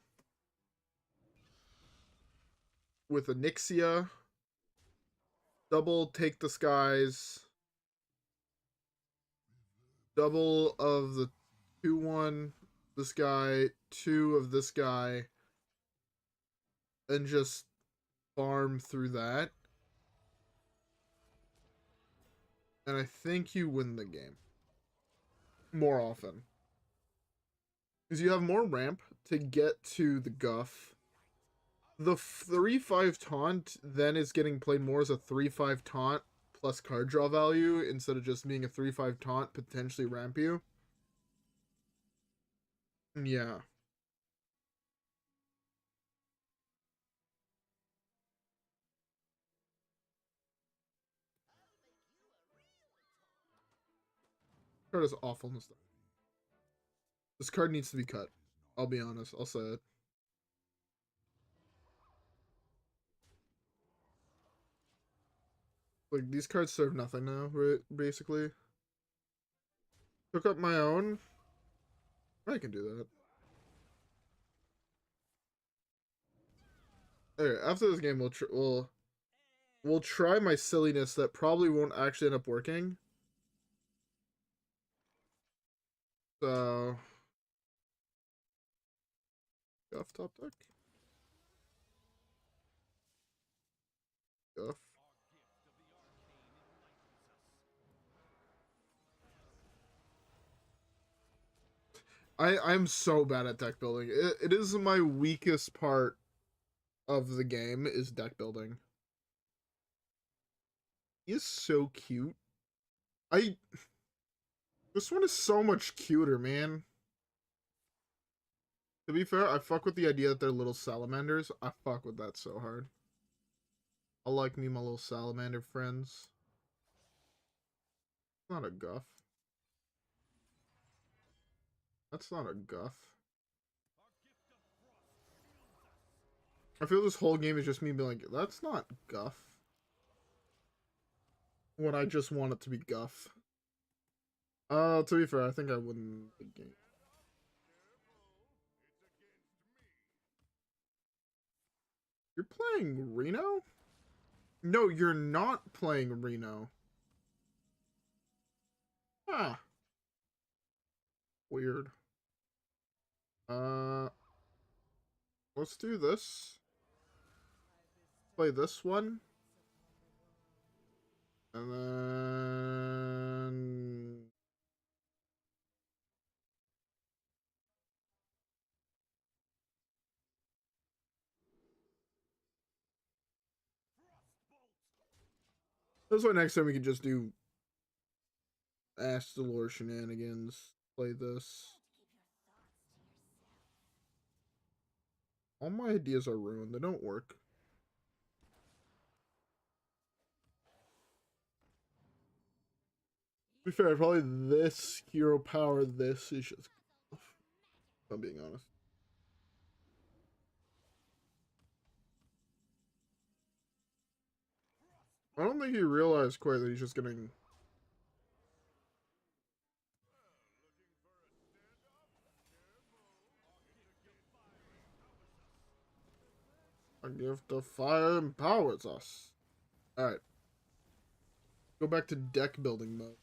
with Onyxia, double Take the Skies, double of the 2-1 this guy, 2 of this guy, and just farm through that. And I think you win the game more often. Because you have more ramp to get to the Guff. The 3-5 taunt then is getting played more as a 3-5 taunt plus card draw value instead of just being a 3-5 taunt, potentially ramp you. Yeah. Card is awful in this deck. This card needs to be cut. I'll be honest. I'll say it. Like, these cards serve nothing now, right? Basically. Took up my own. I can do that. Okay, after this game, we'll try my silliness that probably won't actually end up working. So, Guff top deck. Guff. I'm so bad at deck building. It is my weakest part of the game is deck building. He is so cute. I This one is so much cuter, man. To be fair, I fuck with the idea that they're little salamanders. I fuck with that so hard. I like me my little salamander friends. Not a Guff. That's not a Guff. I feel this whole game is just me being like, that's not Guff. When I just want it to be Guff. To be fair, I think I win the game. You're playing Reno? No, you're not playing Reno. Ah. Weird. Uh, let's do this. Play this one. And then... That's why next time we can just do Ash the Lord shenanigans. Play this. All my ideas are ruined. They don't work. be fair, probably this hero power, this is just, if I'm being honest. I don't think he realized quite that he's just getting. A gift of fire empowers us. Alright. Go back to deck building mode.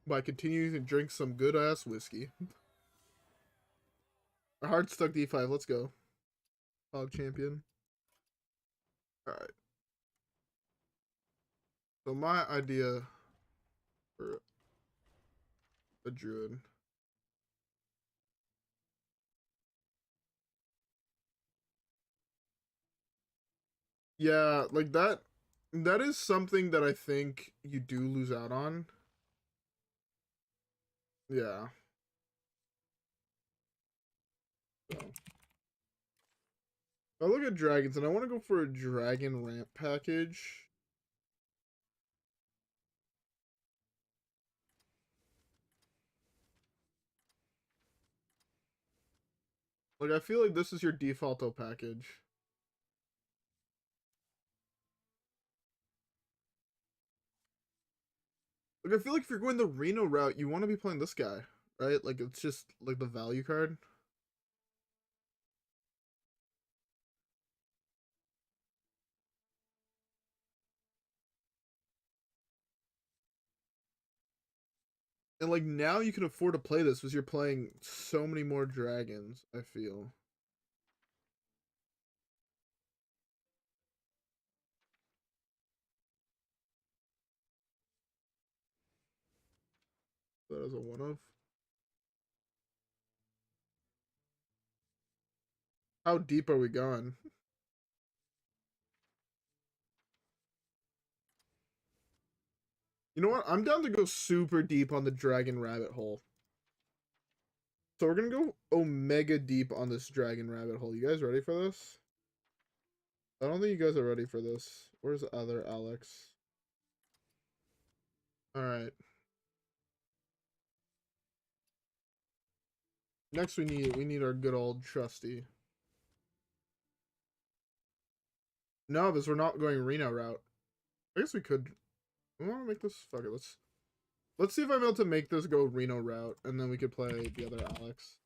By continuing to drink some good ass whiskey. A hard stuck D5, let's go. Hog champion. Alright. So my idea for a druid. Yeah, like that is something that I think you do lose out on. Yeah. So. I look at dragons and I want to go for a dragon ramp package. Like I feel like this is your defaulto package. Like I feel like if you're going the Reno route, you want to be playing this guy, right? Like it's just like the value card. And like now you can afford to play this because you're playing so many more dragons, I feel. That is a one of. How deep are we going? You know what? I'm down to go super deep on the dragon rabbit hole. So we're gonna go omega deep on this dragon rabbit hole. You guys ready for this? I don't think you guys are ready for this. Where's the other Alex? Alright. Next we need our good old trusty. No, because we're not going Reno route. I guess we could. I want to make this. Fuck it. Let's see if I'm able to make this go Reno route, and then we could play the other Alex.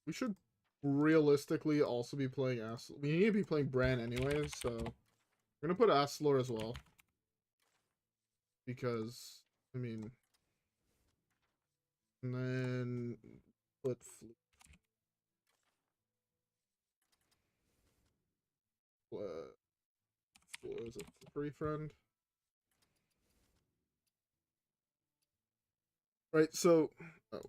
We should realistically also be playing Ass. We need to be playing Bran anyways, so we're gonna put Asslor as well. Because I mean, and then put is it free friend? Right. So, oh,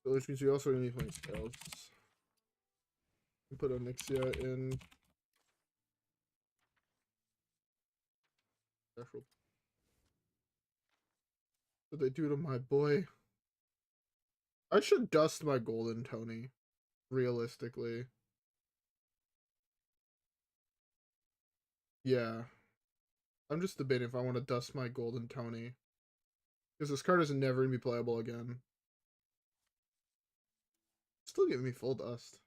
which means we also need to be playing spells. Put Onyxia in. What did they do to my boy? I should dust my golden Tony, realistically. Yeah. I'm just debating if I want to dust my golden Tony. Because this card is never going to be playable again. Still giving me full dust.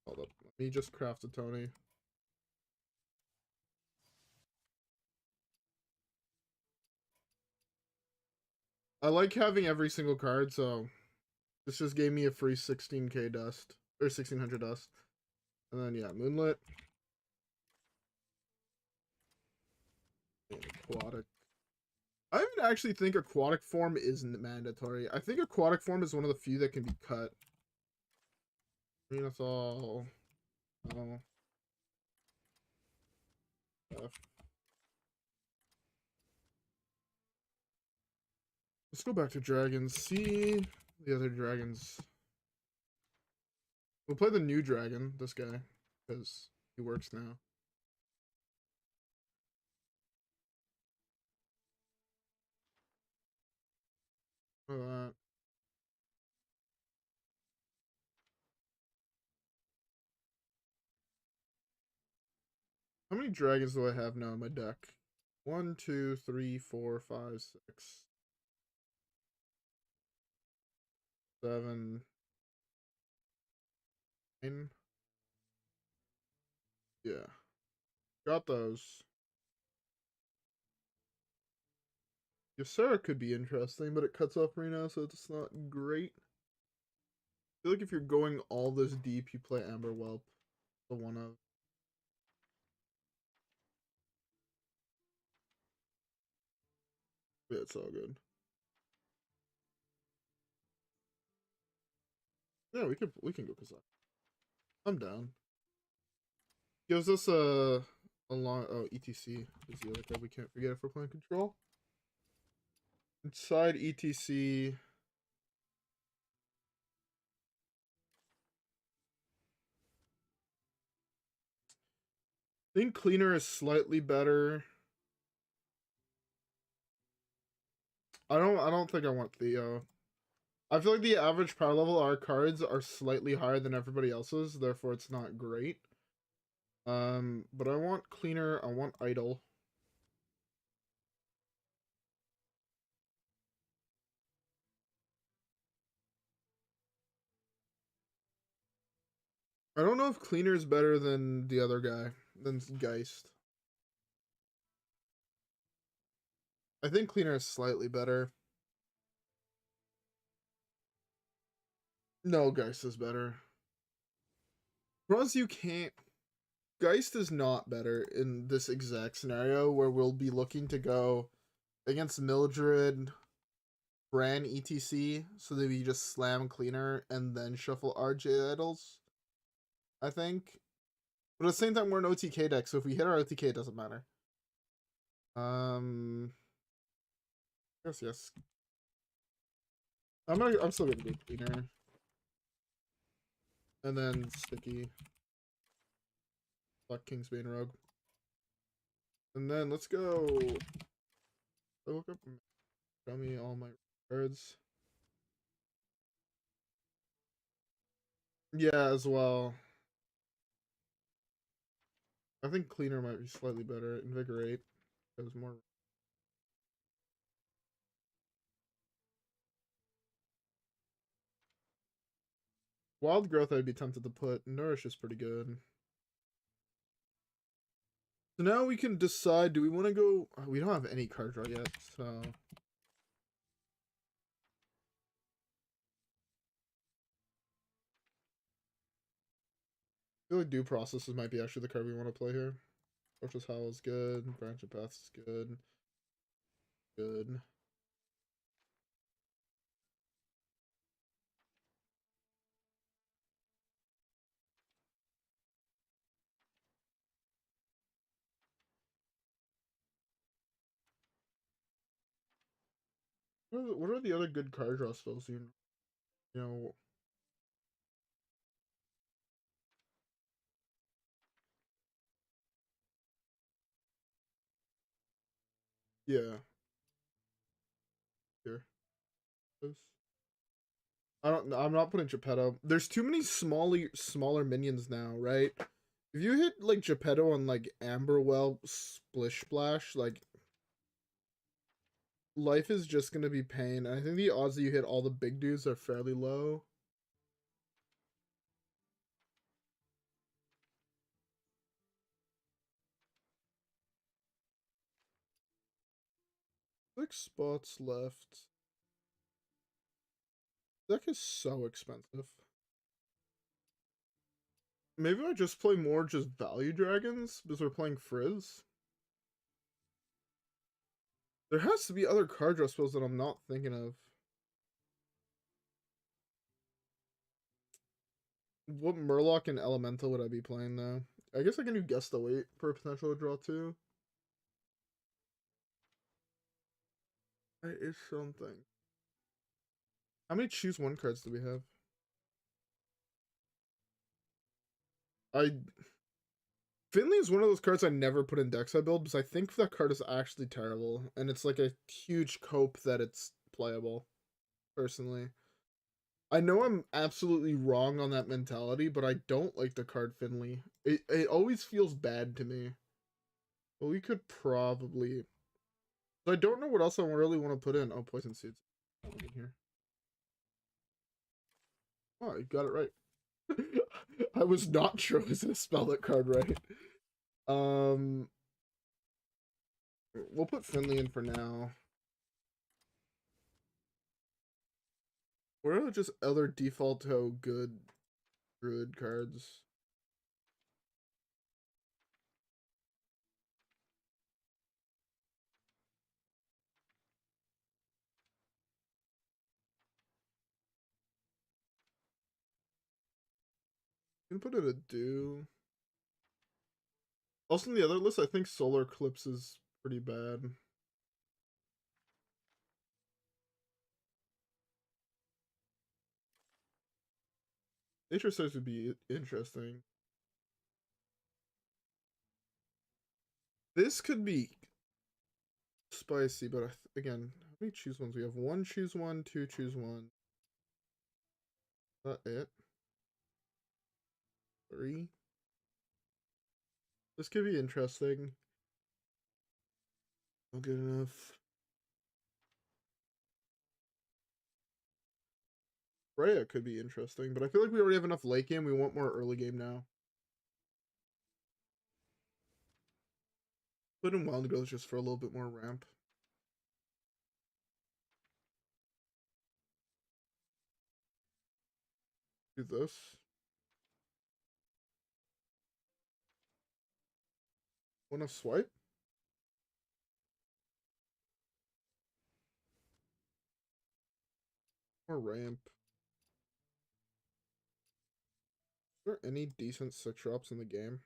Hold up. Let me just craft a Tony. I like having every single card, so this just gave me a free 16k dust. Or 1600 dust. And then, yeah, Moonlit. And Aquatic. I even actually think Aquatic form isn't mandatory. I think Aquatic form is one of the few that can be cut. I mean, that's all. Oh. Let's go back to dragons. See the other dragons. We'll play the new dragon, this guy, because he works now. that. How many dragons do I have now in my deck? 1, 2, 3, 4, 5, 6, 7, 9. Yeah. Got those. Ysera could be interesting, but it cuts off Reno, so it's not great. I feel like if you're going all this deep, you play Amber Whelp. The one of. Yeah, it's all good. Yeah, we can go Kazak. I'm down. Gives us a long ETC is the other card we can't forget if we're playing control. Inside ETC. I think cleaner is slightly better. I don't think I want Theo. I feel like the average power level our cards are slightly higher than everybody else's, therefore it's not great. But I want cleaner, I want idle. I don't know if cleaner is better than the other guy, than Geist. I think cleaner is slightly better. No, Geist is better. Plus, you can't. Geist is not better in this exact scenario where we'll be looking to go against Mildred, Bran, etc. So that we just slam cleaner and then shuffle RJ idols. I think. But at the same time, we're an OTK deck, so if we hit our OTK, it doesn't matter. Yes. I'm still gonna do cleaner. And then sticky. Black Kingsbane Rogue. And then let's go. I look up. Show me all my cards. Yeah, as well. I think cleaner might be slightly better. Invigorate has more. Wild growth I'd be tempted to put. Nourish is pretty good. So now we can decide, do we want to go... We don't have any card draw yet, so... I feel like Due Processes might be actually the card we want to play here. Fortress Howl is good. Branch of Paths is good. Good. What are the other good card draw spells you know... Yeah. Here. This. I'm not putting Geppetto. There's too many smaller minions now, right? If you hit like Geppetto on like Amberwell Splish Splash, like life is just gonna be pain. I think the odds that you hit all the big dudes are fairly low. Six spots left. Deck is so expensive. Maybe I just play more just value dragons because we're playing Frizz. There has to be other card draw spells that I'm not thinking of. What Murloc and Elemental would I be playing though? I guess I can do Guess the Weight for a potential draw too. That is something. How many choose one cards do we have? I Finley is one of those cards I never put in decks I build because I think that card is actually terrible, and it's like a huge cope that it's playable. personally. I know I'm absolutely wrong on that mentality, but I don't like the card Finley. It always feels bad to me. But we could probably. I don't know what else I really want to put in. Oh, poison seeds. In here. Oh, I got it right. I was not sure I was gonna spell that card right. Um, we'll put Finley in for now. What are just other defaulto good druid cards? You can put it a do. Also, in the other list, I think Solar Eclipse is pretty bad. Nature Size would be interesting. This could be spicy, but again, how many choose ones? We have one choose one, two choose one. Is that it? Three. This could be interesting. Not good enough. Freya could be interesting, but I feel like we already have enough late game. We want more early game now. Put in Wild Growth just for a little bit more ramp. Do this. Want to swipe? Or ramp. Is there any decent 6-drops in the game?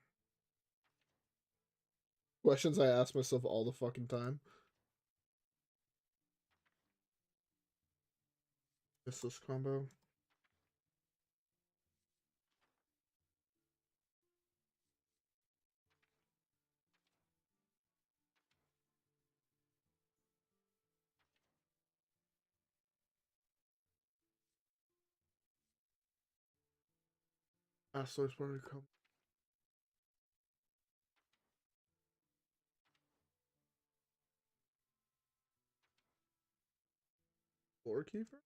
Questions I ask myself all the fucking time. Miss this combo. Asto's probably come. Lore Keeper?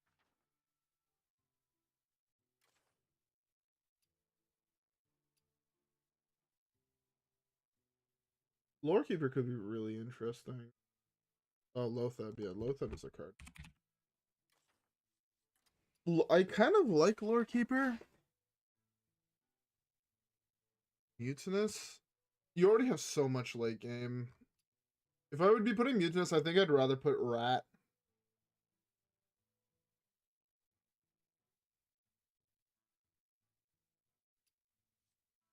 Lore Keeper could be really interesting. Oh, Lothab. Yeah, Lothab is a card. I kind of like Lore Keeper. Mutinous? You already have so much late game. If I would be putting Mutinous, I think I'd rather put Rat.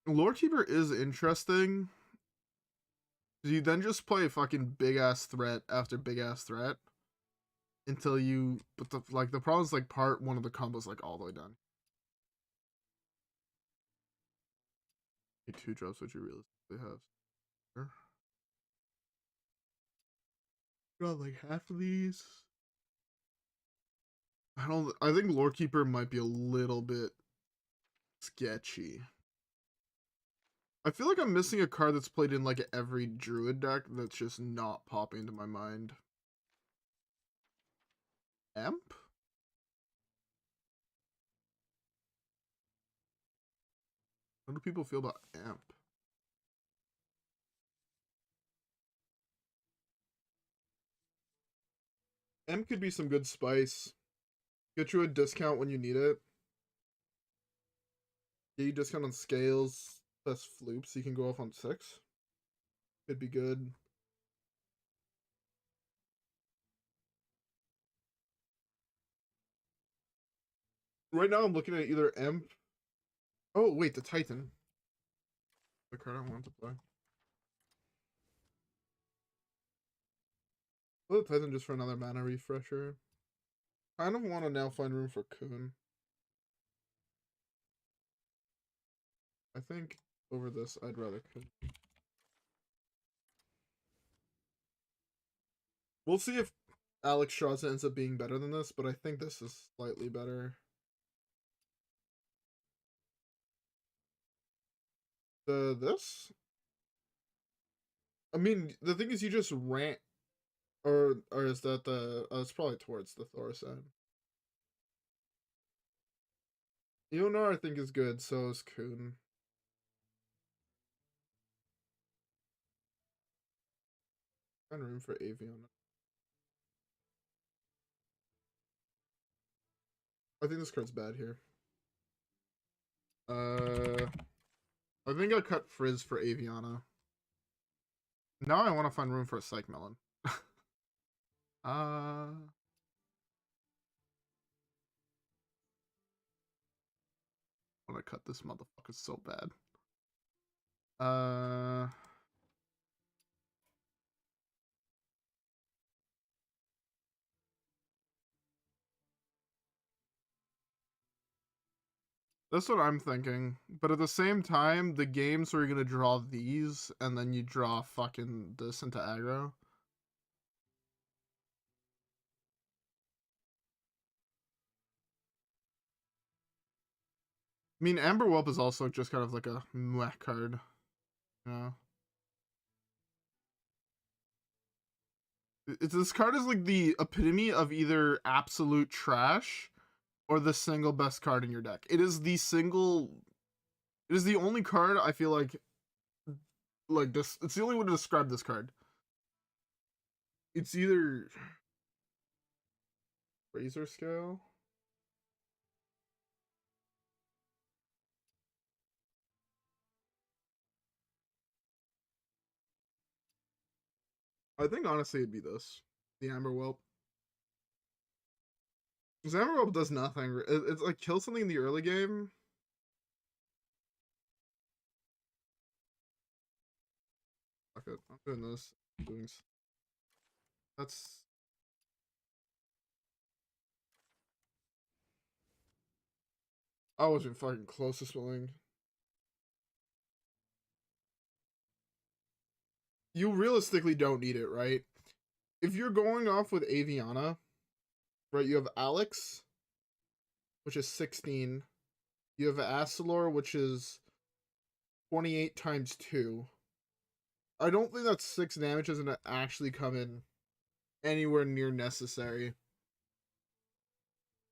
Lore Keeper is interesting. You then just play a fucking big ass threat after big ass threat until you. But the problem is like part one of the combos like all the way done. 2 drops, which you realistically have. Sure. Got like half of these. I don't. I think Lore Keeper might be a little bit sketchy. I feel like I'm missing a card that's played in like every druid deck that's just not popping to my mind. Emp? How do people feel about Amp? Amp could be some good spice. Get you a discount when you need it. Get you discount on scales plus floops so you can go off on 6. Could be good. Right now I'm looking at either Emp. Oh wait, the Titan. The card I want to play. Oh, the Titan just for another mana refresher. Kind of want to now find room for Kun. I think over this, I'd rather Kun. We'll see if Alexstrasza ends up being better than this, but I think this is slightly better. This? I mean, the thing is, you just ran, or is that the? It's probably towards the Thaurissan. Ionar I think is good. So is Kun. Find room for Aviana. I think this card's bad here. I think I cut Frizz for Aviana. Now I want to find room for a Psych Melon. I want to cut this motherfucker so bad. That's what I'm thinking. But at the same time, the games where you're gonna draw these and then you draw fucking this into aggro. I mean, Amber Whelp is also just kind of like a meh card, you know? This card is like the epitome of either absolute trash or the single best card in your deck. It is the only card I feel like this. It's the only way to describe this card. It's either Razor Scale. I think honestly it'd be this, the Amber Whelp. Because Amber Whelp does nothing. It's like kill something in the early game. Fuck it, I'm doing this. That's. I wasn't fucking close to spilling. You realistically don't need it, right? If you're going off with Aviana, right, you have Alex, which is 16. You have Asilor, which is 28 times 2. I don't think that 6 damage is going to actually come in anywhere near necessary.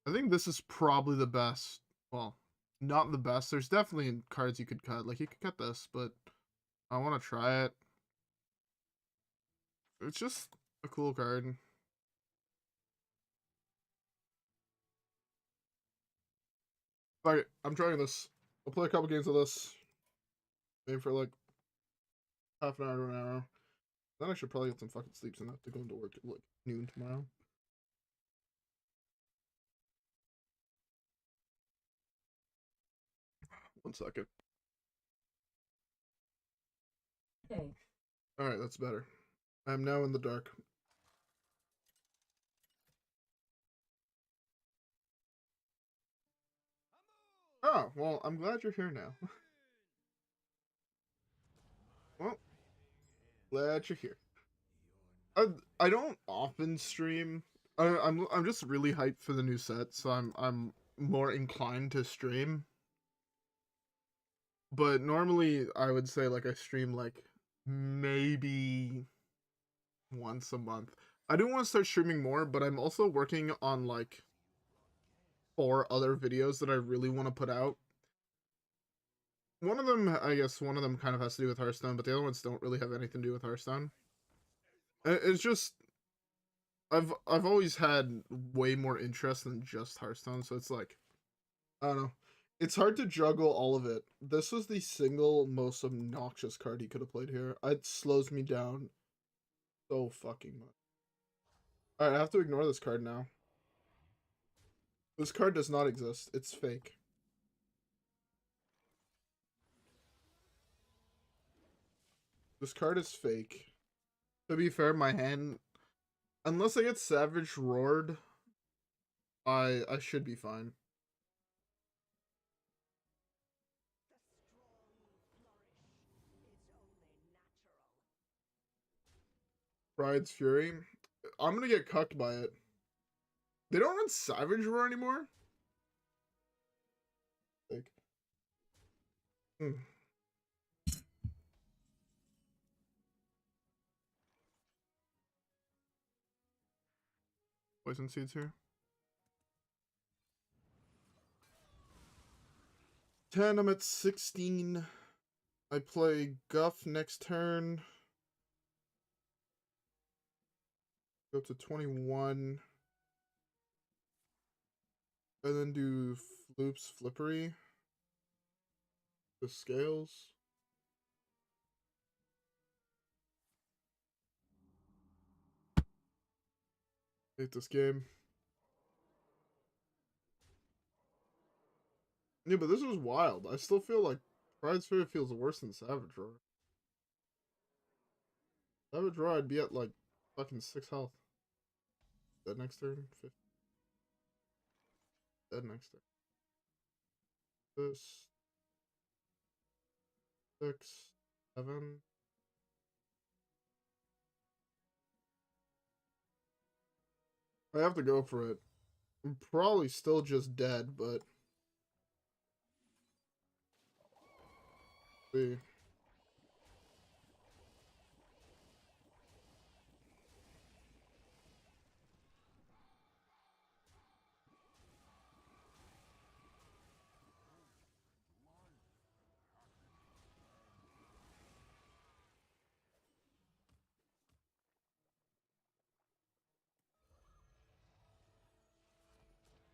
I think this is probably the best. Well, not the best. There's definitely cards you could cut. Like, you could cut this, but I want to try it. It's just a cool card. Alright, I'm trying this. I'll play a couple games of this. Maybe for like half an hour to an hour. Then I should probably get some fucking sleep so I have to go into work at like noon tomorrow. One second. Okay. Alright, that's better. I'm now in the dark. Oh, well, I'm glad you're here now. Well, glad you're here. I don't often stream. I'm just really hyped for the new set, so I'm more inclined to stream. But normally I would say like I stream like maybe once a month. I do want to start streaming more, but I'm also working on like 4 other videos that I really want to put out. One of them, I guess, one of them kind of has to do with Hearthstone, but the other ones don't really have anything to do with Hearthstone. It's just I've always had way more interest than just Hearthstone, so it's like I don't know. It's hard to juggle all of it. This was the single most obnoxious card he could have played here. It slows me down so fucking much. Alright, I have to ignore this card now. This card does not exist. It's fake. This card is fake. To be fair, my hand, unless I get Savage Roared, I should be fine. Bride's Fury. I'm gonna get cucked by it. They don't run Savage Roar anymore? Like, hmm. Poison Seeds here. 10, I'm at 16. I play Guff next turn. Go to 21. And then do Floop's Flippery. The scales. Hate this game. Yeah, but this was wild. I still feel like Pride Sphere feels worse than Savage Roar. Savage Roar, I'd be at like fucking 6 health. Dead next turn. 50. Dead next turn. This. 6. 7. I have to go for it. I'm probably still just dead, but see.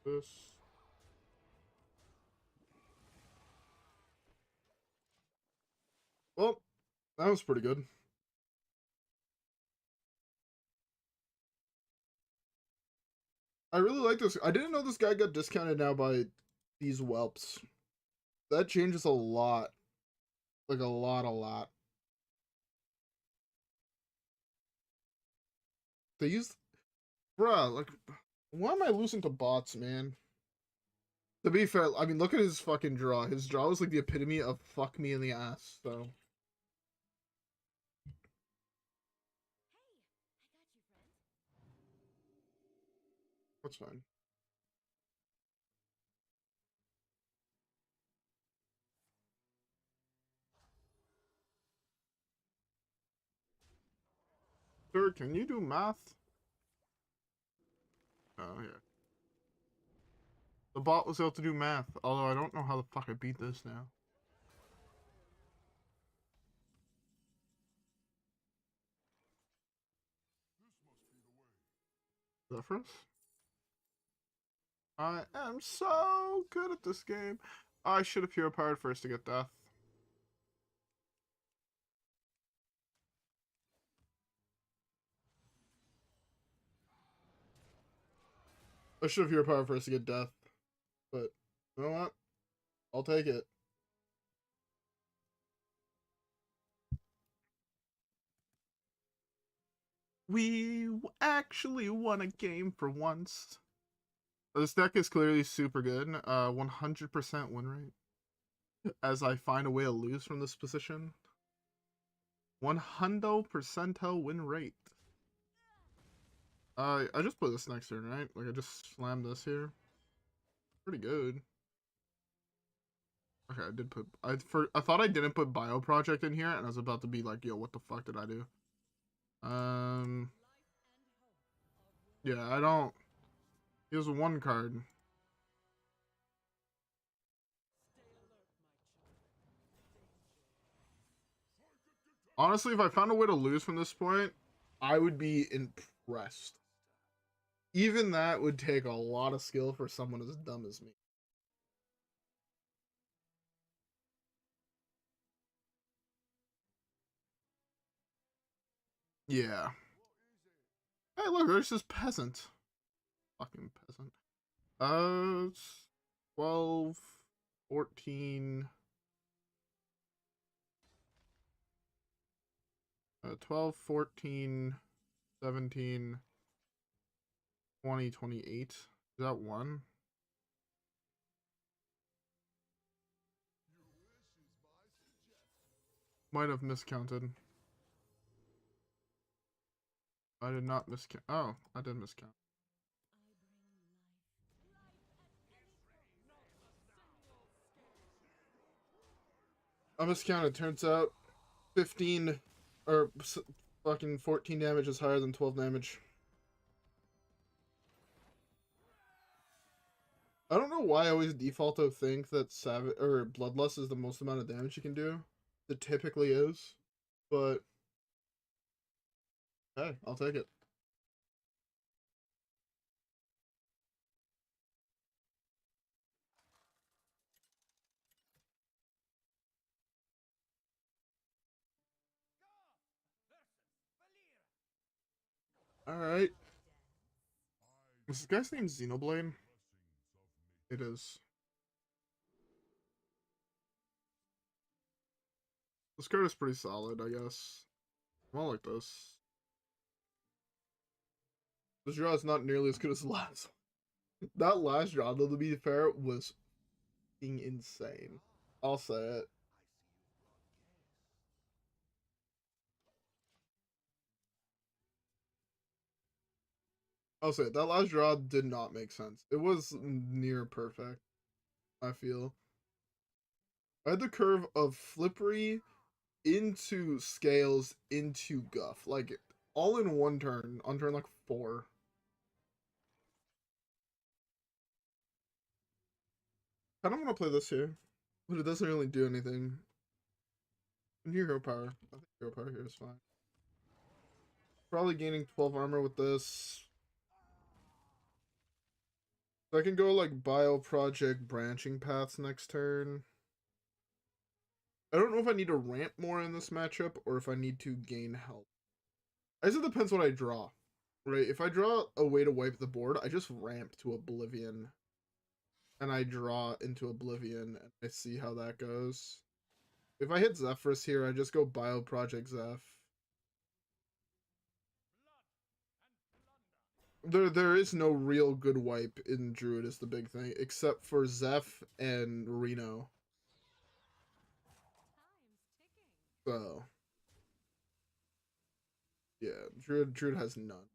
This. Well, that was pretty good. I really like this. I didn't know this guy got discounted now by these whelps. That changes a lot. Like a lot. They use, bruh, like, why am I losing to bots, man? To be fair, I mean, look at his fucking draw. His draw was like the epitome of fuck me in the ass, so. That's fine. Sir, can you do math? Oh, yeah. The bot was able to do math, although I don't know how the fuck I beat this now. Zephyros? I am so good at this game. I should have purified first to get death. I should have purified first to get death. But, you know what? I'll take it. We actually won a game for once. This deck is clearly super good. 100% win rate. As I find a way to lose from this position. 100% win rate. I just put this next turn, right? Like I just slammed this here. Pretty good. Okay, I did put I thought I didn't put Bio Project in here, and I was about to be like, yo, what the fuck did I do? Yeah, I don't. He has one card. Honestly, if I found a way to lose from this point, I would be impressed. Even that would take a lot of skill for someone as dumb as me. Yeah. Hey, look, there's this peasant. Fucking peasant. 12, 14, 12, 14, 17, 20, 28. Is that one? Might have miscounted. I did not miscount. Oh, I did miscount. I miscounted. Turns out 15 or fucking 14 damage is higher than 12 damage. I don't know why I always default to think that Savage or Bloodlust is the most amount of damage you can do. It typically is, but hey, I'll take it. All right. Is this guy's name Xenoblade? It is. This card is pretty solid, I guess. I like this. This draw is not nearly as good as the last. That last draw, though, to be fair, was insane. I'll say it. I'll say it. That last draw did not make sense. It was near perfect, I feel. I had the curve of Flippery into Scales into Guff. Like, all in one turn, on turn like 4. I don't want to play this here, but it doesn't really do anything. Hero power. I think hero power here is fine. Probably gaining 12 armor with this. So I can go like Bio Project Branching Paths next turn. I don't know if I need to ramp more in this matchup or if I need to gain health. I guess it depends what I draw. Right? If I draw a way to wipe the board, I just ramp to Oblivion. And I draw into Oblivion and I see how that goes. If I hit Zephyrus here, I just go Bio Project Zeph. There is no real good wipe in Druid is the big thing, except for Zeph and Reno. So yeah, Druid has none.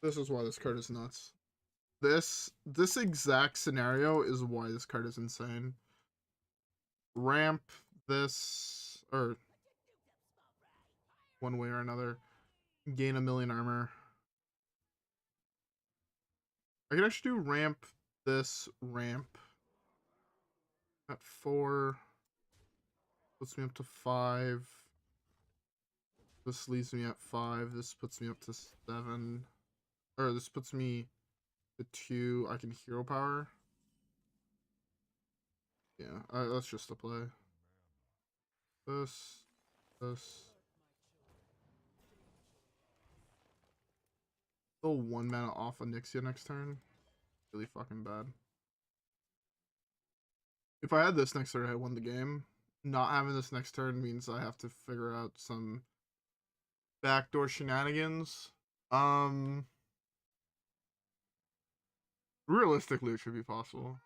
This is why this card is nuts. This exact scenario is why this card is insane. Ramp this or one way or another. Gain 1,000,000 armor. I can actually do ramp this ramp at 4. Puts me up to 5. This leaves me at 5. This puts me up to 7. Or this puts me to 2. I can hero power. Yeah, that's just a play. This. Still 1 mana off of Nyxia next turn. Really fucking bad. If I had this next turn, I won the game. Not having this next turn means I have to figure out some backdoor shenanigans. Realistically, it should be possible.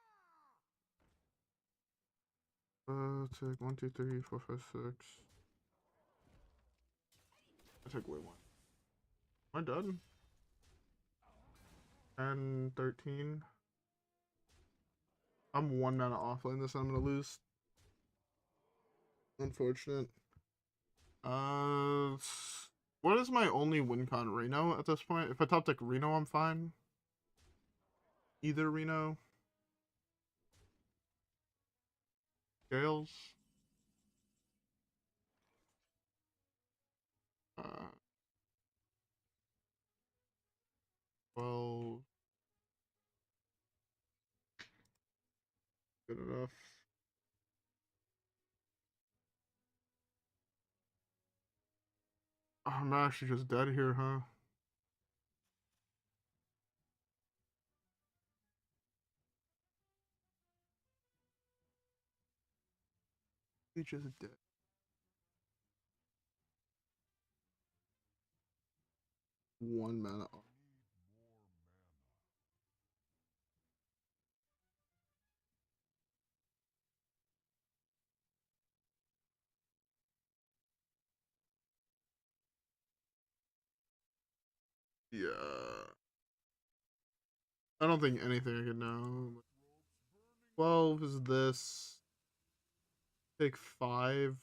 Take 1, 2, 3, 4, 5, 6. I take away 1. Am I done? 10, 13. I'm 1 mana offlane this, I'm gonna lose. Unfortunate. What is my only win con? Reno at this point? If I top deck Reno, I'm fine. Either Reno. Scales. Uh, 12. Good enough. Oh, I'm actually just dead here, huh? He just dead. One mana off. Yeah. I don't think anything I could know. 12 is this. Take 5.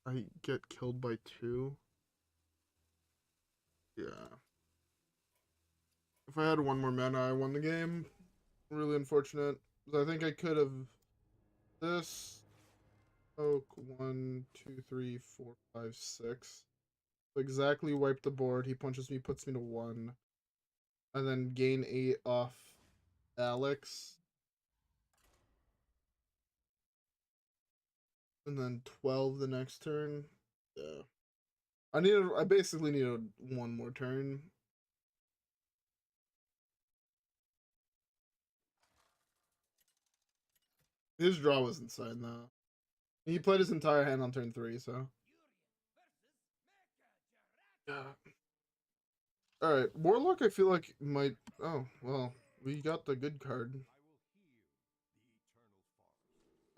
I get killed by 2. Yeah. If I had one more mana, I won the game. Really unfortunate. I think I could have this. Poke 1, 2, 3, 4, 5, 6. Exactly wipe the board. He punches me, puts me to 1. And then gain 8 off Alex. And then 12 the next turn. Yeah. I basically needed one more turn. His draw was insane though. He played his entire hand on turn 3, so. Yeah. Alright, Warlock I feel like might oh, well, we got the good card.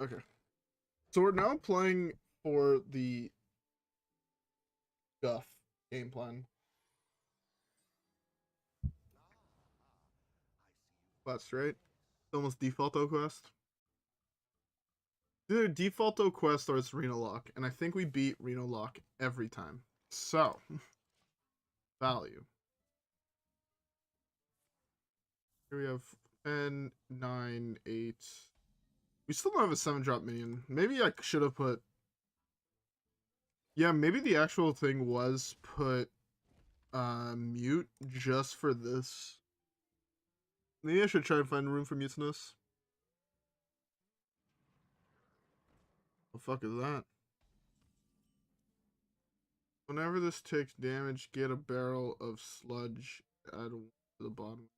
Okay. So we're now playing for the Guff game plan. That's right. Almost defaulto quest. Either defaulto quest or it's Reno Lock, and I think we beat Reno Lock every time. So, value. Here we have 10, 9, 8. We still don't have a 7-drop minion. Maybe I should have put... Yeah, maybe the actual thing was put mute just for this. Maybe I should try and find room for mutinous. The fuck is that? Whenever this takes damage, get a barrel of sludge. Add to the bottom.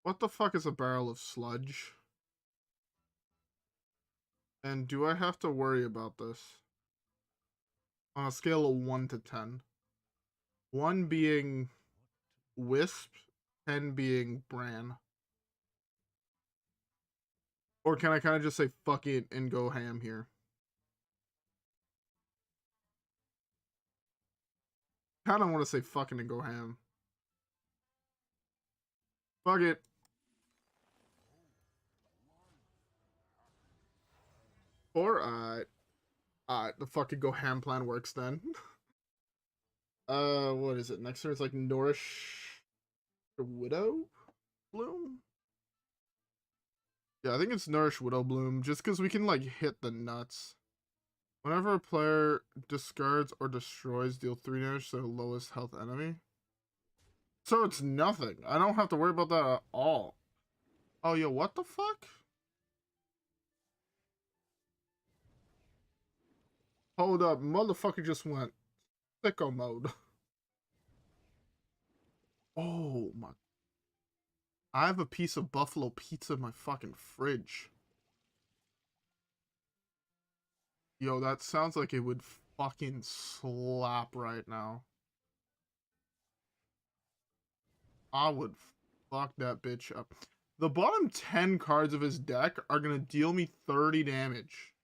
What the fuck is a barrel of sludge? And do I have to worry about this? On a scale of 1 to 10. 1 being Wisp, 10 being Bran. Or can I kind of just say fuck it and go ham here? Kind of want to say fucking and go ham. Fuck it. Or, the fucking go ham plan works then. What is it? Next turn it's like Nourish the Widow Bloom? Yeah, I think it's Nourish Widow Bloom, just because we can, like, hit the nuts. Whenever a player discards or destroys, deal 3 damage to the lowest health enemy. So it's nothing. I don't have to worry about that at all. Oh, yo, what the fuck? Hold up, motherfucker just went sicko mode. Oh my. I have a piece of buffalo pizza in my fucking fridge. Yo, that sounds like it would fucking slap right now. I would fuck that bitch up. The bottom 10 cards of his deck are gonna deal me 30 damage.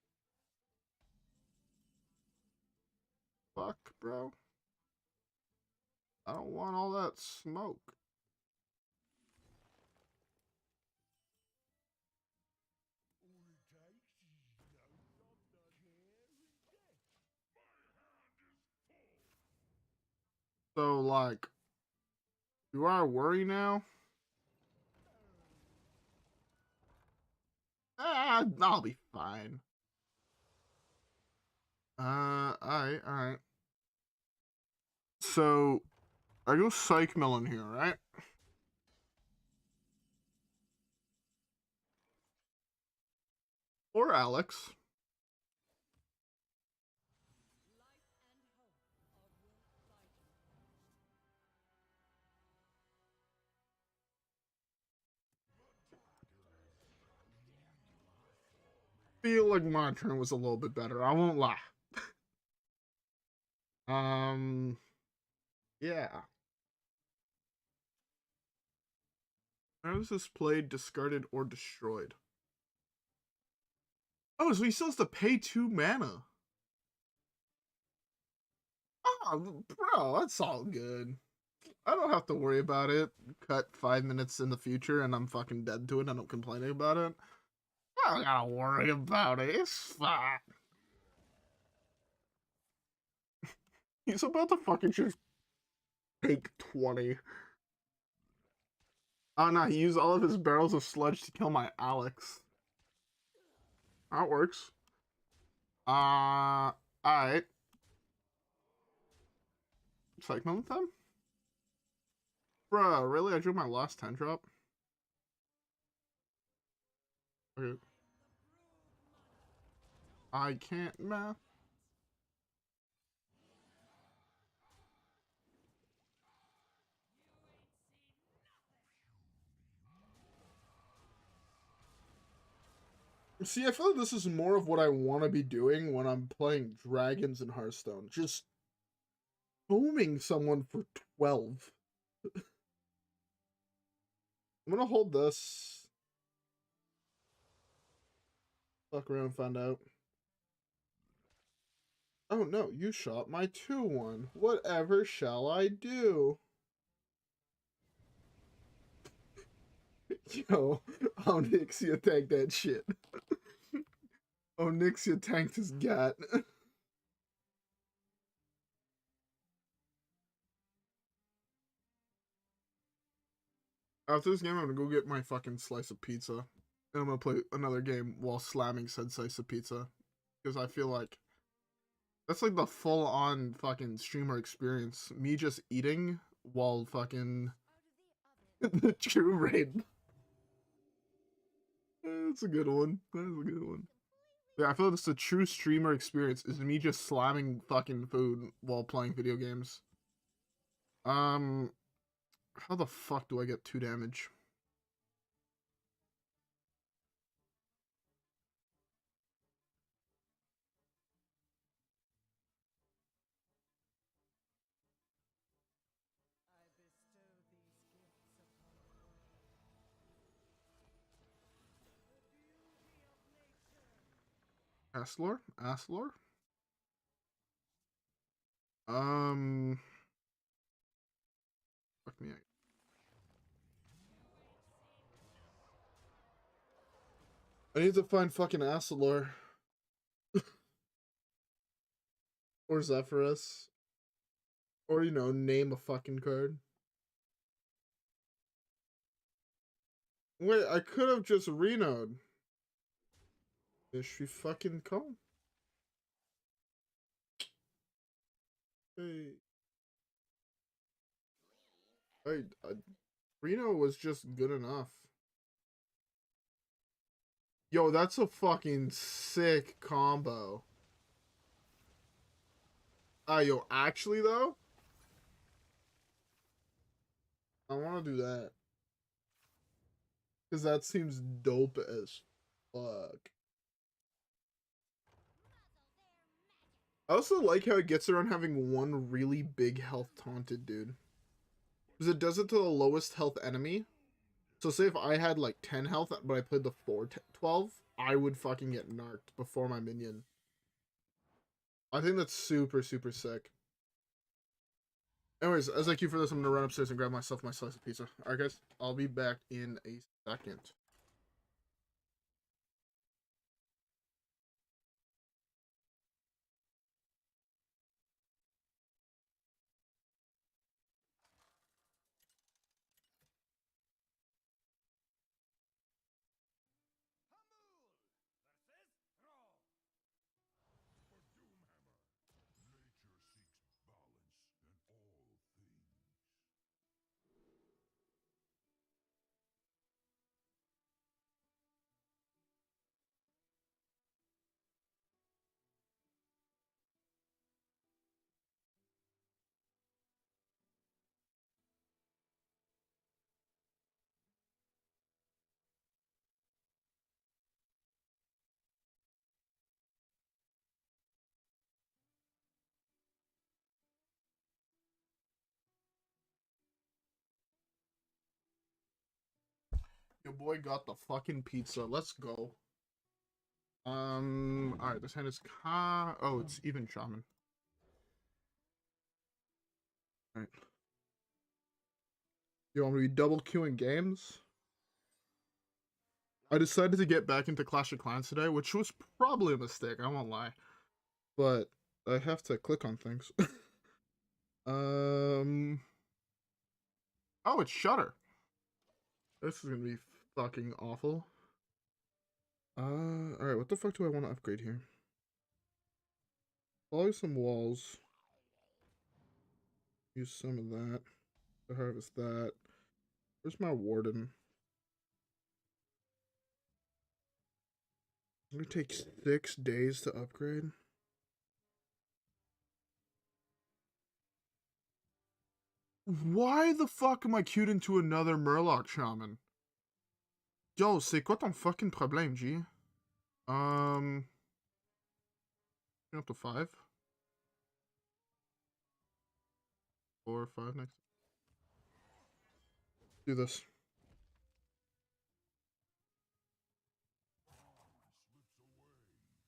Fuck, bro. I don't want all that smoke. So, like, do I worry now? I'll be fine. Alright. So, I go Psych Melon here, right? Or Alex. Feel like my turn was a little bit better. I won't lie. Yeah. How is this played, discarded, or destroyed? Oh, so he still has to pay 2 mana. Oh, bro, that's all good. I don't have to worry about it. Cut 5 minutes in the future and I'm fucking dead to it. I don't complain about it. I don't gotta worry about it. It's fine. He's about to fucking just take 20. Oh no, he used all of his barrels of sludge to kill my Alex. That works. Alright. Cyclone time? Bruh, really? I drew my last 10 drop? Okay. I can't math. See, I feel like this is more of what I want to be doing when I'm playing dragons in Hearthstone. Just booming someone for 12. I'm gonna hold this. Fuck around and find out. Oh no, you shot my 2-1. Whatever shall I do? Yo, Onyxia tanked that shit. Onyxia tanked his gat. After this game, I'm gonna go get my fucking slice of pizza. And I'm gonna play another game while slamming said slice of pizza. Because I feel like that's like the full on fucking streamer experience. Me just eating while fucking the true raid. That's a good one. That's a good one. Yeah, I feel like it's the true streamer experience is me just slamming fucking food while playing video games. Um, how the fuck do I get 2 damage? Aslor? Aslor? Um, fuck me. I need to find fucking Aslor. Or Zephyrus. Or, you know, name a fucking card. Wait, I could have just Reno'd. Is she fucking calm? Hey. Hey, Reno was just good enough. Yo, that's a fucking sick combo. Yo, actually though, I want to do that. Because that seems dope as fuck. I also like how it gets around having one really big health taunted dude. Because it does it to the lowest health enemy. So say if I had like 10 health, but I played the 4-12, I would fucking get narked before my minion. I think that's super, super sick. Anyways, as I queue for this, I'm gonna run upstairs and grab myself my slice of pizza. Alright guys, I'll be back in a second. Your boy got the fucking pizza. Let's go. Alright, this hand is oh, it's even shaman. Alright. You want me to be double queuing games? I decided to get back into Clash of Clans today, which was probably a mistake, I won't lie. But I have to click on things. Oh, it's Shutter. This is gonna be fucking awful. Alright, what the fuck do I want to upgrade here? Probably some walls. Use some of that to harvest that. Where's my warden? It's gonna take 6 days to upgrade. Why the fuck am I queued into another Murloc Shaman? Yo, c'est quoi ton fucking problème, G? Up to 5? 4 or 5 next. Do this.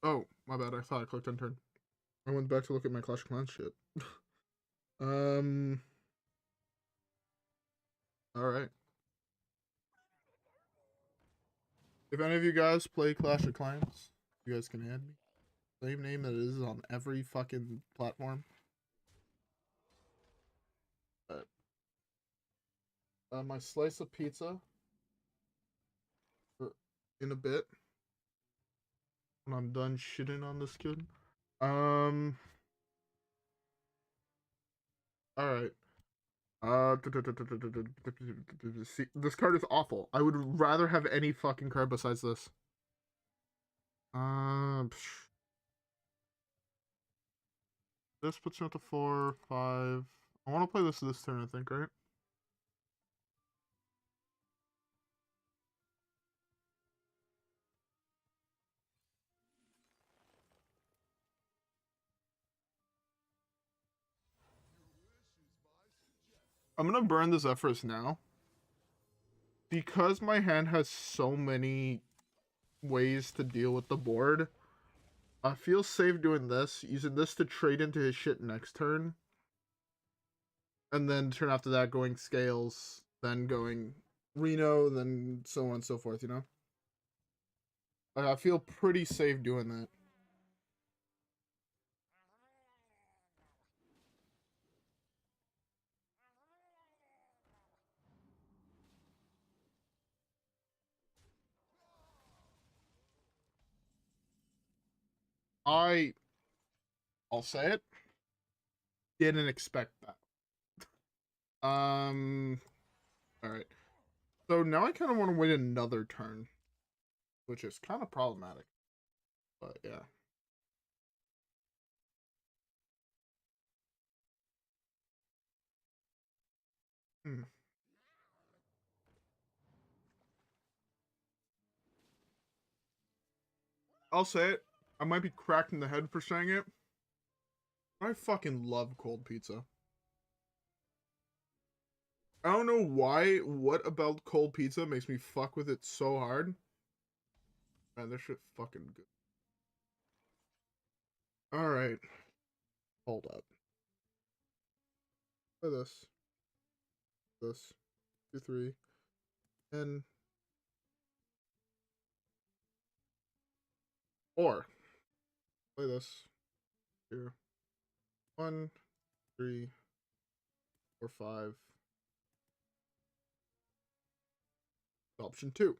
Oh, my bad. I thought I clicked on turn. I went back to look at my Clash of Clans shit. Alright. If any of you guys play Clash of Clans, you guys can add me. Same name that it is on every fucking platform. My slice of pizza in a bit when I'm done shitting on this kid. Alright. See, this card is awful. I would rather have any fucking card besides this. This puts me up to 4, 5. I want to play this turn, I think, right? I'm gonna burn the Zephrys now. Because my hand has so many ways to deal with the board, I feel safe doing this, using this to trade into his shit next turn. And then turn after that going Scales, then going Reno, then so on and so forth, you know? I feel pretty safe doing that. I'll say it. Didn't expect that. Alright. So now I kind of want to wait another turn, which is kind of problematic. But yeah. I'll say it. I might be cracked in the head for saying it. I fucking love cold pizza. I don't know why. What about cold pizza makes me fuck with it so hard? Man, this shit fucking good. Alright. Hold up. Play this. This. 2, 3. And. Or. Play this. Here. 1, 3, 4, 5. Option 2.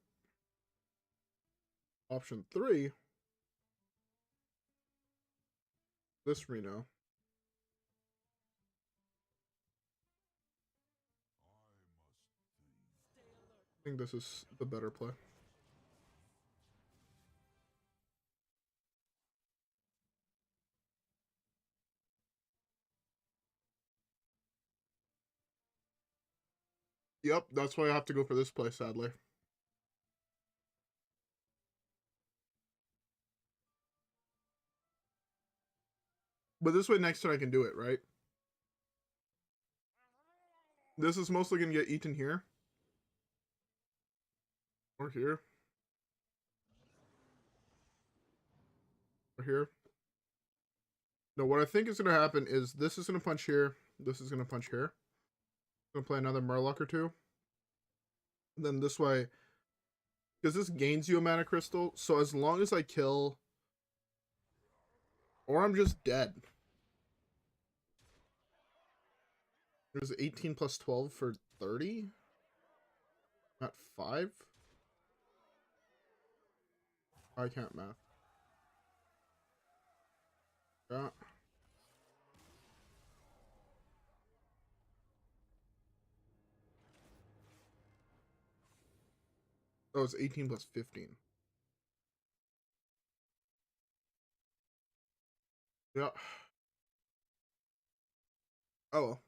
Option 3. This Reno. I think this is the better play. Yep, that's why I have to go for this play, sadly. But this way next turn I can do it, right? This is mostly going to get eaten here. Or here. Or here. No, what I think is going to happen is this is going to punch here. This is going to punch here. I'm going to play another Murloc or two. Then this way, because this gains you a mana crystal, so as long as I kill, or I'm just dead. There's 18 plus 12 for 30? Not 5? I can't math. Yeah. Oh, it's 18 plus 15. Yeah. Oh well.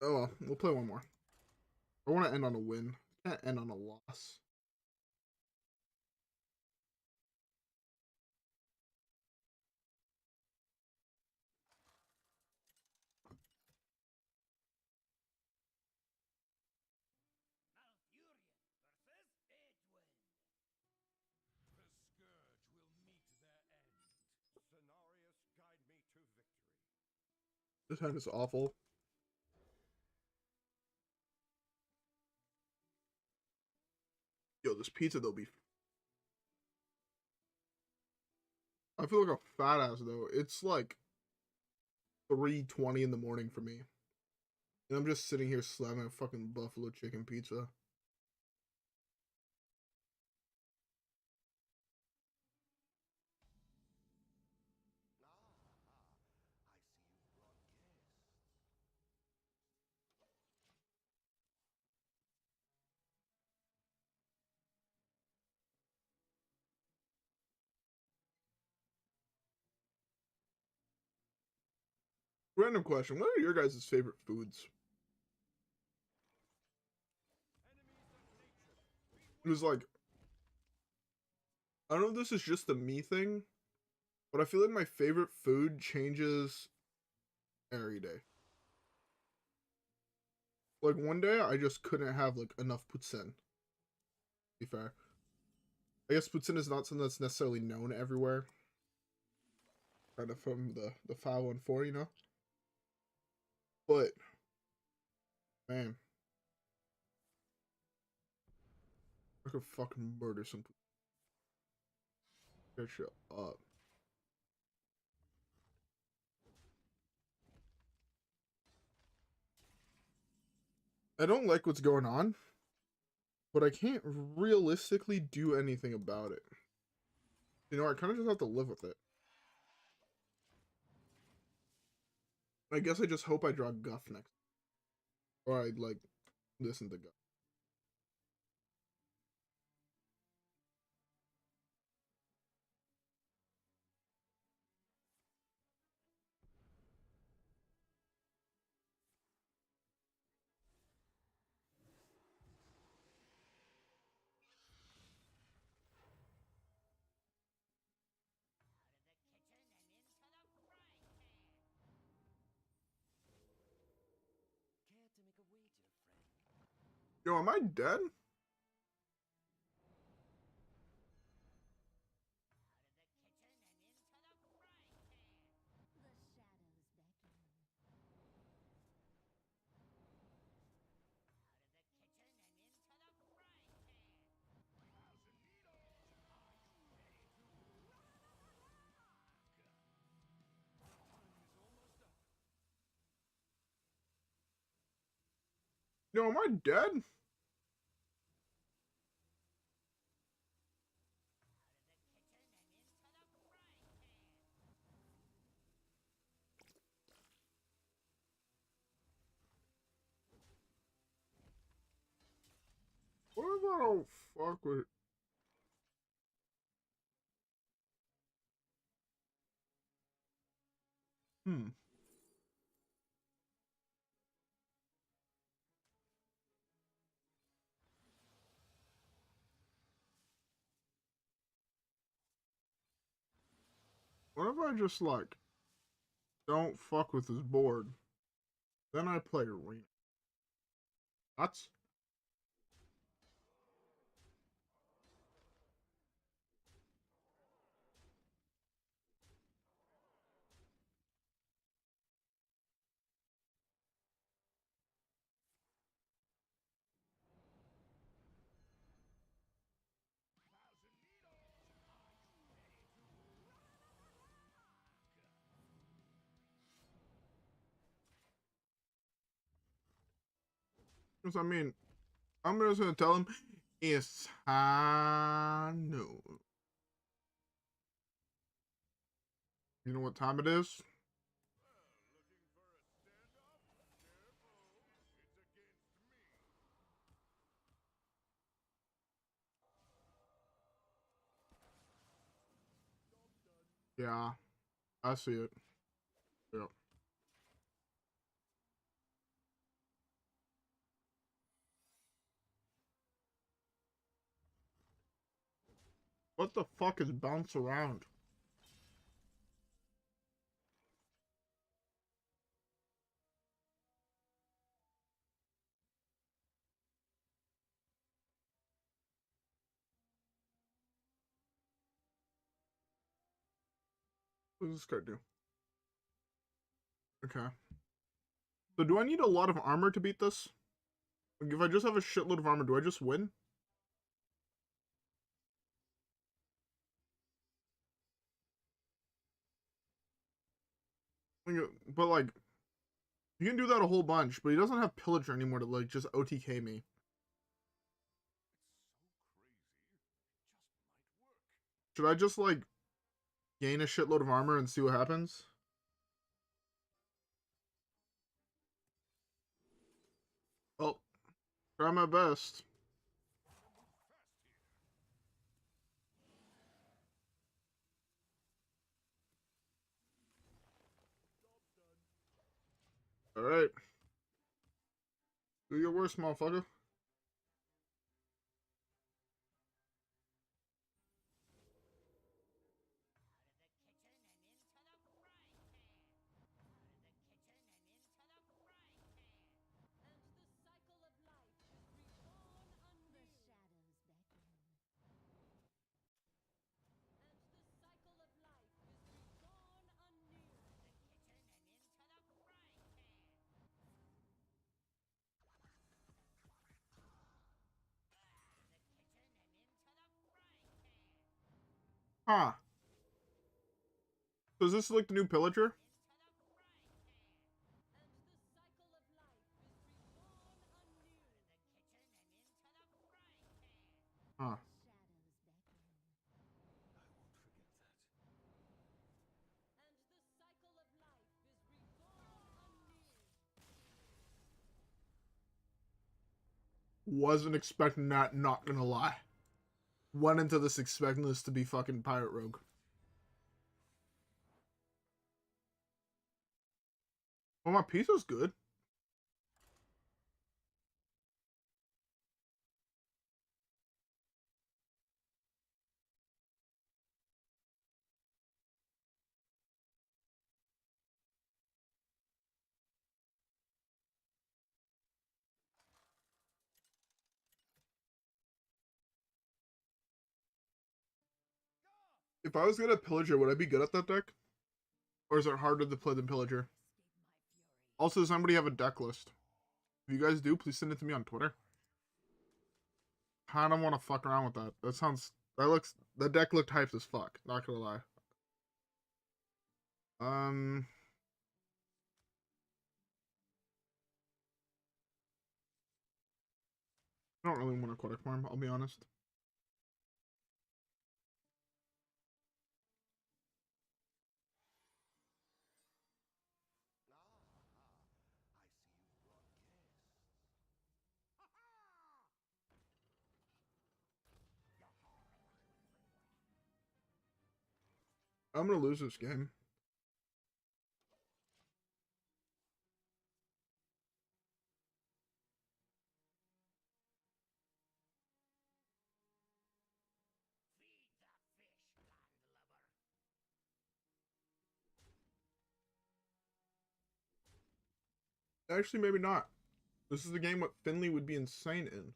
Oh well. We'll play one more. I want to end on a win. Can't end on a loss. This hand is awful. Yo, this pizza though be. I feel like a fat ass though. It's like 3:20 in the morning for me, and I'm just sitting here slamming a fucking buffalo chicken pizza. Random question: what are your guys' favorite foods? It was like, I don't know if this is just the me thing, but I feel like my favorite food changes every day. Like one day I just couldn't have like enough poutine. To be fair, I guess poutine is not something that's necessarily known everywhere. Kind of from the 514, you know. But man, I could fucking murder some. Get shit up. I don't like what's going on, but I can't realistically do anything about it. You know, I kind of just have to live with it. I guess I just hope I draw Guff next, or I like listen to Guff. Yo, am I dead? Yo, am I dead? What if I don't fuck with? Hmm. What if I just like don't fuck with his board? Then I play arena. That's Because I mean, I'm just gonna tell him it's no. You know what time it is? Yeah, I see it. Yep. What the fuck is bounce around? What does this card do? Okay. So do I need a lot of armor to beat this? Like if I just have a shitload of armor, do I just win? But like, you can do that a whole bunch, but he doesn't have Pillager anymore to like just OTK me. Should I just like gain a shitload of armor and see what happens? Oh, try my best. Alright. Do your worst, motherfucker. Huh. So is this like the new Pillager? Huh. Wasn't expecting that, not gonna lie. Went into this expecting this to be fucking Pirate Rogue. Well, my pizza's good. If I was good at Pillager, would I be good at that deck? Or is it harder to play than Pillager? Also, does somebody have a deck list? If you guys do, please send it to me on Twitter. I don't want to fuck around with that. That deck looked hyped as fuck. Not gonna lie. Um, I don't really want a Aquatic Farm, I'll be honest. I'm gonna lose this game. Actually, maybe not. This is the game what Finley would be insane in.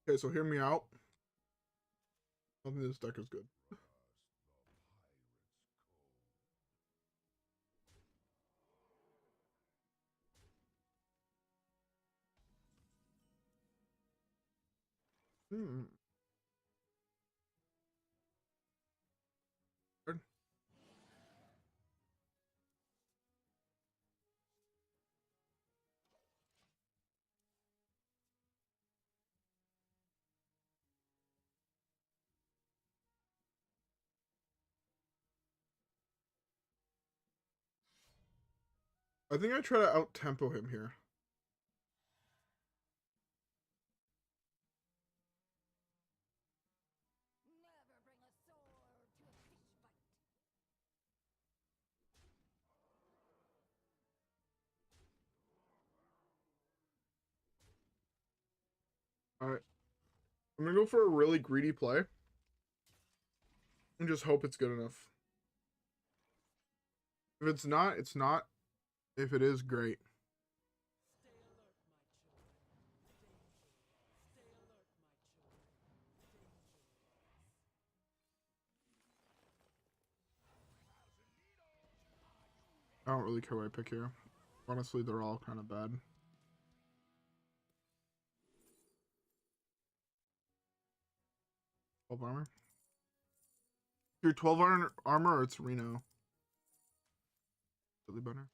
Okay, so hear me out. I think this deck is good. Hmm. I think I try to out tempo him here. Alright. I'm gonna go for a really greedy play. And just hope it's good enough. If it's not, it's not. If it is, great. I don't really care what I pick here. Honestly, they're all kind of bad. Twelve armor. Your 12 armor or it's Reno. Really better.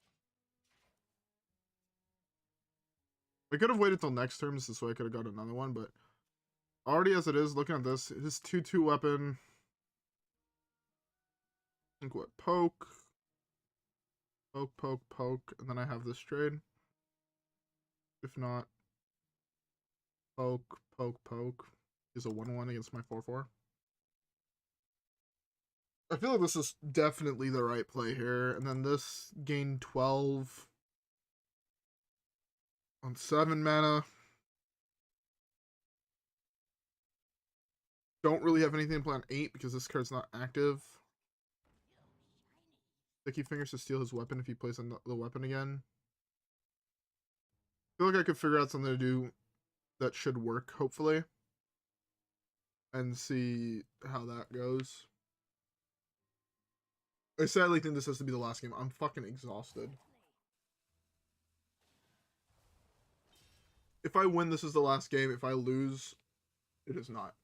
I could have waited till next turn, this way I could have got another one, but already as it is, looking at this, his 2/2 weapon. I think what? Poke. Poke, poke, poke. And then I have this trade. If not, poke, poke, poke. Is a 1/1 against my 4/4. I feel like this is definitely the right play here. And then this gain 12 on 7 mana. Don't really have anything to play on 8 because this card's not active. Sticky Fingers to steal his weapon if he plays on the weapon again. I feel like I could figure out something to do that should work, hopefully. And see how that goes. I sadly think this has to be the last game. I'm fucking exhausted. If I win, this is the last game. If I lose, it is not.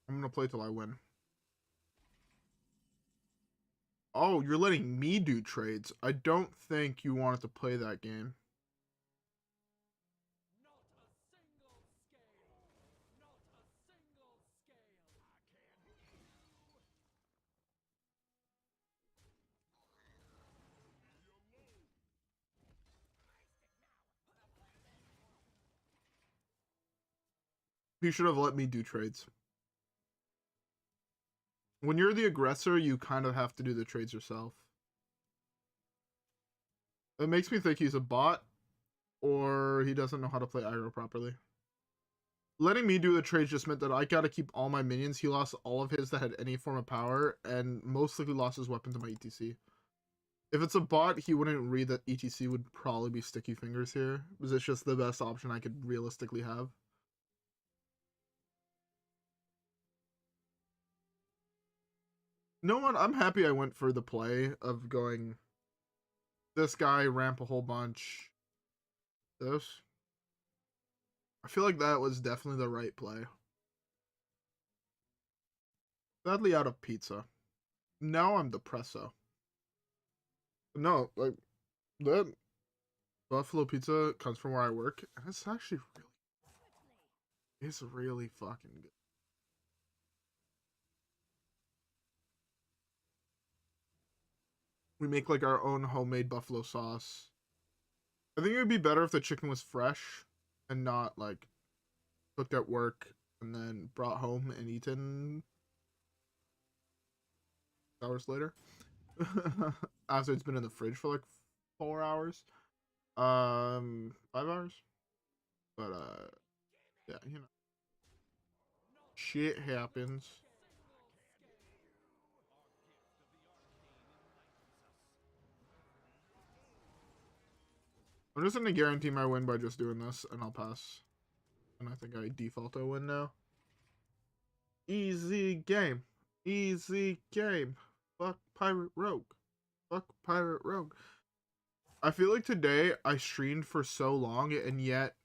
I'm gonna play till I win. Oh, you're letting me do trades. I don't think you wanted to play that game. You should have let me do trades. When you're the aggressor, you kind of have to do the trades yourself. It makes me think he's a bot, or he doesn't know how to play aggro properly. Letting me do the trades just meant that I gotta keep all my minions. He lost all of his that had any form of power, and most likely lost his weapon to my ETC. If it's a bot, he wouldn't read that ETC would probably be Sticky Fingers here, because it's just the best option I could realistically have. No one, I'm happy I went for the play of going this guy, ramp a whole bunch. This. I feel like that was definitely the right play. Sadly out of pizza. Now I'm depresso. No, like, that Buffalo pizza comes from where I work, and it's actually really fucking good. We make like our own homemade buffalo sauce. I think it would be better if the chicken was fresh and not like cooked at work and then brought home and eaten hours later. After it's been in the fridge for like 4 hours. 5 hours. But yeah, you know. Shit happens. I'm just gonna guarantee my win by just doing this, and I'll pass. And I think I default a win now. Easy game. Easy game. Fuck Pirate Rogue. Fuck Pirate Rogue. I feel like today I streamed for so long, and yet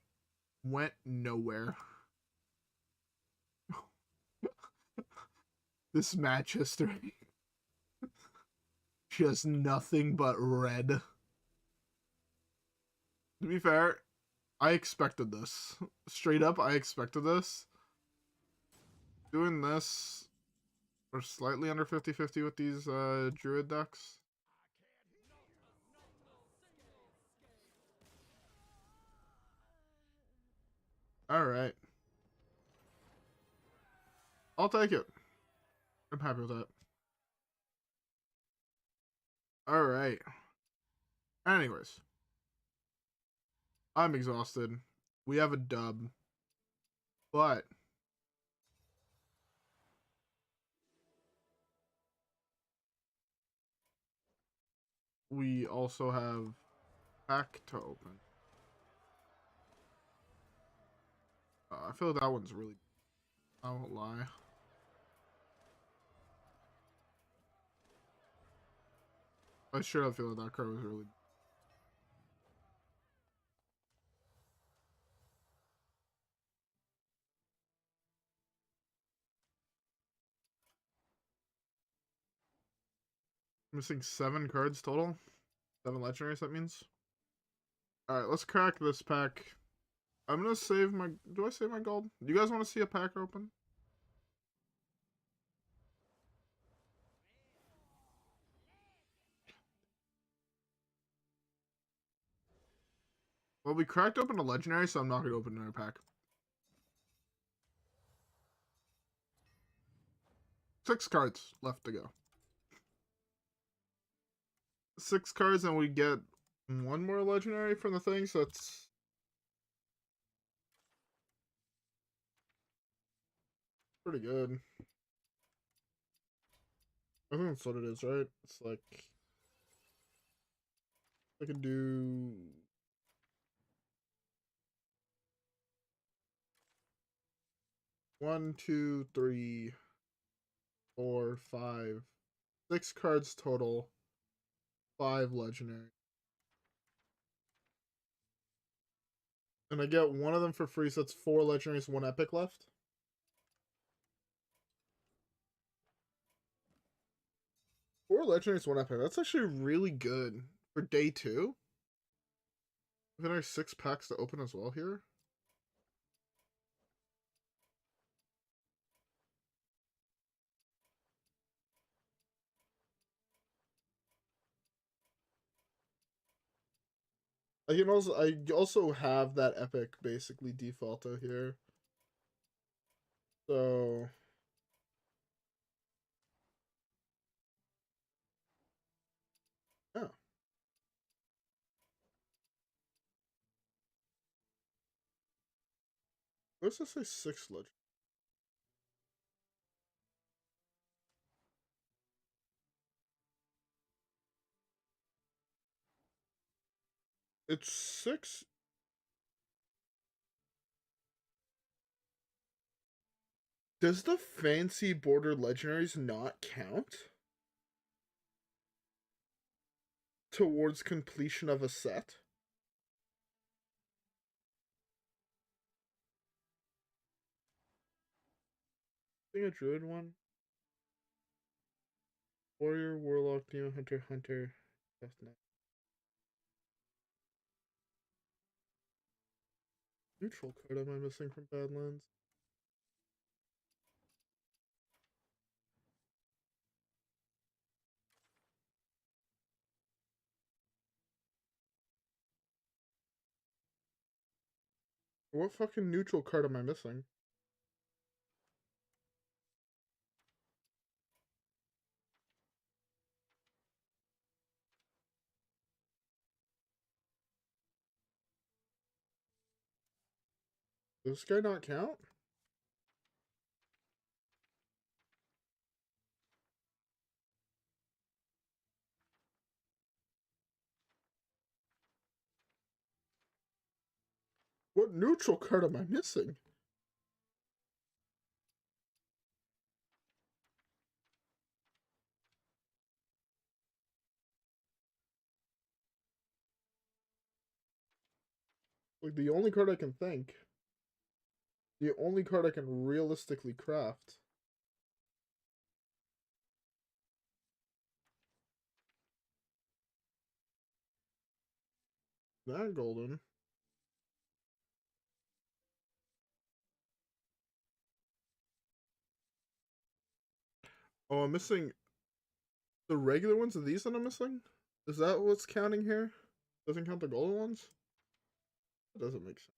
went nowhere. This match history. Just nothing but red. To be fair, I expected this. Straight up, I expected this. Doing this, or slightly under 50-50 with these Druid decks. Alright. I'll take it. I'm happy with that. Alright. Anyways. I'm exhausted. We have a dub. But we also have pack to open. I feel like that one's really... I won't lie. I sure don't feel like that card was really... Missing 7 cards total. 7 legendaries, that means. Alright, let's crack this pack. I'm gonna save my... Do I save my gold? Do you guys want to see a pack open? Well, we cracked open a legendary, so I'm not gonna open another pack. 6 cards left to go. 6 cards, and we get 1 more legendary from the thing, so it's... pretty good. I think that's what it is, right? It's like... I can do... 1, 2, 3, 4, 5, 6 cards total. 5 legendary. And I get 1 of them for free, so that's 4 legendaries, 1 epic left. 4 legendaries, 1 epic. That's actually really good for day 2. Then there's 6 packs to open as well here. I also have that epic basically defaulto here. So yeah. Let's just say 6 legend. It's 6. Does the fancy border legendaries not count towards completion of a set? I think a druid one. Warrior, warlock, demon hunter, hunter, death knight. Neutral card am I missing from Badlands? What fucking neutral card am I missing? Does this guy not count? What neutral card am I missing? Like the only card I can think. The only card I can realistically craft. That golden. Oh, I'm missing the regular ones. Are these that I'm missing? Is that what's counting here? Doesn't count the golden ones? That doesn't make sense.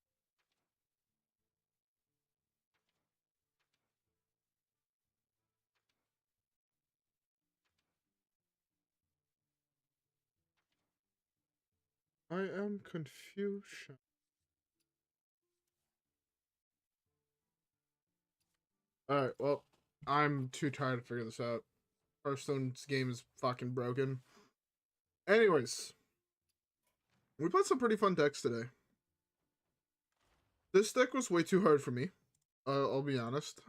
I am confused. Alright, well, I'm too tired to figure this out. Hearthstone's game is fucking broken. Anyways, we played some pretty fun decks today. This deck was way too hard for me. I'll be honest.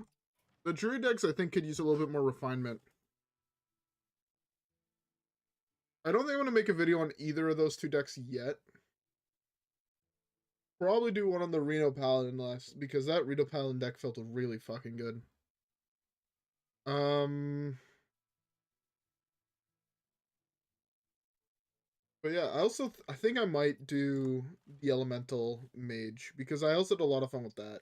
The Druid decks, I think, could use a little bit more refinement. I don't think I want to make a video on either of those two decks yet. Probably do one on the Reno Paladin last, because that Reno Paladin deck felt really fucking good. But yeah, I think I might do the Elemental Mage, because I also had a lot of fun with that.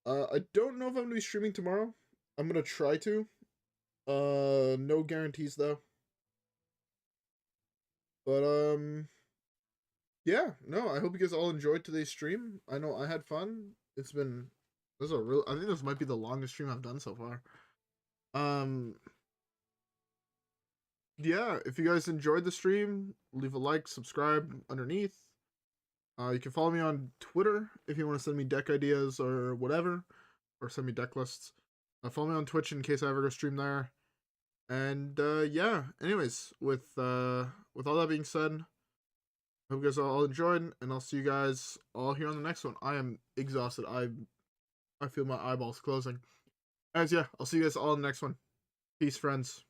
I don't know if I'm gonna be streaming tomorrow. I'm gonna try to. No guarantees though. But yeah, no, I hope you guys all enjoyed today's stream. I know I had fun. This is a real, I think this might be the longest stream I've done so far. Yeah, if you guys enjoyed the stream, leave a like, subscribe underneath. You can follow me on Twitter if you want to send me deck ideas or whatever, or send me deck lists. Follow me on Twitch in case I ever go stream there. And yeah, anyways, with all that being said, I hope you guys all enjoyed, and I'll see you guys all here on the next one. I am exhausted. I feel my eyeballs closing. Guys, yeah, I'll see you guys all in the next one. Peace, friends.